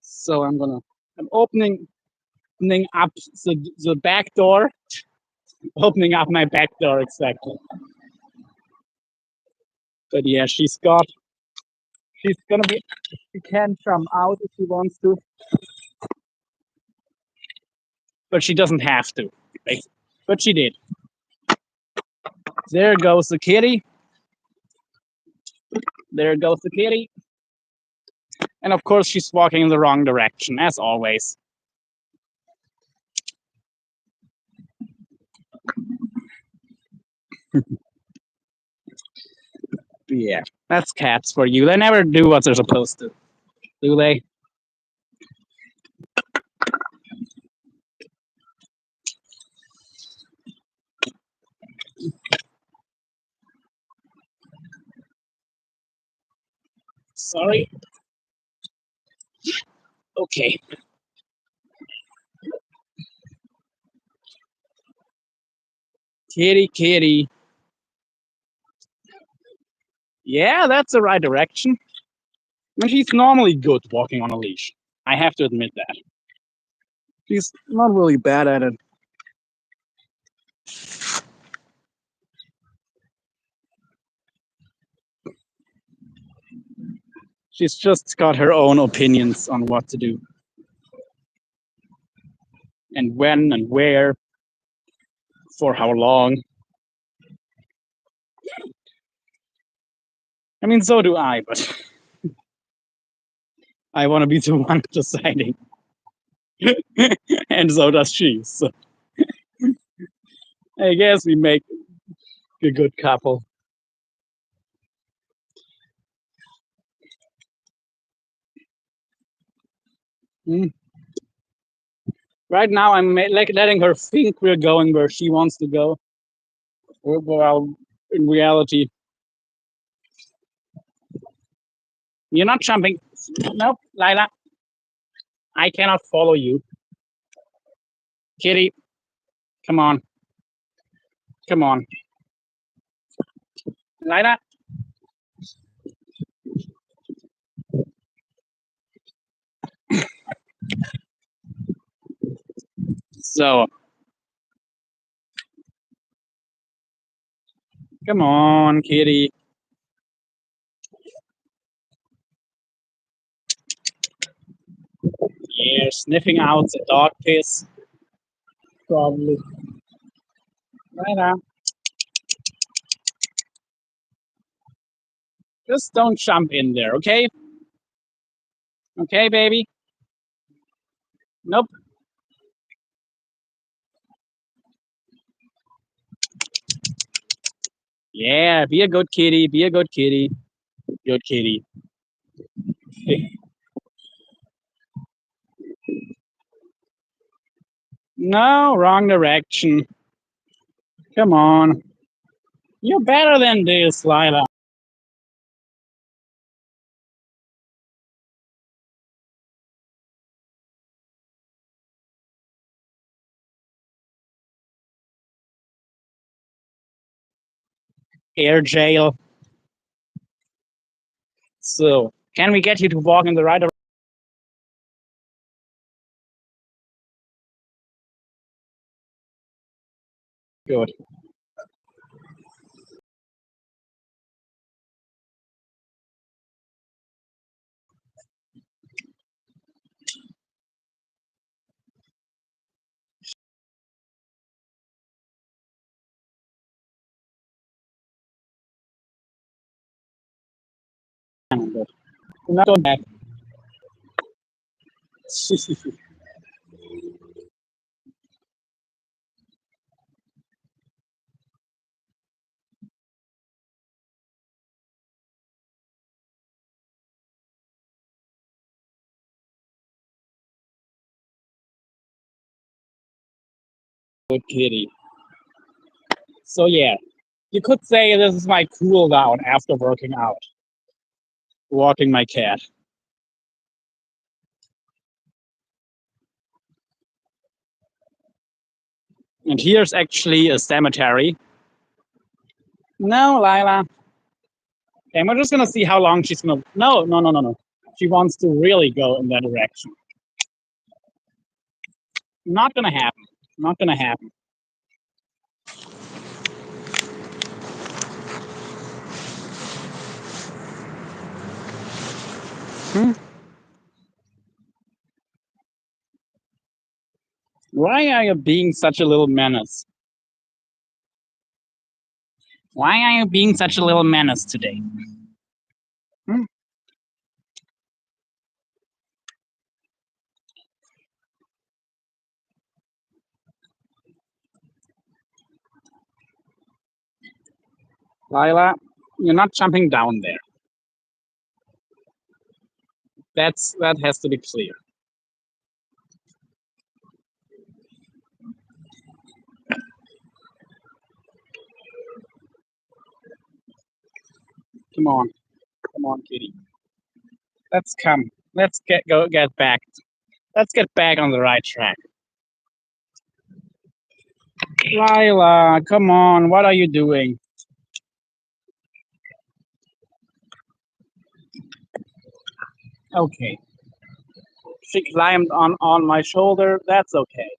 So I'm opening up the back door, opening up my back door exactly. But yeah, she's gonna be, she can jump out if she wants to, but she doesn't have to. But she did. There goes the kitty. There goes the kitty. And of course, she's walking in the wrong direction, as always. Yeah, that's cats for you. They never do what they're supposed to, do they? Sorry. Okay. Kitty, kitty. Yeah, that's the right direction. And she's normally good walking on a leash. I have to admit that. She's not really bad at it. She's just got her own opinions on what to do and when and where, for how long. I mean, so do I, but I want to be the one deciding. And so does she. So I guess we make a good couple. Mm. Right now, I'm like letting her think we're going where she wants to go. Well, in reality, you're not jumping. Nope, Laila, I cannot follow you. Kitty, come on, come on. Laila. So, come on, kitty. Yeah, sniffing out the dog piss. Probably. Laila, just don't jump in there, okay? Okay, baby? Nope. Yeah, be a good kitty. Be a good kitty. Good kitty. No, wrong direction. Come on. You're better than this, Laila. Air jail. So, can we get you to walk in the right direction? Good. Good. Not go back. Good kitty. So yeah, you could say this is my cool down after working out, walking my cat. And here's actually a cemetery. No, Laila. Okay, we're just gonna see how long she's gonna. No, no, no, no, no. She wants to really go in that direction. Not gonna happen. Not gonna happen. Hmm? Why are you being such a little menace? Why are you being such a little menace today? Hmm? Laila, you're not jumping down there. That has to be clear. Come on, come on, kitty. Let's come. Let's get back. Let's get back on the right track. Laila, come on, what are you doing? Okay. She climbed on my shoulder. That's okay.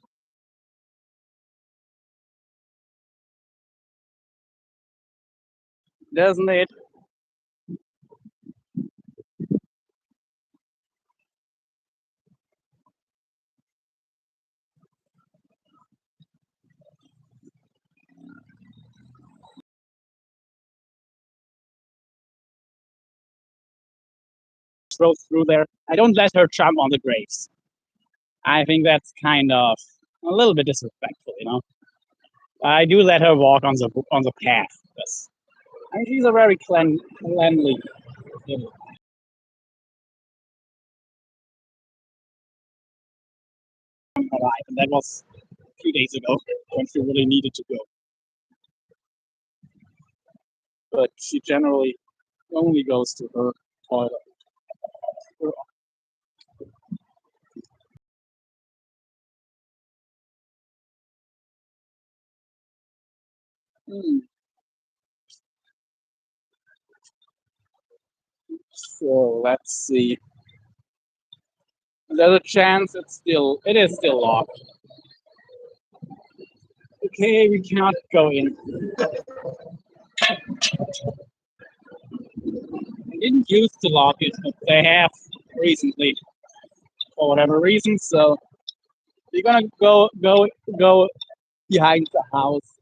Doesn't it? Strolls through there. I don't let her jump on the graves. I think that's kind of a little bit disrespectful, you know. I do let her walk on the path. Yes. And she's a very cleanly little in her life, and that was a few days ago when she really needed to go. But she generally only goes to her toilet. Hmm. So let's see. There's a chance it is still locked. Okay, we cannot go in. They didn't used to lock it, but they have recently for whatever reason. So we're gonna go behind the house,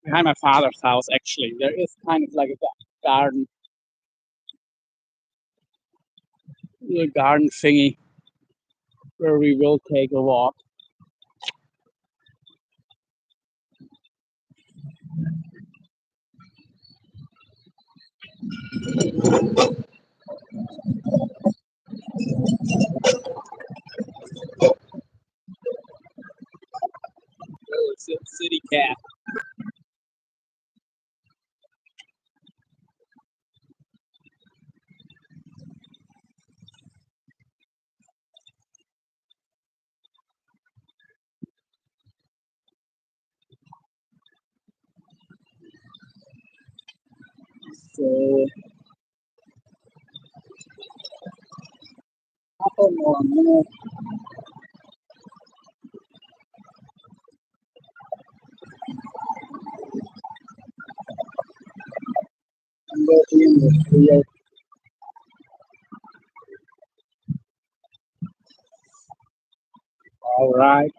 behind my father's house. Actually, there is kind of like a garden, little garden thingy where we will take a walk. It's a city cat. So couple more minutes. I'm working in the field. All right.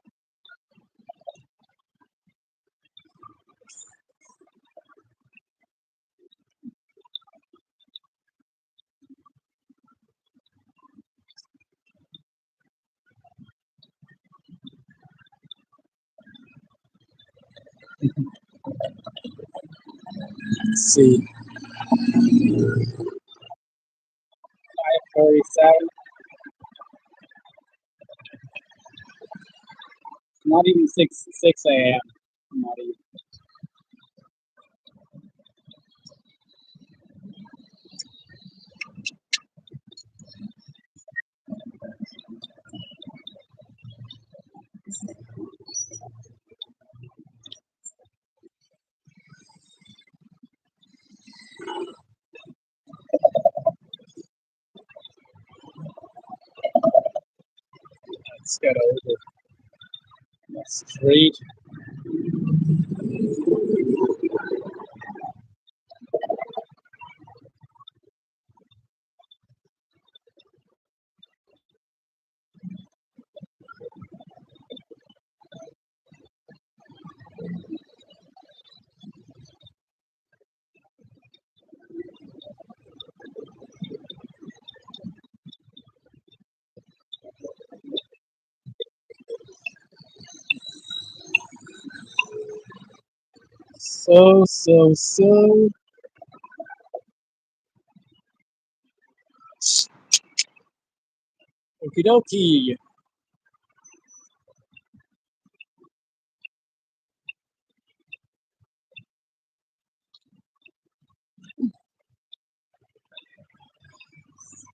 Let's see. 5:47. Not even six a.m. Not even. Let's get over the street. So. Okie dokie.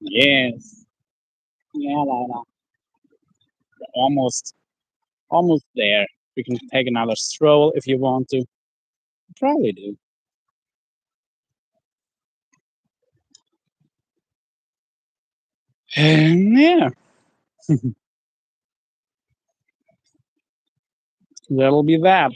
Yes. Yeah, Laila. Almost, almost there. We can take another stroll if you want to. Probably do. And yeah, that'll be that.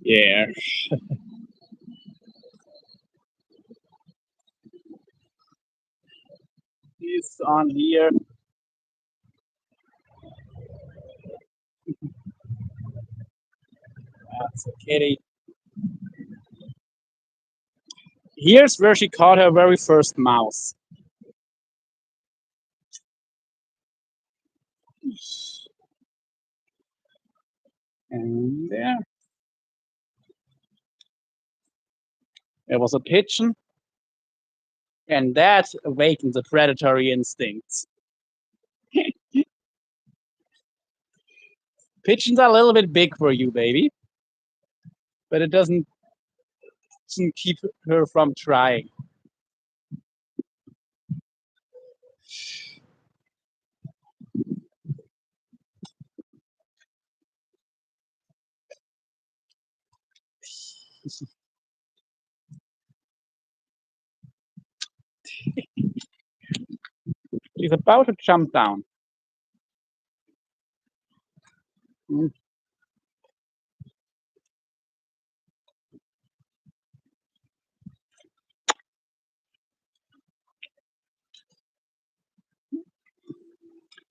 Yeah. He's on here. That's a kitty. Here's where she caught her very first mouse. And yeah, it was a pigeon, and that awakened the predatory instincts. Pigeons are a little bit big for you, baby, but it doesn't keep her from trying. She's about to jump down. Mm.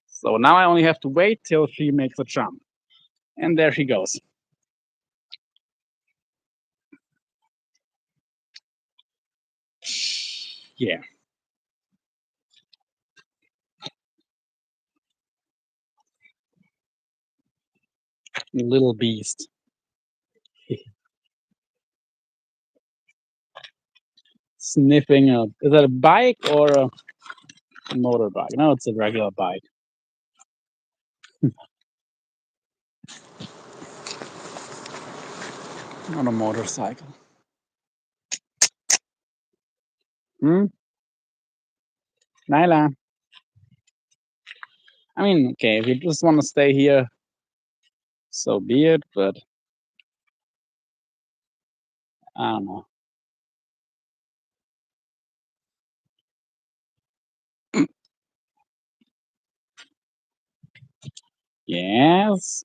So now I only have to wait till she makes a jump. And there she goes. Yeah, little beast. Sniffing a. Is that a bike or a motorbike? No, it's a regular bike. Not a motorcycle. Hmm? Laila. I mean, okay, if you just want to stay here, so be it, but I don't know. Yes?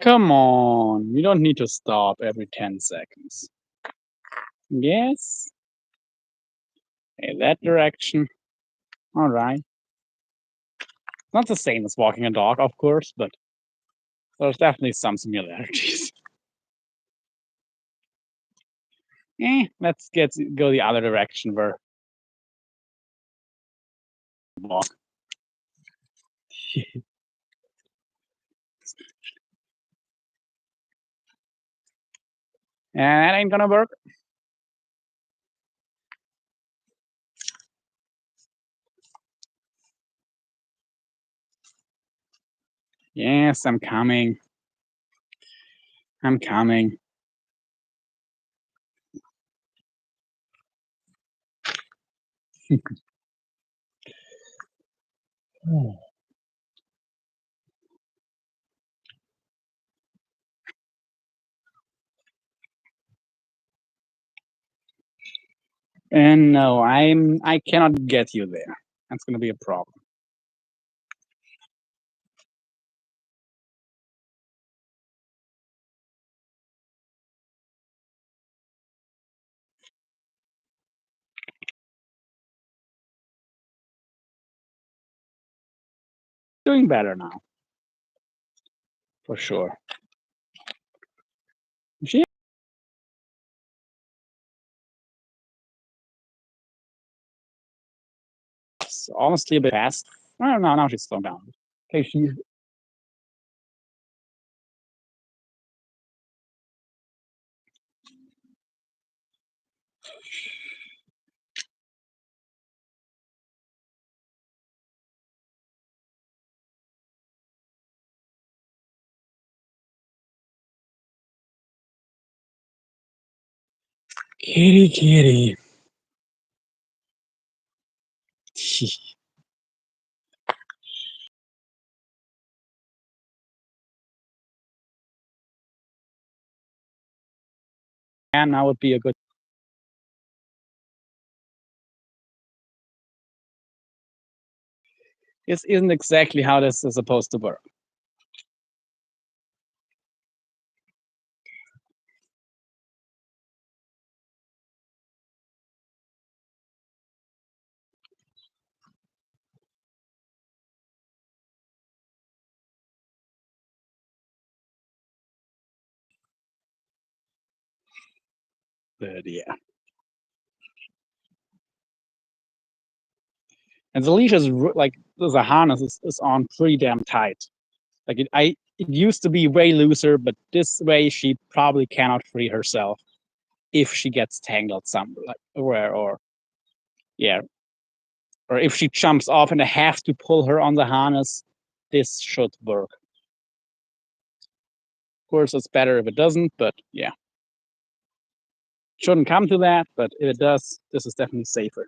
Come on. You don't need to stop every 10 seconds. Yes? Okay, that direction. All right. Not the same as walking a dog, of course, but there's definitely some similarities. Let's go the other direction where walk. And that ain't gonna work. Yes, I'm coming. I'm coming. And no, I cannot get you there. That's gonna be a problem. Doing better now, for sure. She's honestly a bit fast. Oh no, now she's slowed down. Okay, she's Kitty, kitty. And now would be a good. This isn't exactly how this is supposed to work. But yeah. And the leash is like the harness is on pretty damn tight. Like it used to be way looser, but this way she probably cannot free herself if she gets tangled somewhere, like where or yeah, or if she jumps off and I have to pull her on the harness. This should work. Of course, it's better if it doesn't, but yeah, shouldn't come to that. But if it does, this is definitely safer.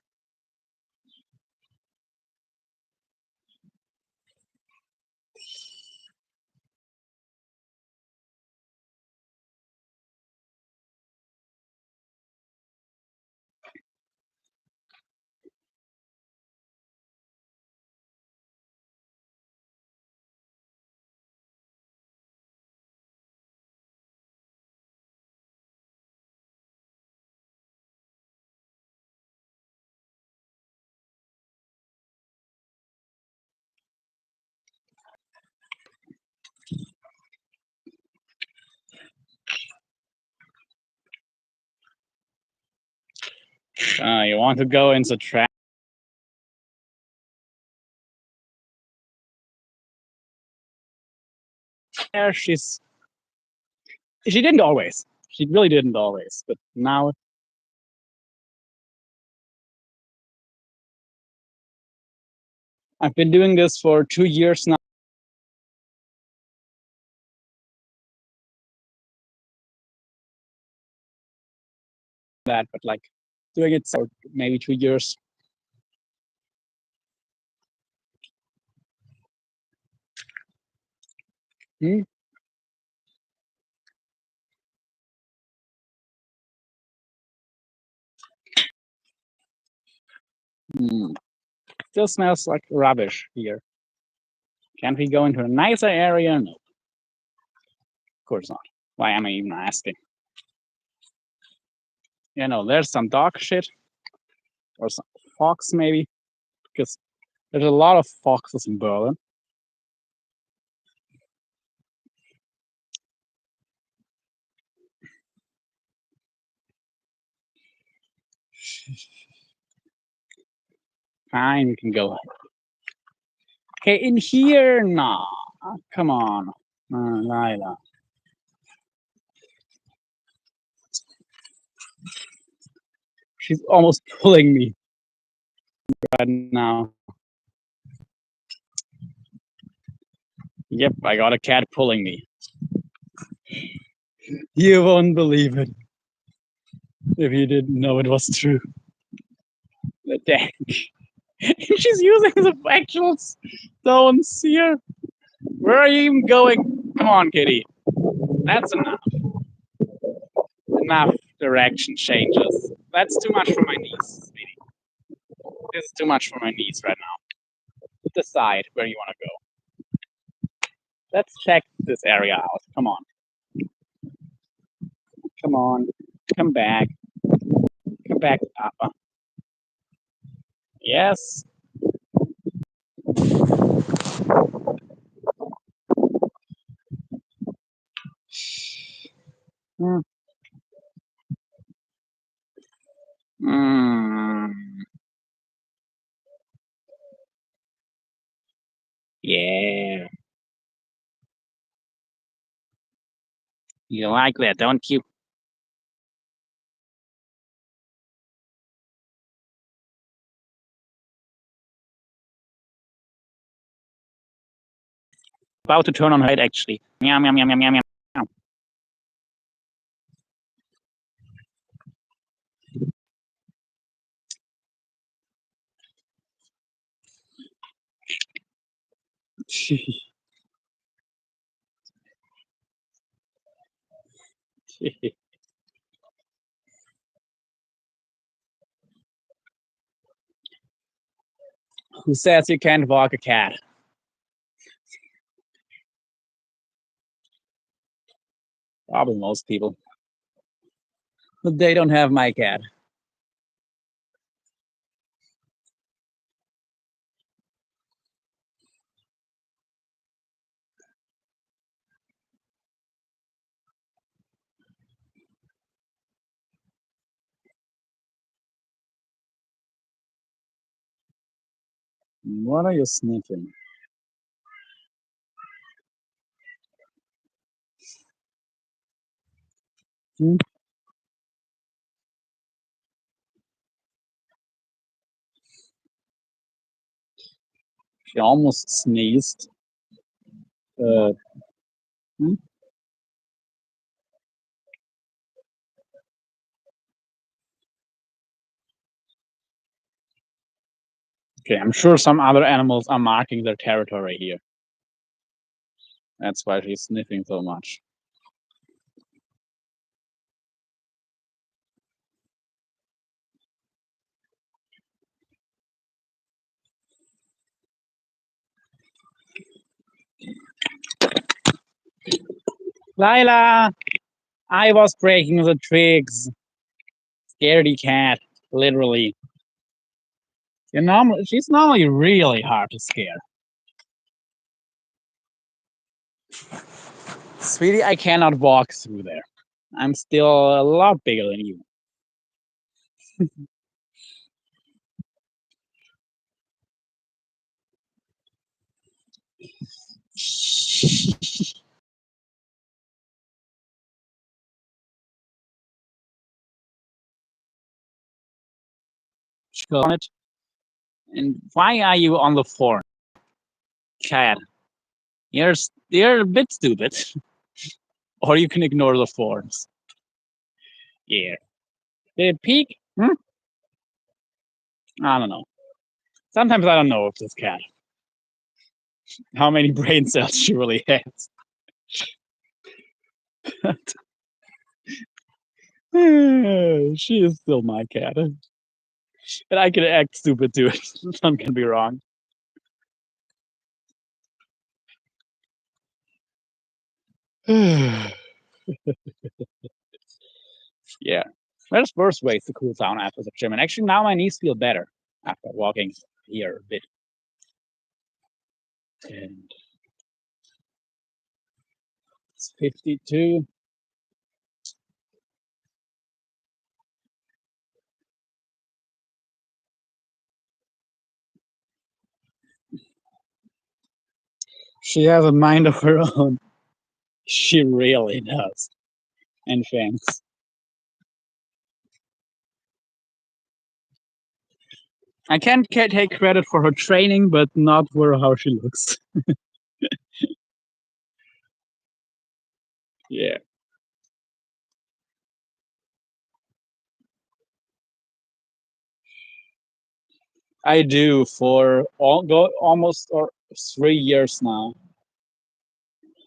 You want to go into trap? Yeah, she didn't always. She really didn't always, but now I've been doing this for 2 years now. That, but like doing it for maybe 2 years. Hmm? Hmm. Still smells like rubbish here. Can't we go into a nicer area? No, of course not. Why am I even asking? You know, there's some dog shit or some fox maybe, because there's a lot of foxes in Berlin. Fine, we can go. Okay, in here, nah. Come on, Laila. She's almost pulling me right now. Yep, I got a cat pulling me. You won't believe it if you didn't know it was true. Dang. She's using the actual stones here. Where are you even going? Come on, kitty. That's enough. Enough direction changes. That's too much for my knees, sweetie. This is too much for my knees right now. Decide where you want to go. Let's check this area out. Come on. Come on. Come back. Come back, Papa. Yes. Mm. Mm. Yeah. You like that, don't you? About to turn on her head, actually. Meow, meow, meow, meow, meow, meow. Who says you can't walk a cat? Probably most people. But they don't have my cat. What are you sniffing? Hmm? She almost sneezed. Uh, hmm? Okay, I'm sure some other animals are marking their territory here. That's why she's sniffing so much. Laila, I was breaking the tricks. Scaredy cat, literally. She's normally really hard to scare. Sweetie, I cannot walk through there. I'm still a lot bigger than you. On it. And why are you on the floor, cat? You're a bit stupid. Or you can ignore the forms. Yeah. Did it peak? Hmm? I don't know. Sometimes I don't know if this cat, how many brain cells she really has. She is still my cat. And I can act stupid too. Some can be wrong. Yeah. There's worse ways to cool down after the gym. And actually now my knees feel better after walking here a bit. And it's 52. She has a mind of her own. She really does. And thanks. I can't take credit for her training, but not for how she looks. Yeah. I do for almost or 3 years now.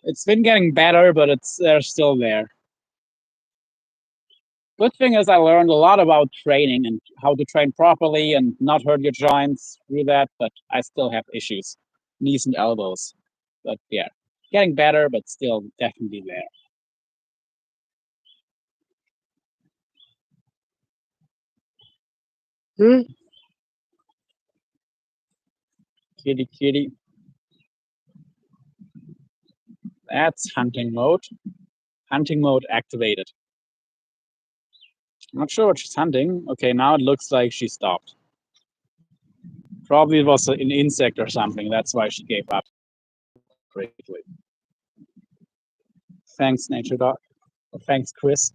It's been getting better, but they're still there. Good thing is I learned a lot about training and how to train properly and not hurt your joints through that, but I still have issues, knees and elbows. But yeah, getting better, but still definitely there. Hmm? Kitty, kitty. That's hunting mode. Hunting mode activated. I'm not sure what she's hunting. Okay, now it looks like she stopped. Probably it was an insect or something. That's why she gave up quickly. Thanks, Nature Doc. Thanks, Chris.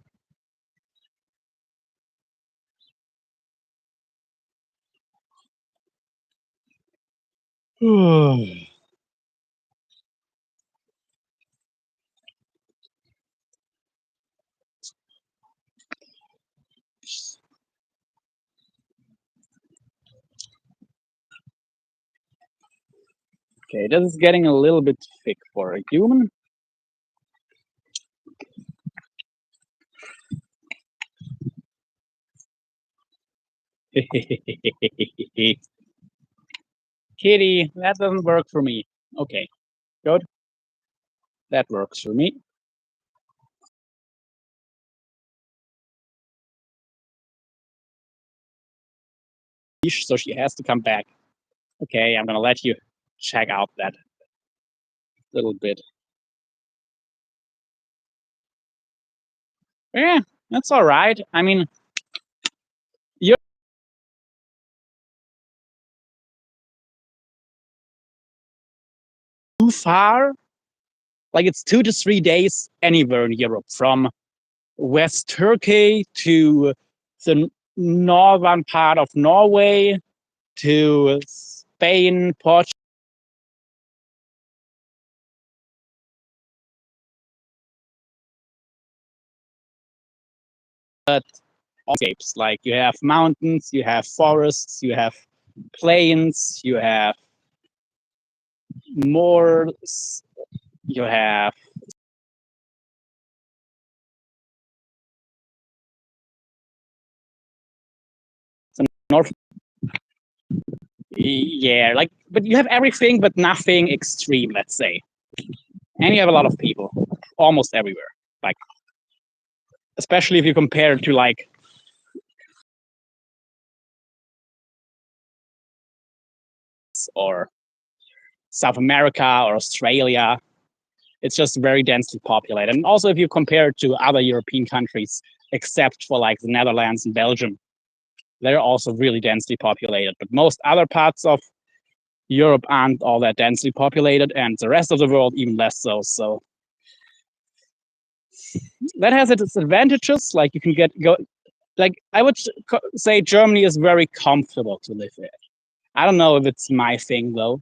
Okay, this is getting a little bit thick for a human. Kitty, that doesn't work for me. Okay, good. That works for me. So she has to come back. Okay, I'm gonna let you check out that little bit. Yeah, that's all right. I mean, you're too far. Like it's 2 to 3 days anywhere in Europe, from West Turkey to the northern part of Norway to Spain, Portugal. Landscapes. Like you have mountains, you have forests, you have plains, you have moors, you have the north. Yeah, like, but you have everything, but nothing extreme, let's say. And you have a lot of people, almost everywhere. Like, especially if you compare it to like or South America or Australia, it's just very densely populated. And also, if you compare it to other European countries, except for like the Netherlands and Belgium, they're also really densely populated. But most other parts of Europe aren't all that densely populated, and the rest of the world even less so. So that has its advantages. Like you can go. Like I would say, Germany is very comfortable to live in. I don't know if it's my thing though,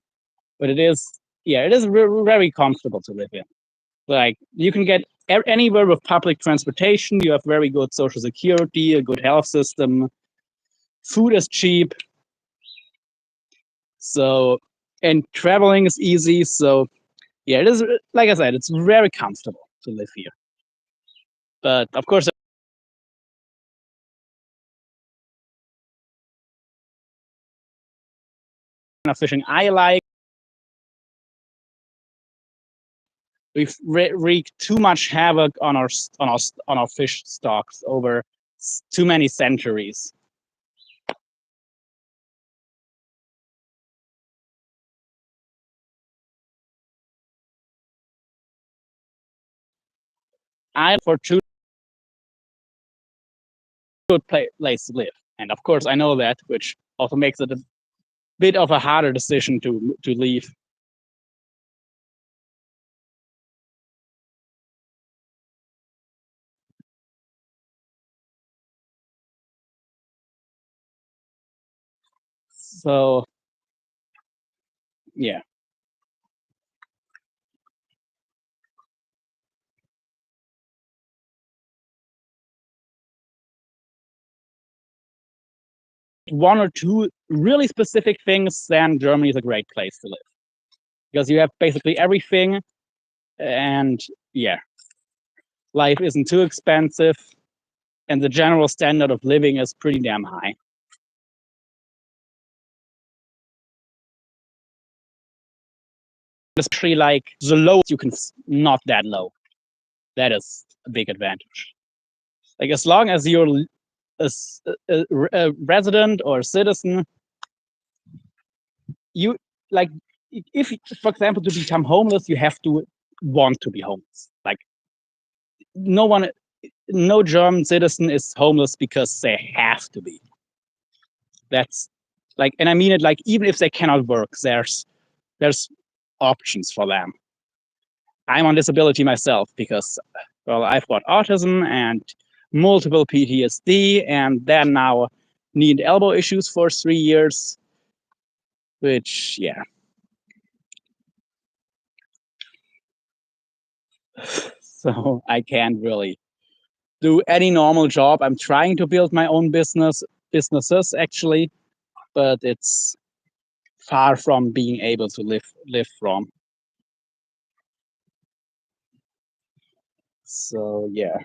but it is. Yeah, it is very comfortable to live in. Like you can get anywhere with public transportation. You have very good social security, a good health system. Food is cheap. So, and traveling is easy. So, yeah, it is, like I said, it's very comfortable to live here. But of course, kind of fishing I like, we've wreaked too much havoc on our fish stocks over too many centuries. I for two good place to live, and of course I know that, which also makes it a bit of a harder decision to leave. So yeah, 1 or 2 really specific things, then Germany is a great place to live because you have basically everything, and yeah, life isn't too expensive, and the general standard of living is pretty damn high. Especially like the lowest you can, not that low. That is a big advantage. Like as long as you're a resident or a citizen, you like if, for example, to become homeless, you have to want to be homeless. Like no one, no German citizen is homeless because they have to be. That's like, and I mean it like even if they cannot work, there's options for them. I'm on disability myself because, well, I've got autism and multiple PTSD, and then now need elbow issues for 3 years, which, yeah. So I can't really do any normal job. I'm trying to build my own businesses actually, but it's far from being able to live from. So yeah.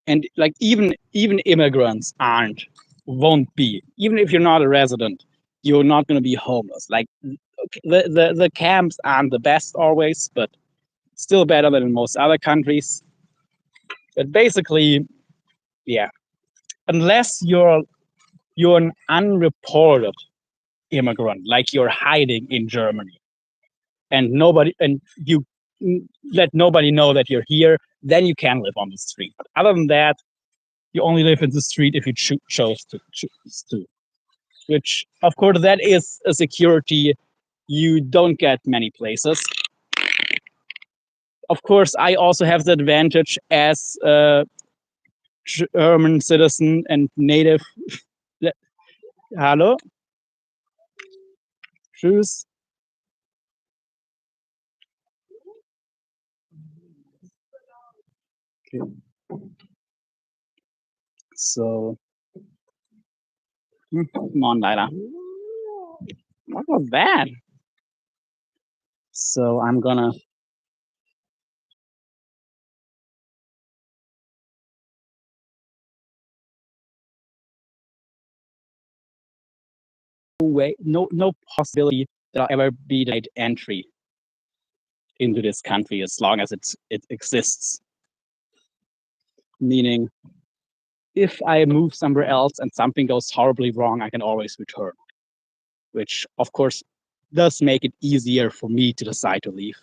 And like even immigrants won't be, even if you're not a resident, you're not going to be homeless. Like the camps aren't the best always, but still better than in most other countries. But basically, yeah, unless you're an unreported immigrant, like you're hiding in Germany and you let nobody know that you're here, then you can live on the street. But other than that, you only live in the street if you chose to choose to. Which, of course, that is a security you don't get many places. Of course, I also have the advantage as a German citizen and native. Hallo? Tschüss. Okay. So, come on, Laila. What was that? So I'm gonna no possibility that I'll ever be denied entry into this country as long as it exists. Meaning, if I move somewhere else and something goes horribly wrong, I can always return. Which, of course, does make it easier for me to decide to leave.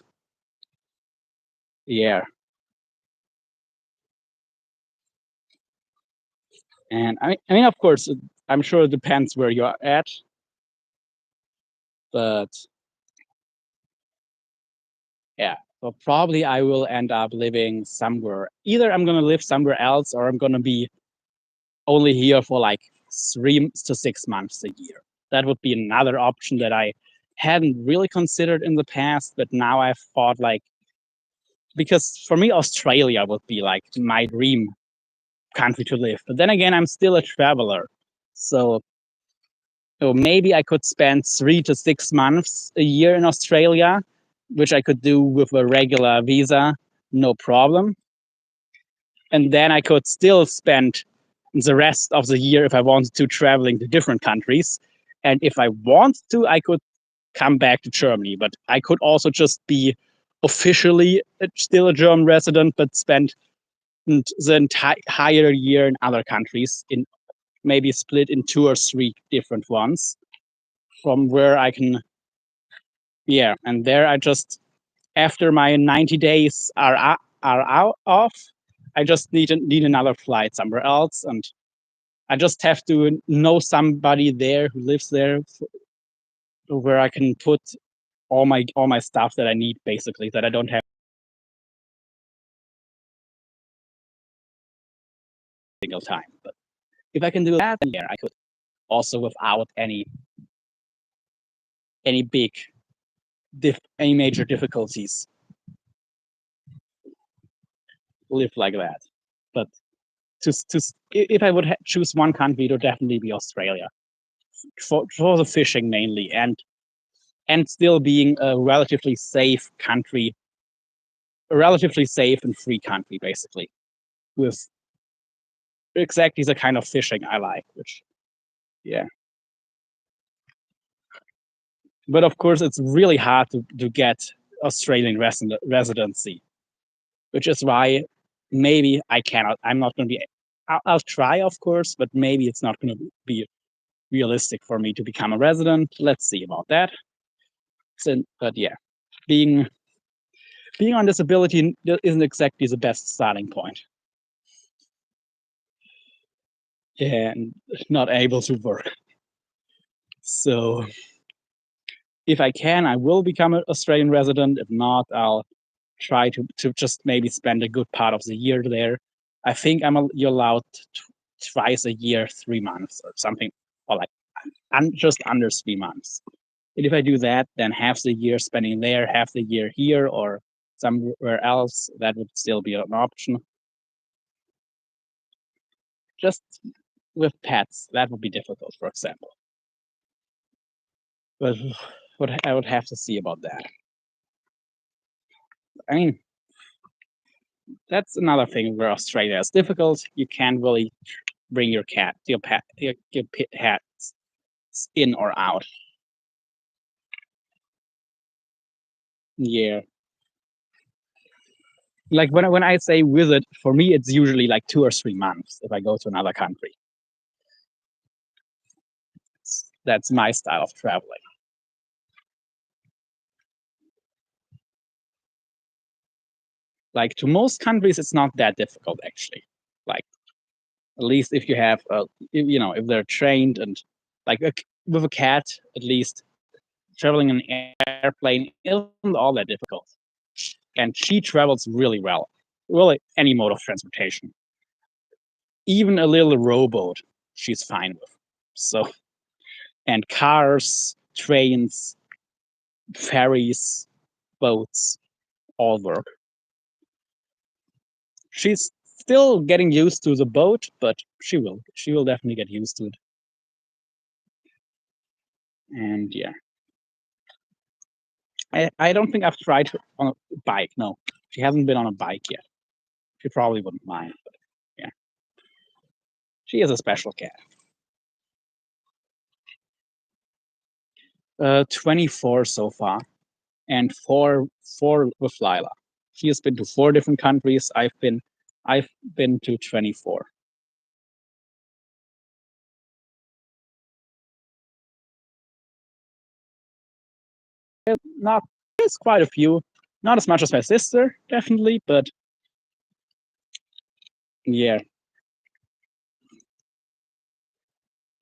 Yeah. And I mean, of course, I'm sure it depends where you're at, but yeah. So probably I will end up living somewhere. Either I'm gonna live somewhere else, or I'm gonna be only here for like 3 to 6 months a year. That would be another option that I hadn't really considered in the past, but now I've thought like, because for me Australia would be like my dream country to live. But then again, I'm still a traveler, so maybe I could spend 3 to 6 months a year in Australia, which I could do with a regular visa, no problem. And then I could still spend the rest of the year, if I wanted to, traveling to different countries. And if I want to, I could come back to Germany. But I could also just be officially still a German resident, but spend the entire year in other countries, in maybe split in 2 or 3 different ones, from where I can, yeah. And there I just, after my 90 days are out off, I just need another flight somewhere else, and I just have to know somebody there who lives there, where I can put all my stuff that I need, basically, that I don't have a single time. But if I can do that, then yeah, I could also, without any big any major difficulties, live like that. But if I would choose one country, it would definitely be Australia, for the fishing mainly, and still being a relatively safe country, a relatively safe and free country, basically, with exactly the kind of fishing I like. Which, yeah. But of course, it's really hard to get Australian residency, which is why maybe I cannot. I'm not going to be. I'll try, of course, but maybe it's not going to be realistic for me to become a resident. Let's see about that. So, but yeah, being on disability isn't exactly the best starting point. And not able to work. So if I can, I will become an Australian resident. If not, I'll try to just maybe spend a good part of the year there. I think you're allowed twice a year, 3 months or something, or like just under 3 months. And if I do that, then half the year spending there, half the year here, or somewhere else, that would still be an option. Just with pets, that would be difficult, for example. But what I would have to see about that. I mean, that's another thing where Australia is difficult. You can't really bring your cat, your pet in or out. Yeah, like when I say visit, for me it's usually like 2 or 3 months if I go to another country. That's my style of traveling. Like to most countries, it's not that difficult actually. Like at least if you have, if they're trained and like with a cat, at least traveling in an airplane isn't all that difficult. And she travels really well, really any mode of transportation, even a little rowboat, she's fine with. So, and cars, trains, ferries, boats, all work. She's still getting used to the boat, but she will. She will definitely get used to it. And yeah, I don't think I've tried her on a bike. No, she hasn't been on a bike yet. She probably wouldn't mind. But yeah, she is a special cat. 24 so far, and four with Laila. She has been to 4 different countries. I've been to 24. Not There's quite a few. Not as much as my sister, definitely, but yeah.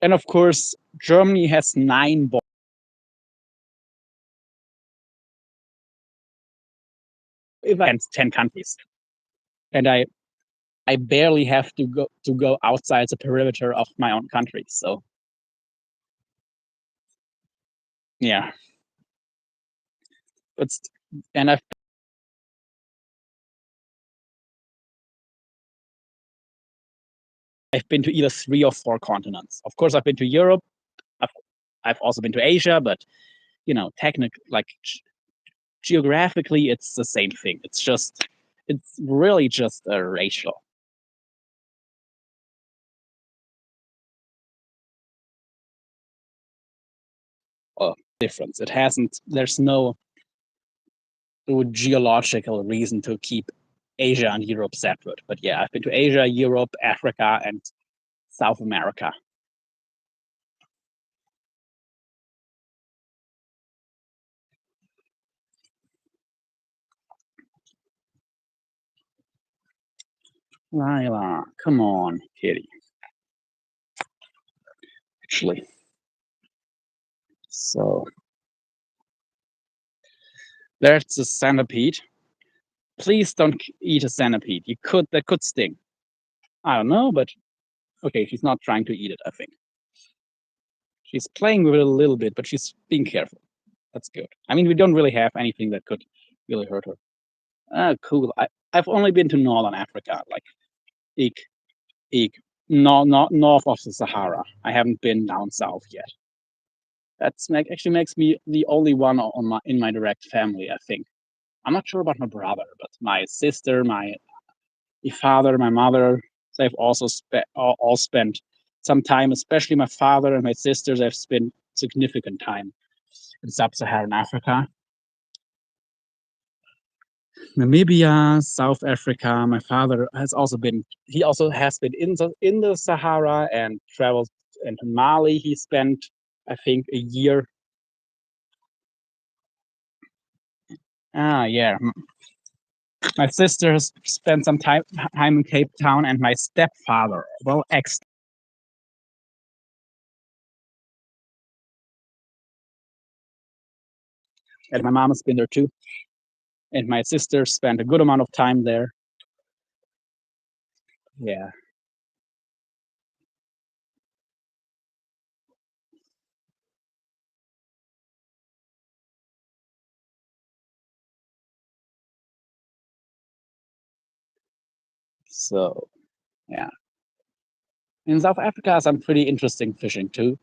And of course, Germany has 10 countries, and I barely have to go outside the perimeter of my own country. So yeah, but and I've been to either 3 or 4 continents. Of course, I've been to Europe. I've I've also been to Asia, but technically, like geographically, it's the same thing. It's really just a racial difference. It hasn't. There's no geological reason to keep Asia and Europe separate. But yeah, I've been to Asia, Europe, Africa, and South America. Laila, come on, kitty. Actually, so there's a centipede. Please don't eat a centipede. That could sting. I don't know, but okay, she's not trying to eat it, I think. She's playing with it a little bit, but she's being careful. That's good. I mean, we don't really have anything that could really hurt her. Ah, cool. I've only been to Northern Africa, like ik, ik, not north of the Sahara. I haven't been down south yet. Actually makes me the only one in my direct family, I think. I'm not sure about my brother, but my sister, my father, my mother, they've also all spent some time, especially my father and my sisters, have spent significant time in sub-Saharan Africa. Namibia, South Africa. My father has also been. He also has been in the Sahara and traveled into Mali. He spent, I think, a year. Ah, yeah. My sister has spent some time in Cape Town, and my stepfather, well, ex, and my mom has been there too. And my sister spent a good amount of time there. Yeah. So yeah. In South Africa, some pretty interesting fishing too.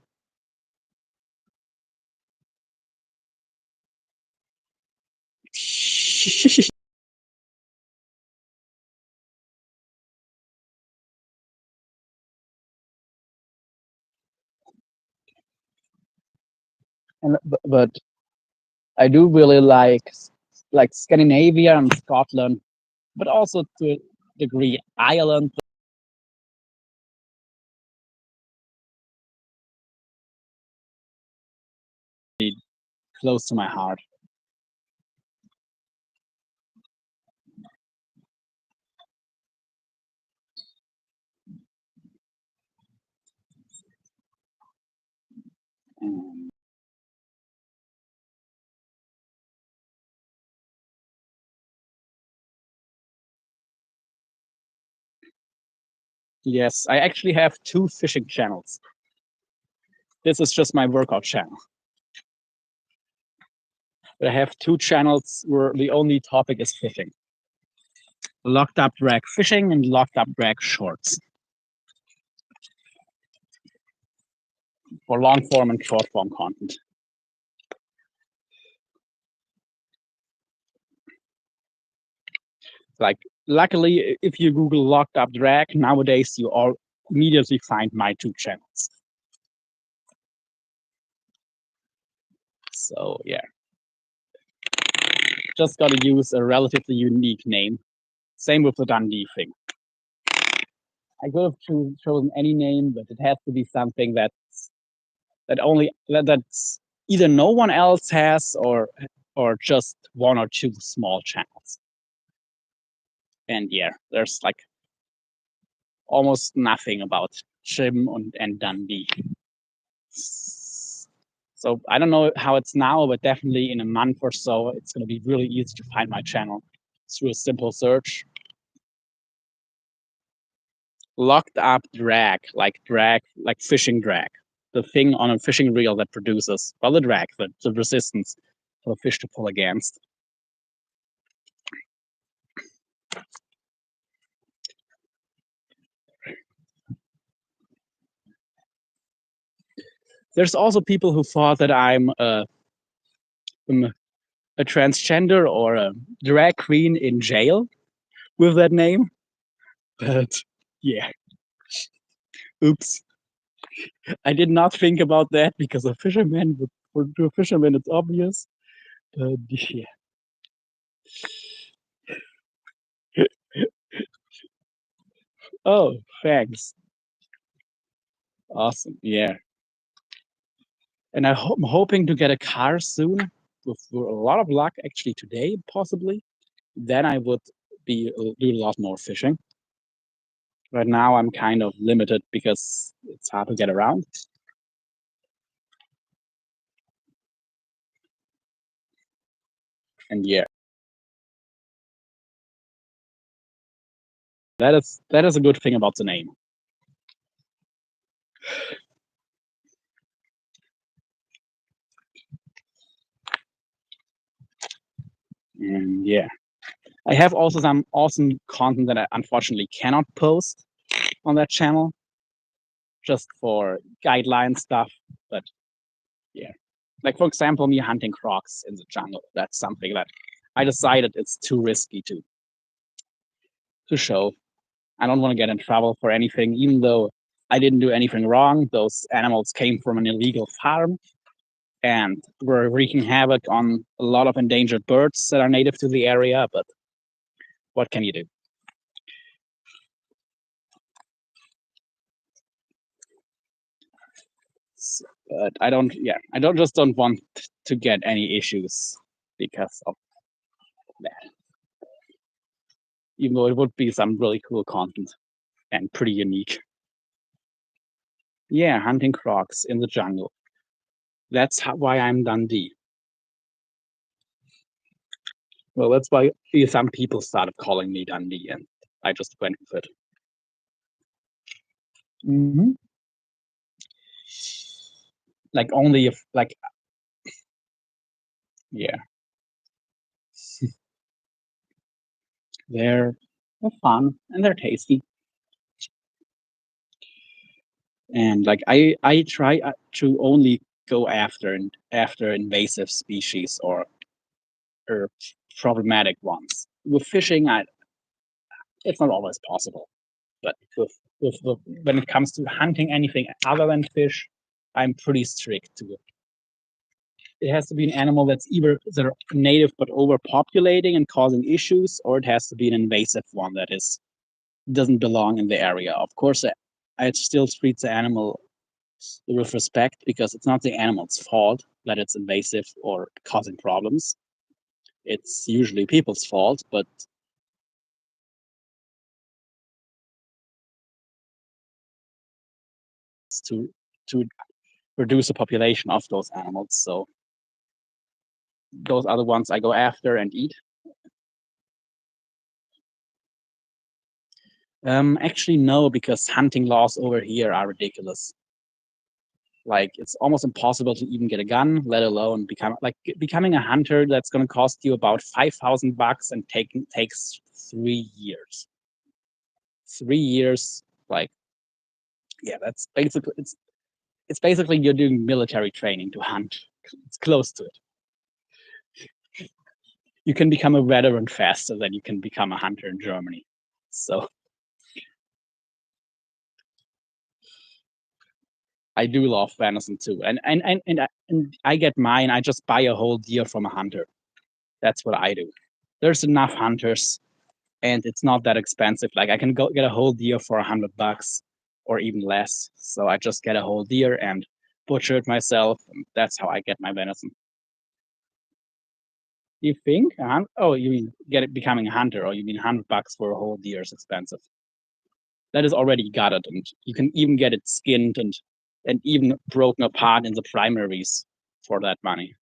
But I do really like Scandinavia and Scotland, but also to a degree Ireland, close to my heart. Um, yes, I actually have two fishing channels. This is just my workout channel. But I have two channels where the only topic is fishing. Locked up drag fishing and locked up drag shorts for long form and short form content. Like, luckily, if you Google locked up drag nowadays, you all immediately find my two channels. So yeah, just got to use a relatively unique name. Same with the Dundee thing. I could have chosen any name, but it has to be something that's either no one else has or just one or two small channels. And yeah, there's like almost nothing about Chim and Dundee. So I don't know how it's now, but definitely in a month or so, it's going to be really easy to find my channel through a simple search. Locked up drag, like fishing drag, the thing on a fishing reel that produces, well, the drag, the resistance for the fish to pull against. There's also people who thought that I'm a transgender or a drag queen in jail with that name. But yeah, oops. I did not think about that because a fisherman, to a fisherman, it's obvious. But yeah. Oh, thanks. Awesome. Yeah. And I'm hoping to get a car soon with a lot of luck, actually, today, possibly. Then I would do a lot more fishing. Right now, I'm kind of limited because it's hard to get around. And yeah, that is a good thing about the name. And yeah, I have also some awesome content that I unfortunately cannot post on that channel, just for guideline stuff. But yeah, like for example, me hunting crocs in the jungle. That's something that I decided it's too risky to show. I don't want to get in trouble for anything, even though I didn't do anything wrong. Those animals came from an illegal farm and were wreaking havoc on a lot of endangered birds that are native to the area. But what can you do? But I don't. Yeah, I don't want to get any issues because of that. Even though it would be some really cool content and pretty unique. Yeah, hunting crocs in the jungle. That's why I'm Dundee. Well, that's why some people started calling me Dundee, and I just went with it. Mm-hmm. Like only if like yeah, they're fun and they're tasty. And like I try to only go after invasive species or problematic ones. With fishing, it's not always possible. But when it comes to hunting anything other than fish, I'm pretty strict to it. It has to be an animal that's either they're native but overpopulating and causing issues, or it has to be an invasive one that is doesn't belong in the area. Of course, I still treat the animal with respect because it's not the animal's fault that it's invasive or causing problems. It's usually people's fault, but it's to reduce the population of those animals. So those are the ones I go after and eat. Actually, no, because hunting laws over here are ridiculous. Like it's almost impossible to even get a gun, let alone becoming a hunter. That's going to cost you about $5,000 and takes 3 years. 3 years, like yeah, that's basically it's basically you're doing military training to hunt. It's close to it. You can become a veteran faster than you can become a hunter in Germany. So I do love venison too, and I get mine. I just buy a whole deer from a hunter. That's what I do. There's enough hunters, and it's not that expensive. Like I can go get a whole deer for $100 or even less. So I just get a whole deer and butcher it myself. And that's how I get my venison. You think? Oh, you mean becoming a hunter, or you mean $100 for a whole deer is expensive? That is already gutted, and you can even get it skinned and even broken apart in the primaries for that money.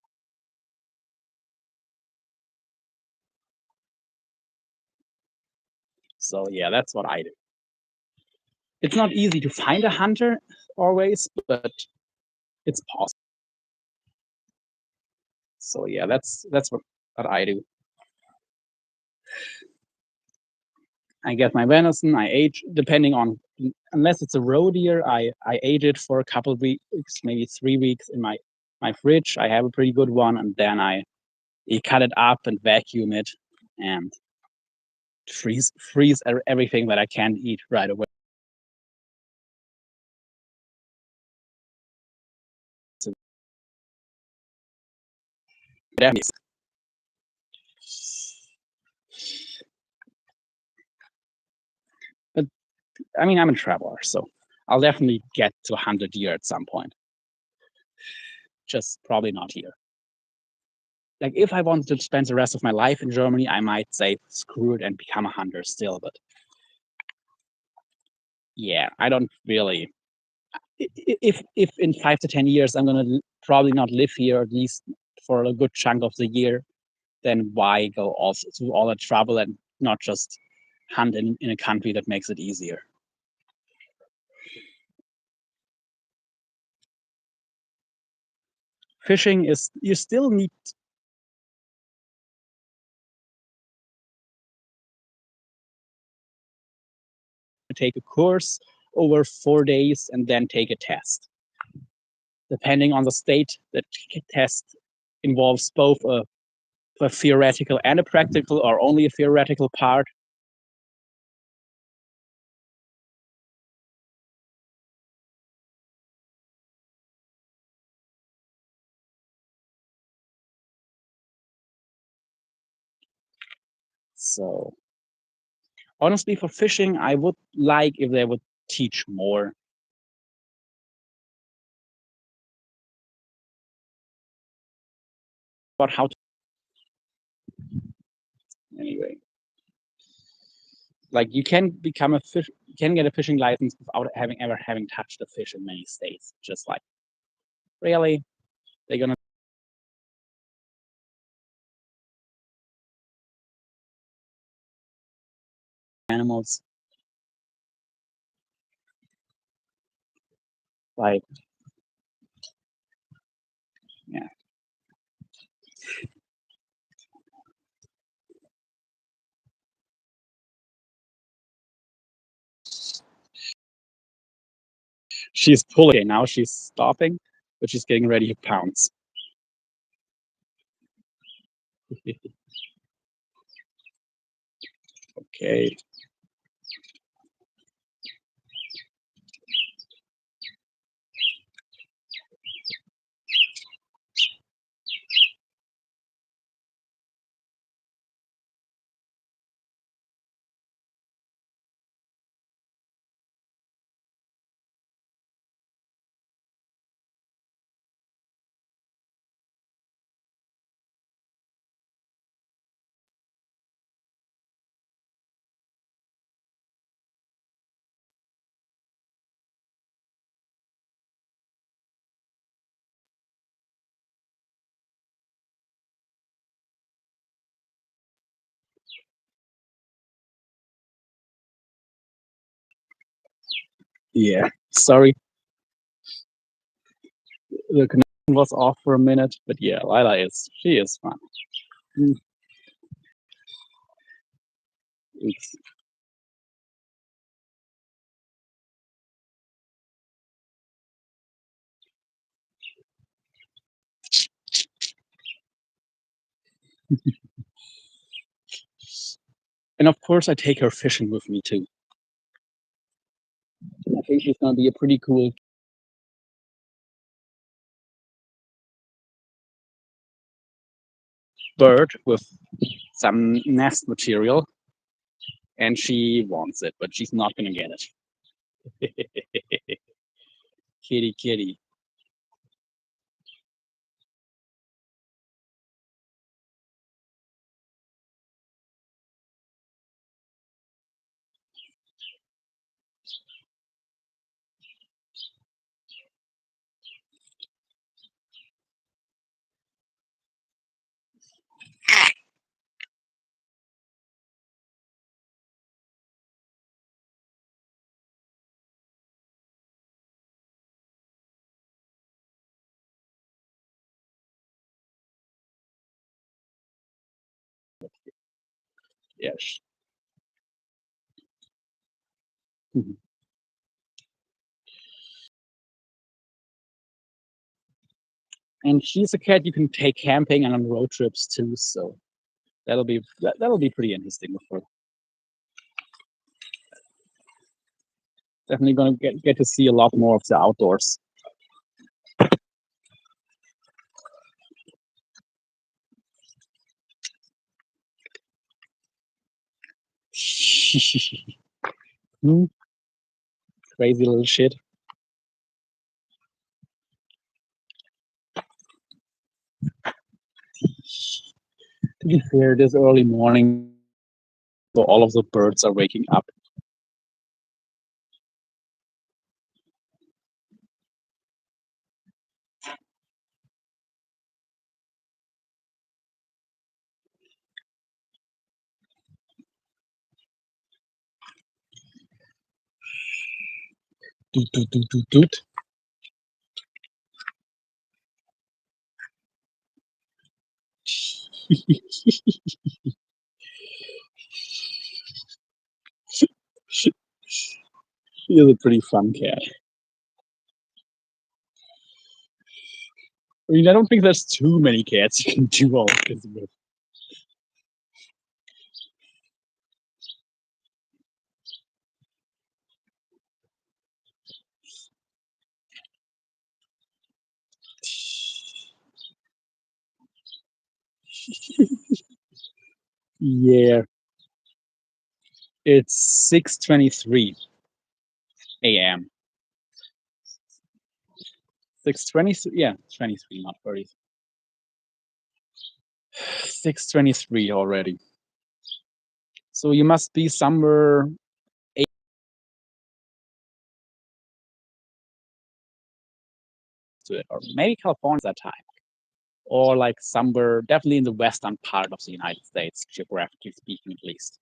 So yeah, that's what I do. It's not easy to find a hunter always, but it's possible. So yeah, that's what I do. I get my venison, I age depending on unless it's a roe deer, I age it for a couple of weeks, maybe 3 weeks in my fridge. I have a pretty good one, and then I cut it up and vacuum it and freeze everything that I can't eat right away. So definitely. But I mean, I'm a traveler, so I'll definitely get to 100 deer at some point. Just probably not here. Like if I wanted to spend the rest of my life in Germany, I might say screw it and become a hunter still. But yeah, I don't really. If in 5 to 10 years I'm gonna probably not live here at least for a good chunk of the year, then why go also through all that trouble and not just hunt in a country that makes it easier? Fishing is you still need to take a course over 4 days and then take a test. Depending on the state, the test involves both a theoretical and a practical, or only a theoretical part. So honestly, for fishing, I would like if they would teach more about how to anyway. Like you can get a fishing license without having touched a fish in many states. Just like really, they're gonna animals like yeah. She's pulling. Okay, now she's stopping, but she's getting ready to pounce. Okay. Yeah. Sorry, the connection was off for a minute, but yeah, Laila she is fun. Mm, Oops. And of course, I take her fishing with me too. I think she's gonna be a pretty cool bird with some nest material, and she wants it, but she's not gonna get it. Kitty, kitty. Yes. And she's a cat you can take camping and on road trips too. So that'll be pretty interesting with her. Definitely gonna get to see a lot more of the outdoors. Hmm, crazy little shit. To be fair, this early morning, so all of the birds are waking up. Doot, doot, doot, doot, doot. She is a pretty fun cat. I mean, I don't think there's too many cats you can do all of this with. Yeah, it's 6:23 a.m. 6:23, yeah, 23, not 30. 6:23 already. So you must be somewhere eight to it, or maybe California at that time, or like somewhere definitely in the western part of the United States, geographically speaking, at least.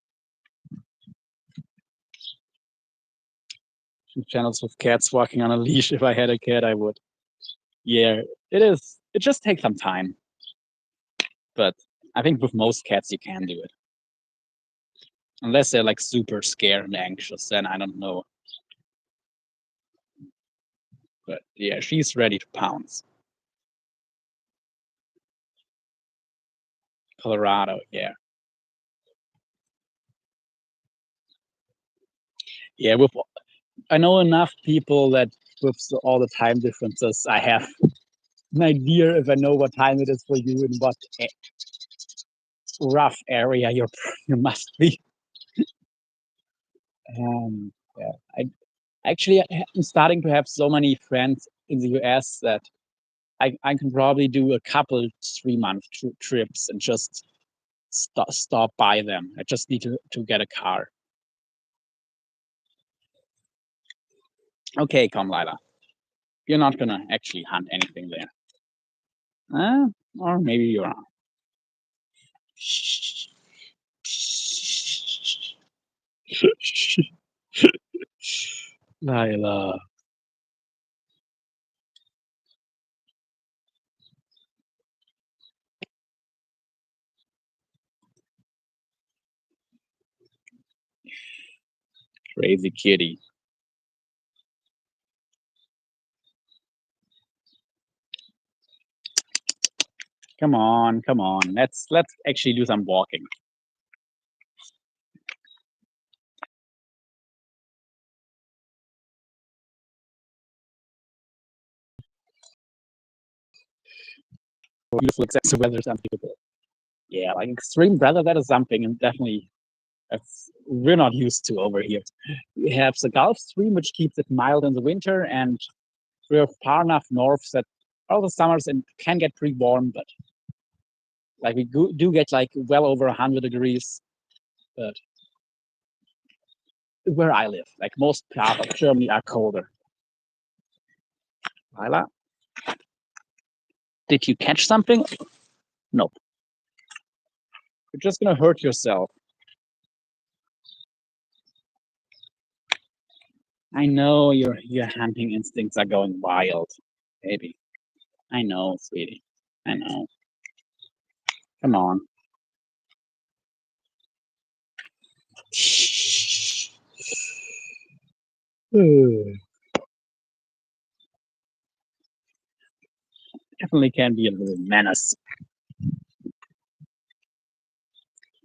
Channels with cats walking on a leash. If I had a cat, I would. Yeah, it is. It just takes some time, but I think with most cats you can do it, unless they're like super scared and anxious. Then I don't know. But yeah, she's ready to pounce. Colorado, yeah. Yeah, I know enough people that with all the time differences, I have an idea if I know what time it is for you and what rough area you must be. Yeah, I'm starting to have so many friends in the US that I can probably do a couple 3-month trips and just stop by them. I just need to get a car. Okay, come, Laila. You're not gonna actually hunt anything there. Or maybe you are. Laila. Crazy kitty. Come on, come on. Let's actually do some walking. Beautiful, except the weather's unpredictable. Yeah, like extreme weather, that is something, and definitely we're not used to over here. We have the Gulf Stream, which keeps it mild in the winter, and we're far enough north that all the summers and can get pretty warm, but like we do get like well over 100 degrees. But where I live, like most parts of Germany are colder. Laila, did you catch something? No. You're just gonna hurt yourself. I know your hunting instincts are going wild, baby. I know, sweetie. I know. Come on. Definitely can be a little menace.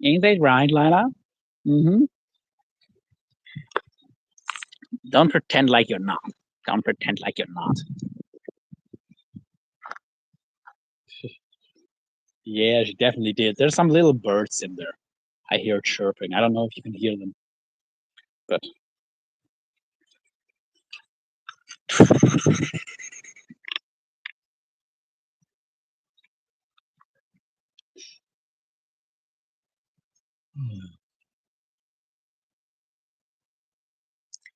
Ain't that right, Laila? Mm-hmm. Don't pretend like you're not. Don't pretend like you're not. Yeah, she definitely did. There's some little birds in there. I hear chirping. I don't know if you can hear them, but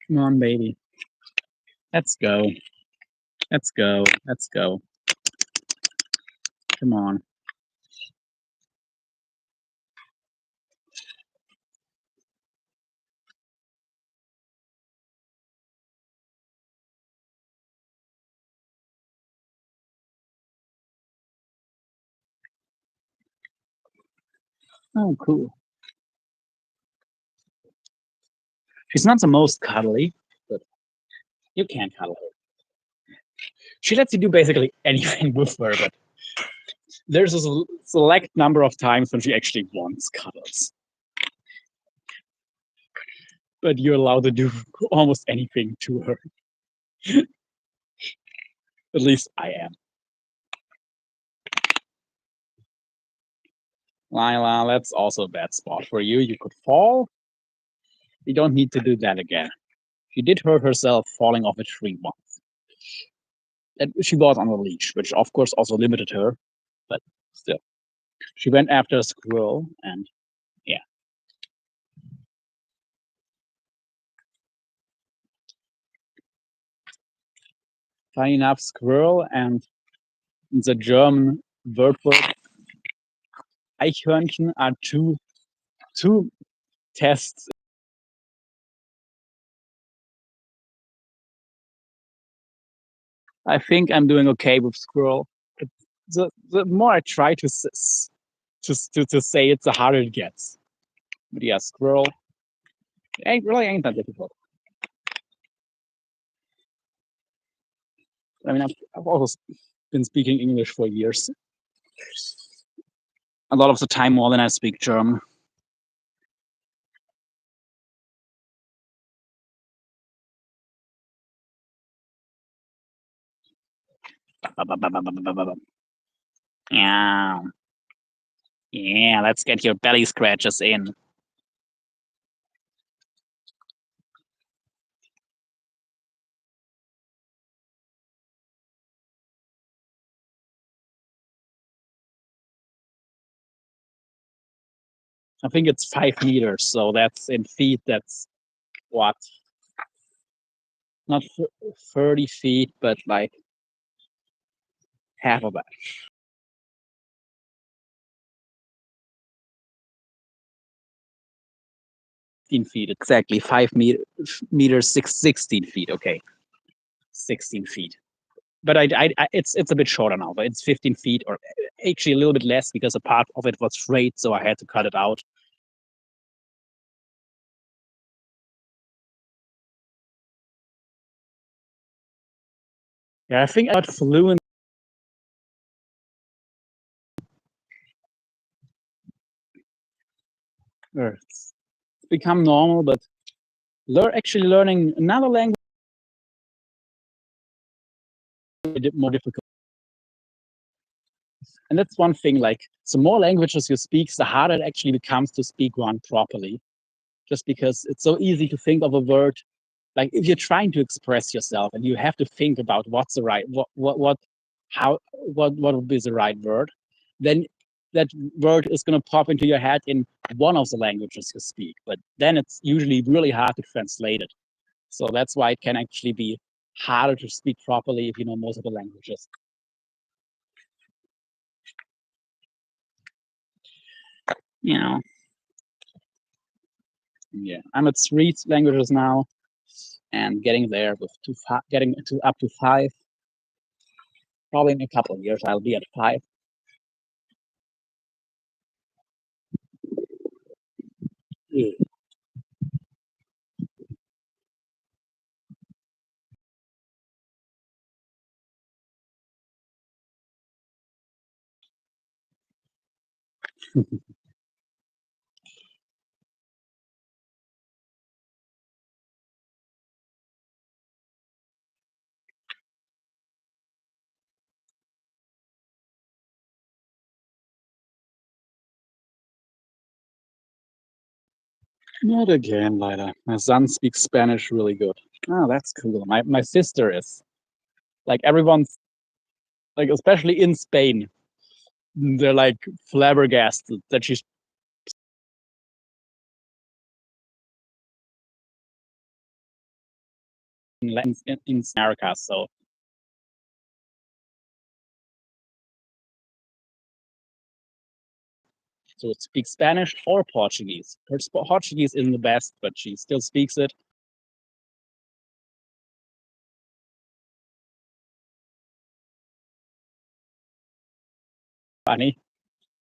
come on, baby. Let's go. Let's go. Let's go. Come on. Oh, cool. She's not the most cuddly, but you can't cuddle her. She lets you do basically anything with her, but there's a select number of times when she actually wants cuddles. But you're allowed to do almost anything to her. At least I am. Laila, that's also a bad spot for you. You could fall. You don't need to do that again. She did hurt herself falling off a tree once. And she was on a leash, which of course also limited her, but still. She went after a squirrel and yeah. Funny enough, squirrel and the German word for Eichhörnchen are two tests. I think I'm doing okay with squirrel. The more I try to say it, the harder it gets. But yeah, squirrel ain't that difficult. I mean, I've also been speaking English for years. A lot of the time more than I speak German. Yeah. Yeah, let's get your belly scratches in. I think it's 5 meters, so that's in feet. That's what? Not 30 feet, but like half of that. 15 feet, exactly. 5 meters, 16 feet. Okay, 16 feet. But it's a bit shorter now. But it's 15 feet, or actually a little bit less because a part of it was frayed, so I had to cut it out. Yeah, I think I got fluent. It's become normal, but actually learning another language is a bit more difficult. And that's one thing. Like, the more languages you speak, the harder it actually becomes to speak one properly. Just because it's so easy to think of a word, like if you're trying to express yourself and you have to think about what's the right what how what would be the right word, then that word is going to pop into your head in one of the languages you speak, but then it's usually really hard to translate it. So that's why it can actually be harder to speak properly if you know multiple languages. You know, yeah, I'm at 3 languages now, and getting there with getting to up to 5. Probably in a couple of years I'll be at 5. Yeah. Not again, Laila. My son speaks Spanish really good. Oh, that's cool. My sister is. Like, everyone's like, especially in Spain, they're like flabbergasted that she's in America. So it speaks Spanish or Portuguese. Her Portuguese isn't the best, but she still speaks it. Funny.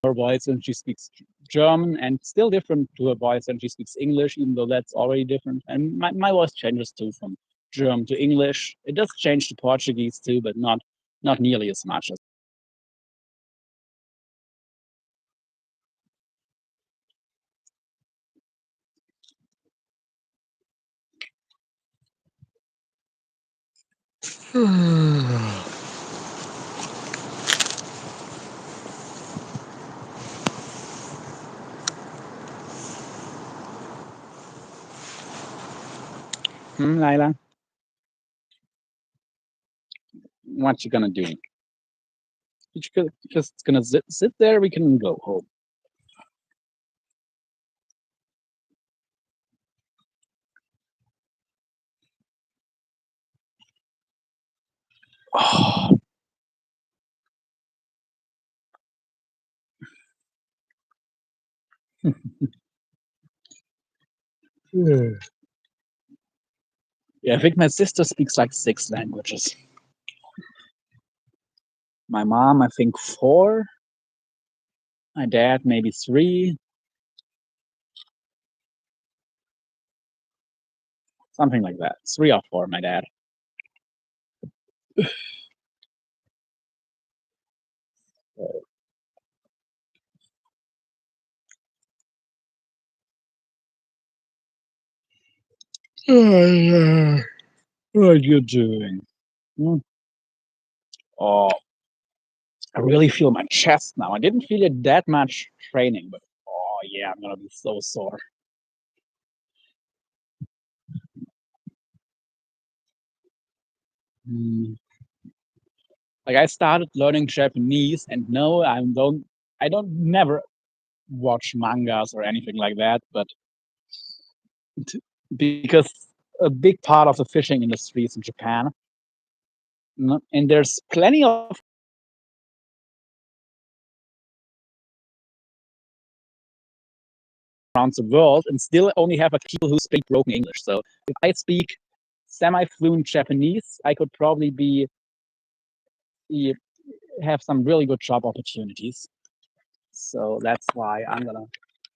Her voice when she speaks German, and still different to her voice when she speaks English, even though that's already different. And my voice changes too from German to English. It does change to Portuguese too, but not nearly as much as. Laila, what you gonna do? You just gonna sit there? We can go home. Oh. Yeah, I think my sister speaks like 6 languages. My mom, I think 4. My dad, maybe 3. Something like that. 3 or 4. My dad. What are you doing? Hmm. Oh, I really feel my chest now. I didn't feel it that much training, but oh yeah, I'm gonna be so sore. Hmm. Like I started learning Japanese, and no, I don't never watch mangas or anything like that, but t- because a big part of the fishing industry is in Japan, and there's plenty of around the world, and still only have a people who speak broken English. So if I speak semi-fluent Japanese, I could probably be have some really good job opportunities. So that's why I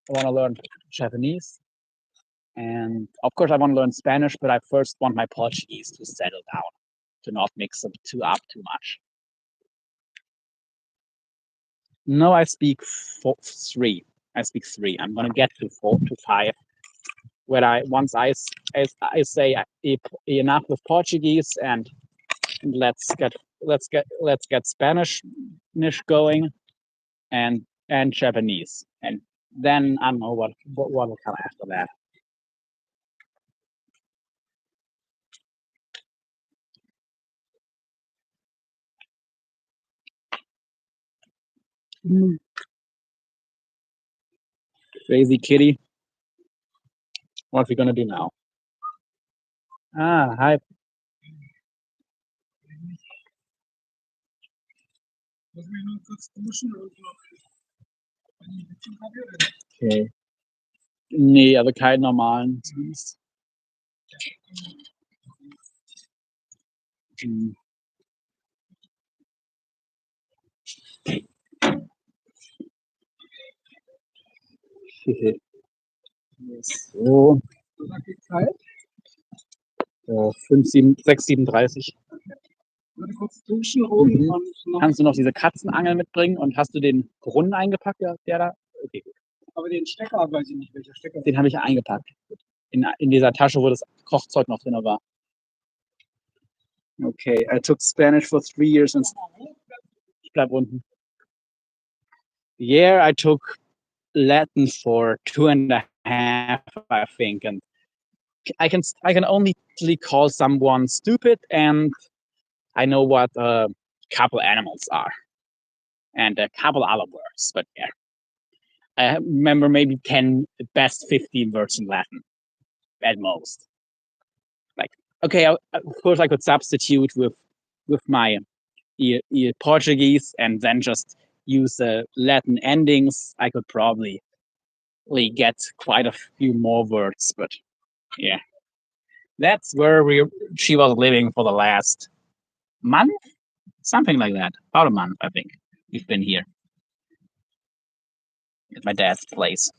want to learn Japanese, and of course I want to learn Spanish, but I first want my Portuguese to settle down, to not mix them too much. No, I speak three. I speak three. I'm gonna get to 4 to 5. When I once I say enough with Portuguese, and let's get Spanish going, and Japanese, and then I don't know what will come after that. Mm. Crazy kitty. What are we gonna do now? Ah, hi. Okay. Nee, also keinen normalen Teams. Hm. So, 6:37. Würde kurz duschen oben. Mhm. Kannst du noch diese Katzenangel mitbringen, und hast du den Brunnen eingepackt, der da? Okay, gut. Aber den Stecker weiß ich nicht, welcher Stecker. Den habe ich ja eingepackt. In dieser Tasche, wo das Kochzeug noch drin war. Okay, I took Spanish for 3 years and ich bleib unten. Yeah, I took Latin for 2.5, I think, and I can only call someone stupid, and I know what a couple animals are, and a couple other words, but yeah. I remember maybe 10, the best 15 words in Latin at most. Like, okay, of course I could substitute with my Portuguese, and then just use the Latin endings. I could probably get quite a few more words, but yeah, that's where she was living for the last month, something like that, about a month, I think. We've been here at my dad's place,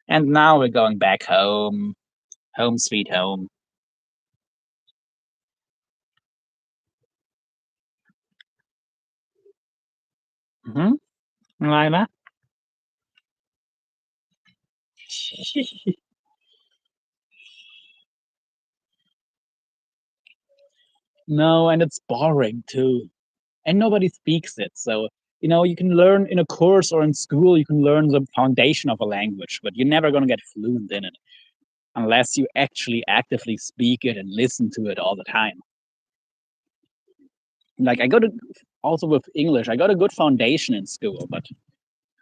and now we're going back home, home sweet home. Mm-hmm. Laila? No, and it's boring too, and nobody speaks it. So you can learn in a course or in school. You can learn the foundation of a language, but you're never gonna get fluent in it unless you actually actively speak it and listen to it all the time. Like I got a also with English, I got a good foundation in school, but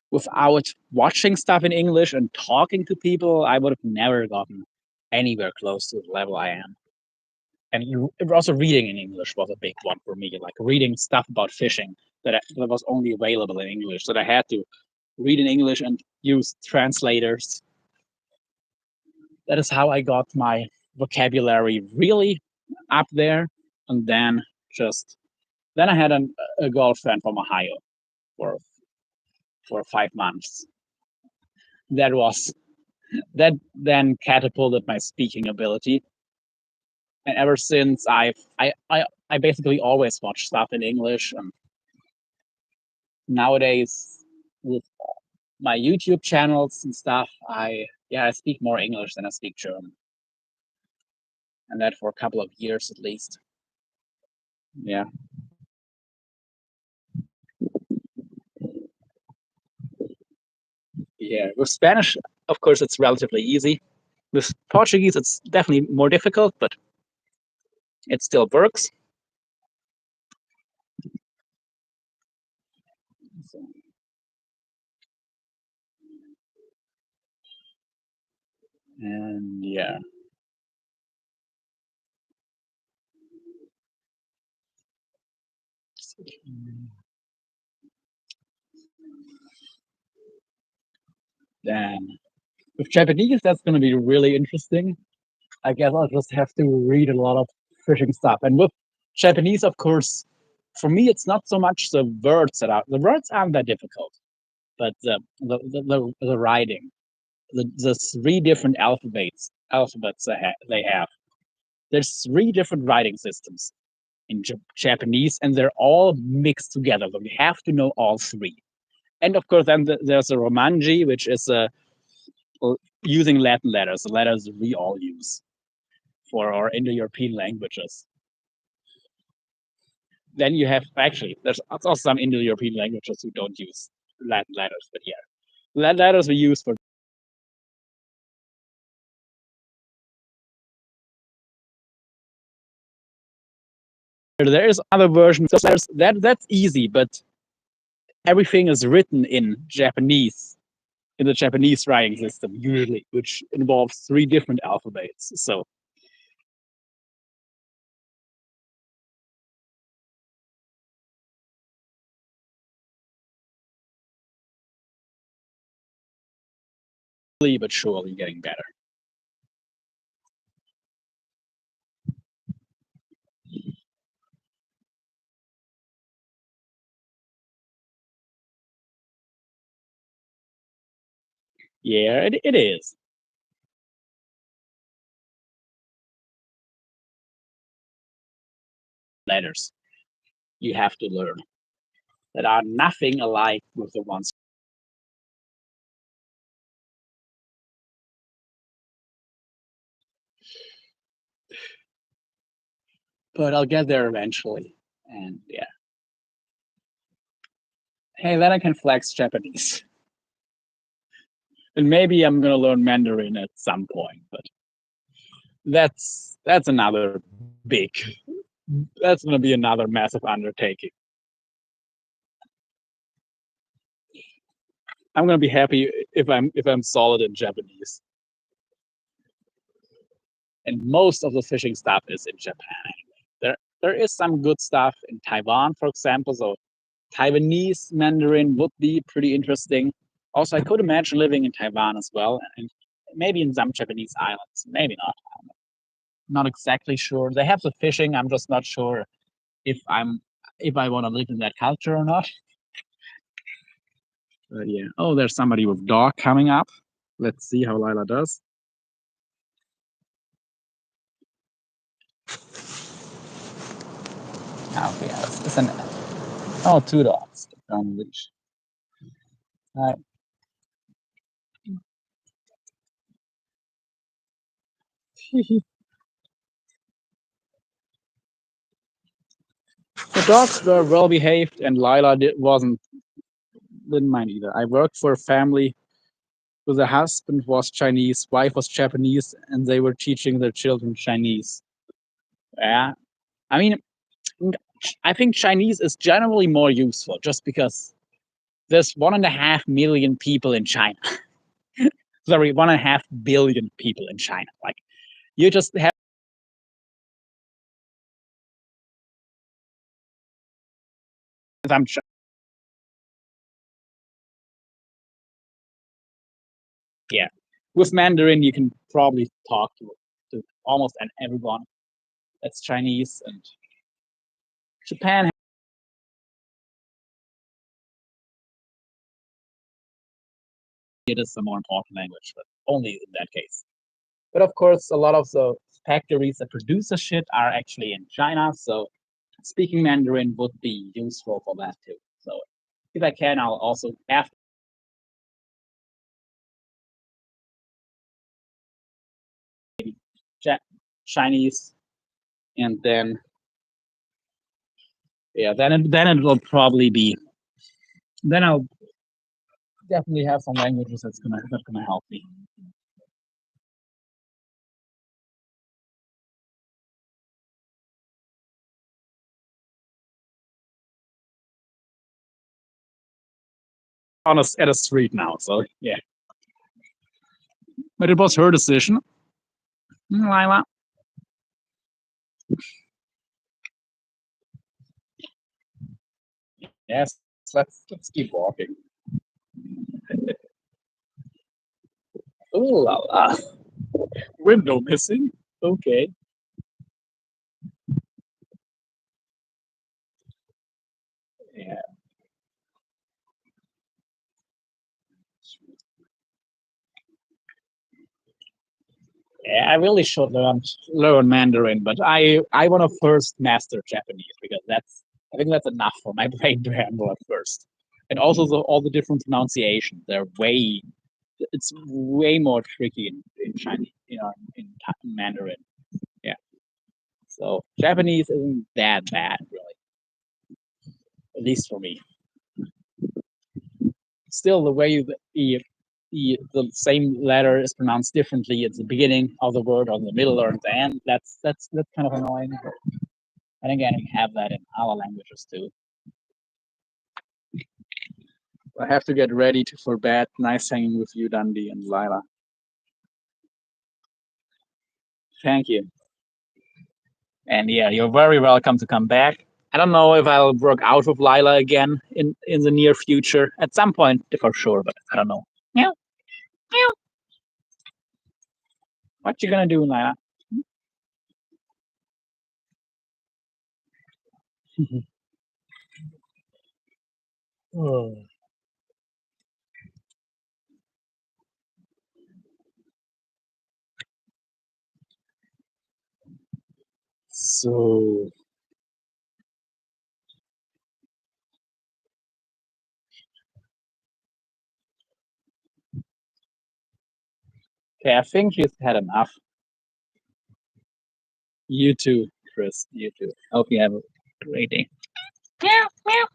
without watching stuff in English and talking to people, I would have never gotten anywhere close to the level I am. And also reading in English was a big one for me. Like reading stuff about fishing that was only available in English, that I had to read in English and use translators. That is how I got my vocabulary really up there. And then I had a girlfriend from Ohio for 5 months. That was that then catapulted my speaking ability. And ever since I basically always watch stuff in English, and Nowadays, with my YouTube channels and stuff, I speak more English than I speak German, and that for a couple of years at least. Yeah, yeah. With Spanish, of course, it's relatively easy. With Portuguese, it's definitely more difficult, but it still works. So, and yeah, then with Japanese, that's going to be really interesting. I guess I'll just have to read a lot of fishing stuff. And with Japanese, of course, for me, it's not so much the words aren't that difficult, but the writing, the three different alphabets they have. There's three different writing systems in Japanese, and they're all mixed together. So we have to know all three. And of course, then there's a Romanji, which is using Latin letters, the letters we all use for our Indo-European languages. Then you have actually there's also some Indo-European languages who don't use Latin letters, but yeah, Latin letters we use for. There is other versions of letters that's easy, but everything is written in Japanese in the Japanese writing system usually, which involves three different alphabets. So slowly but surely getting better. Yeah, it is. Letters you have to learn that are nothing alike with the ones. But I'll get there eventually. And yeah. Hey, then I can flex Japanese. And maybe I'm gonna learn Mandarin at some point, but that's another big that's gonna be another massive undertaking. I'm gonna be happy if I'm solid in Japanese. And most of the fishing stuff is in Japan anyway. There is some good stuff in Taiwan, for example. So Taiwanese Mandarin would be pretty interesting. Also, I could imagine living in Taiwan as well, and maybe in some Japanese islands. Maybe not. Not exactly sure. They have the fishing. I'm just not sure if I want to live in that culture or not. But yeah. Oh, there's somebody with dog coming up. Let's see how Laila does. Okay, it's an two dogs on leash. Right. The dogs were well behaved, and Laila didn't mind either. I worked for a family where the husband was Chinese, wife was Japanese, and they were teaching their children Chinese. Yeah, I mean, I think Chinese is generally more useful just because there's 1.5 million people in China. Sorry, 1.5 billion people in China. Like you just have some. Yeah, with Mandarin you can probably talk to almost everyone that's Chinese, and Japan. It is a more important language, but only in that case. But of course, a lot of the factories that produce the shit are actually in China, so speaking Mandarin would be useful for that too. So if I can, I'll also have Chinese, and then yeah, then it will probably be. Then I'll definitely have some languages that's gonna help me. On at a street now, so yeah. But it was her decision, Laila. Yes, let's keep walking. Oh la la. Window missing. Okay. Yeah. Yeah, I really should learn Mandarin, but I want to first master Japanese because I think that's enough for my brain to handle at first. And also all the different pronunciations, it's way more tricky in Chinese, in Mandarin. Yeah. So Japanese isn't that bad, really, at least for me. Still, the way the same letter is pronounced differently at the beginning of the word or the middle or the end. That's kind of annoying. But and again, we have that in our languages too. I have to get ready for bed. Nice hanging with you, Dundee and Laila. Thank you. And yeah, you're very welcome to come back. I don't know if I'll work out with Laila again in the near future. At some point, for sure, but I don't know. Meow, meow. What you gonna do, Laila? Oh. So okay, I think she's had enough. You too, Chris. You too. Hope you have a great day. Meow, meow.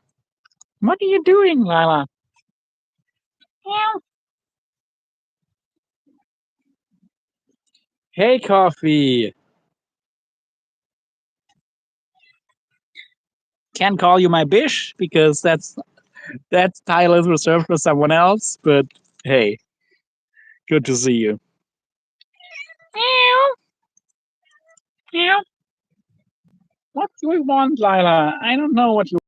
What are you doing, Laila? Meow. Hey, Coffee. Can't call you my bish because that title is reserved for someone else. But hey, good to see you. Meow, meow. What do we want, Laila? I don't know what you.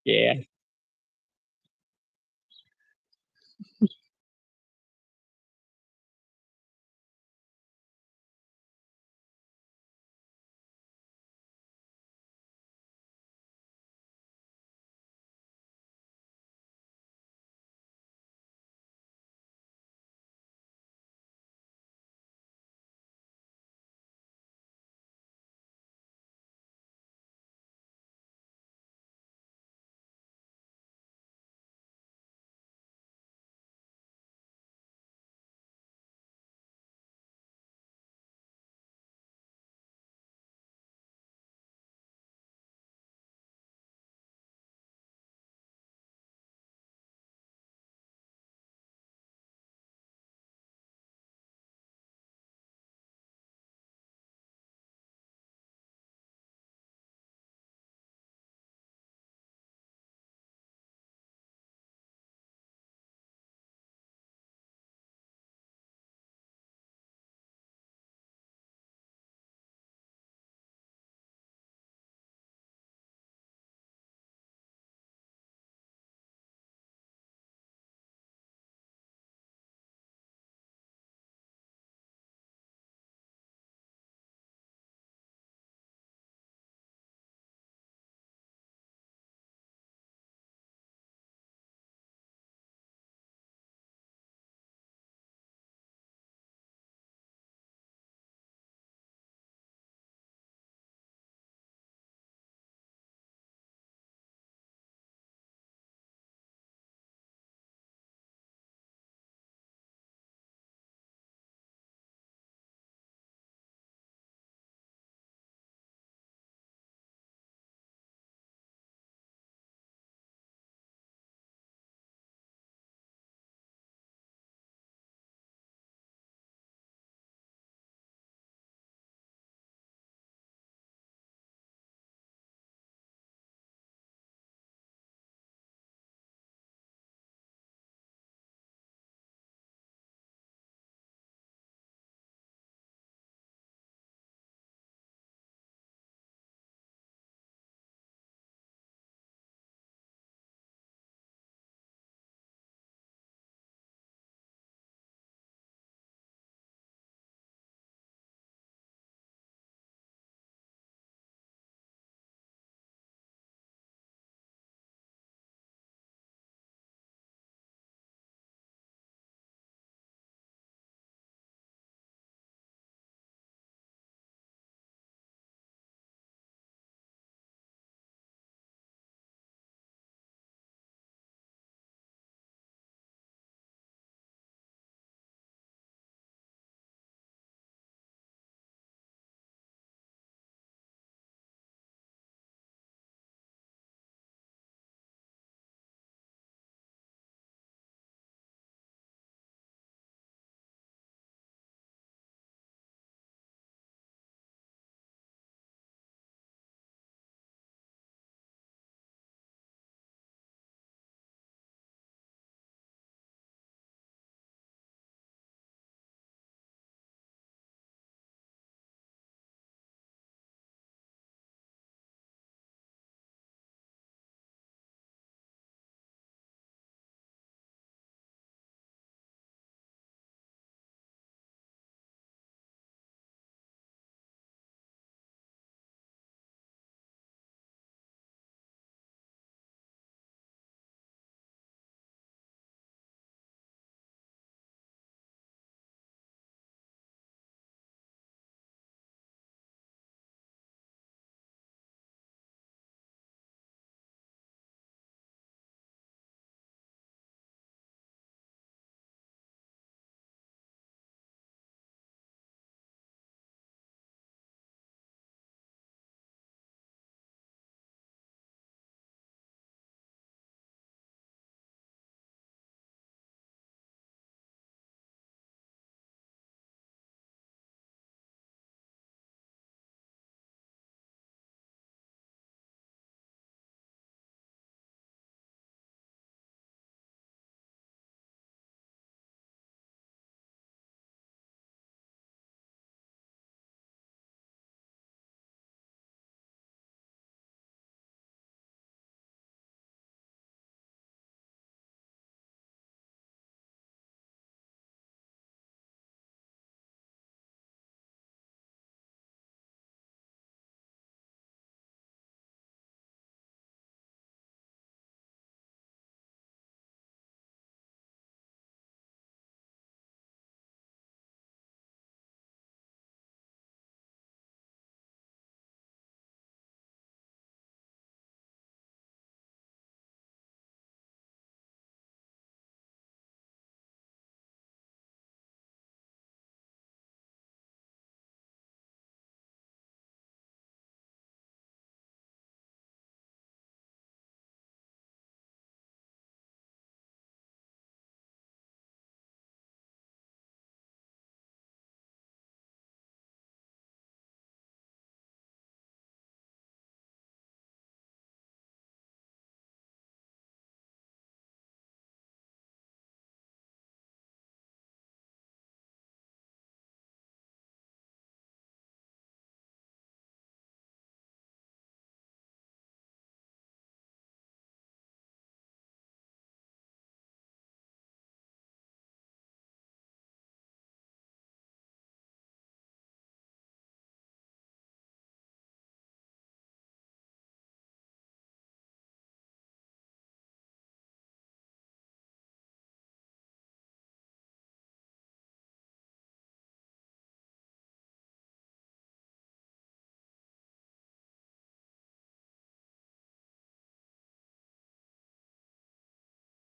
Yeah,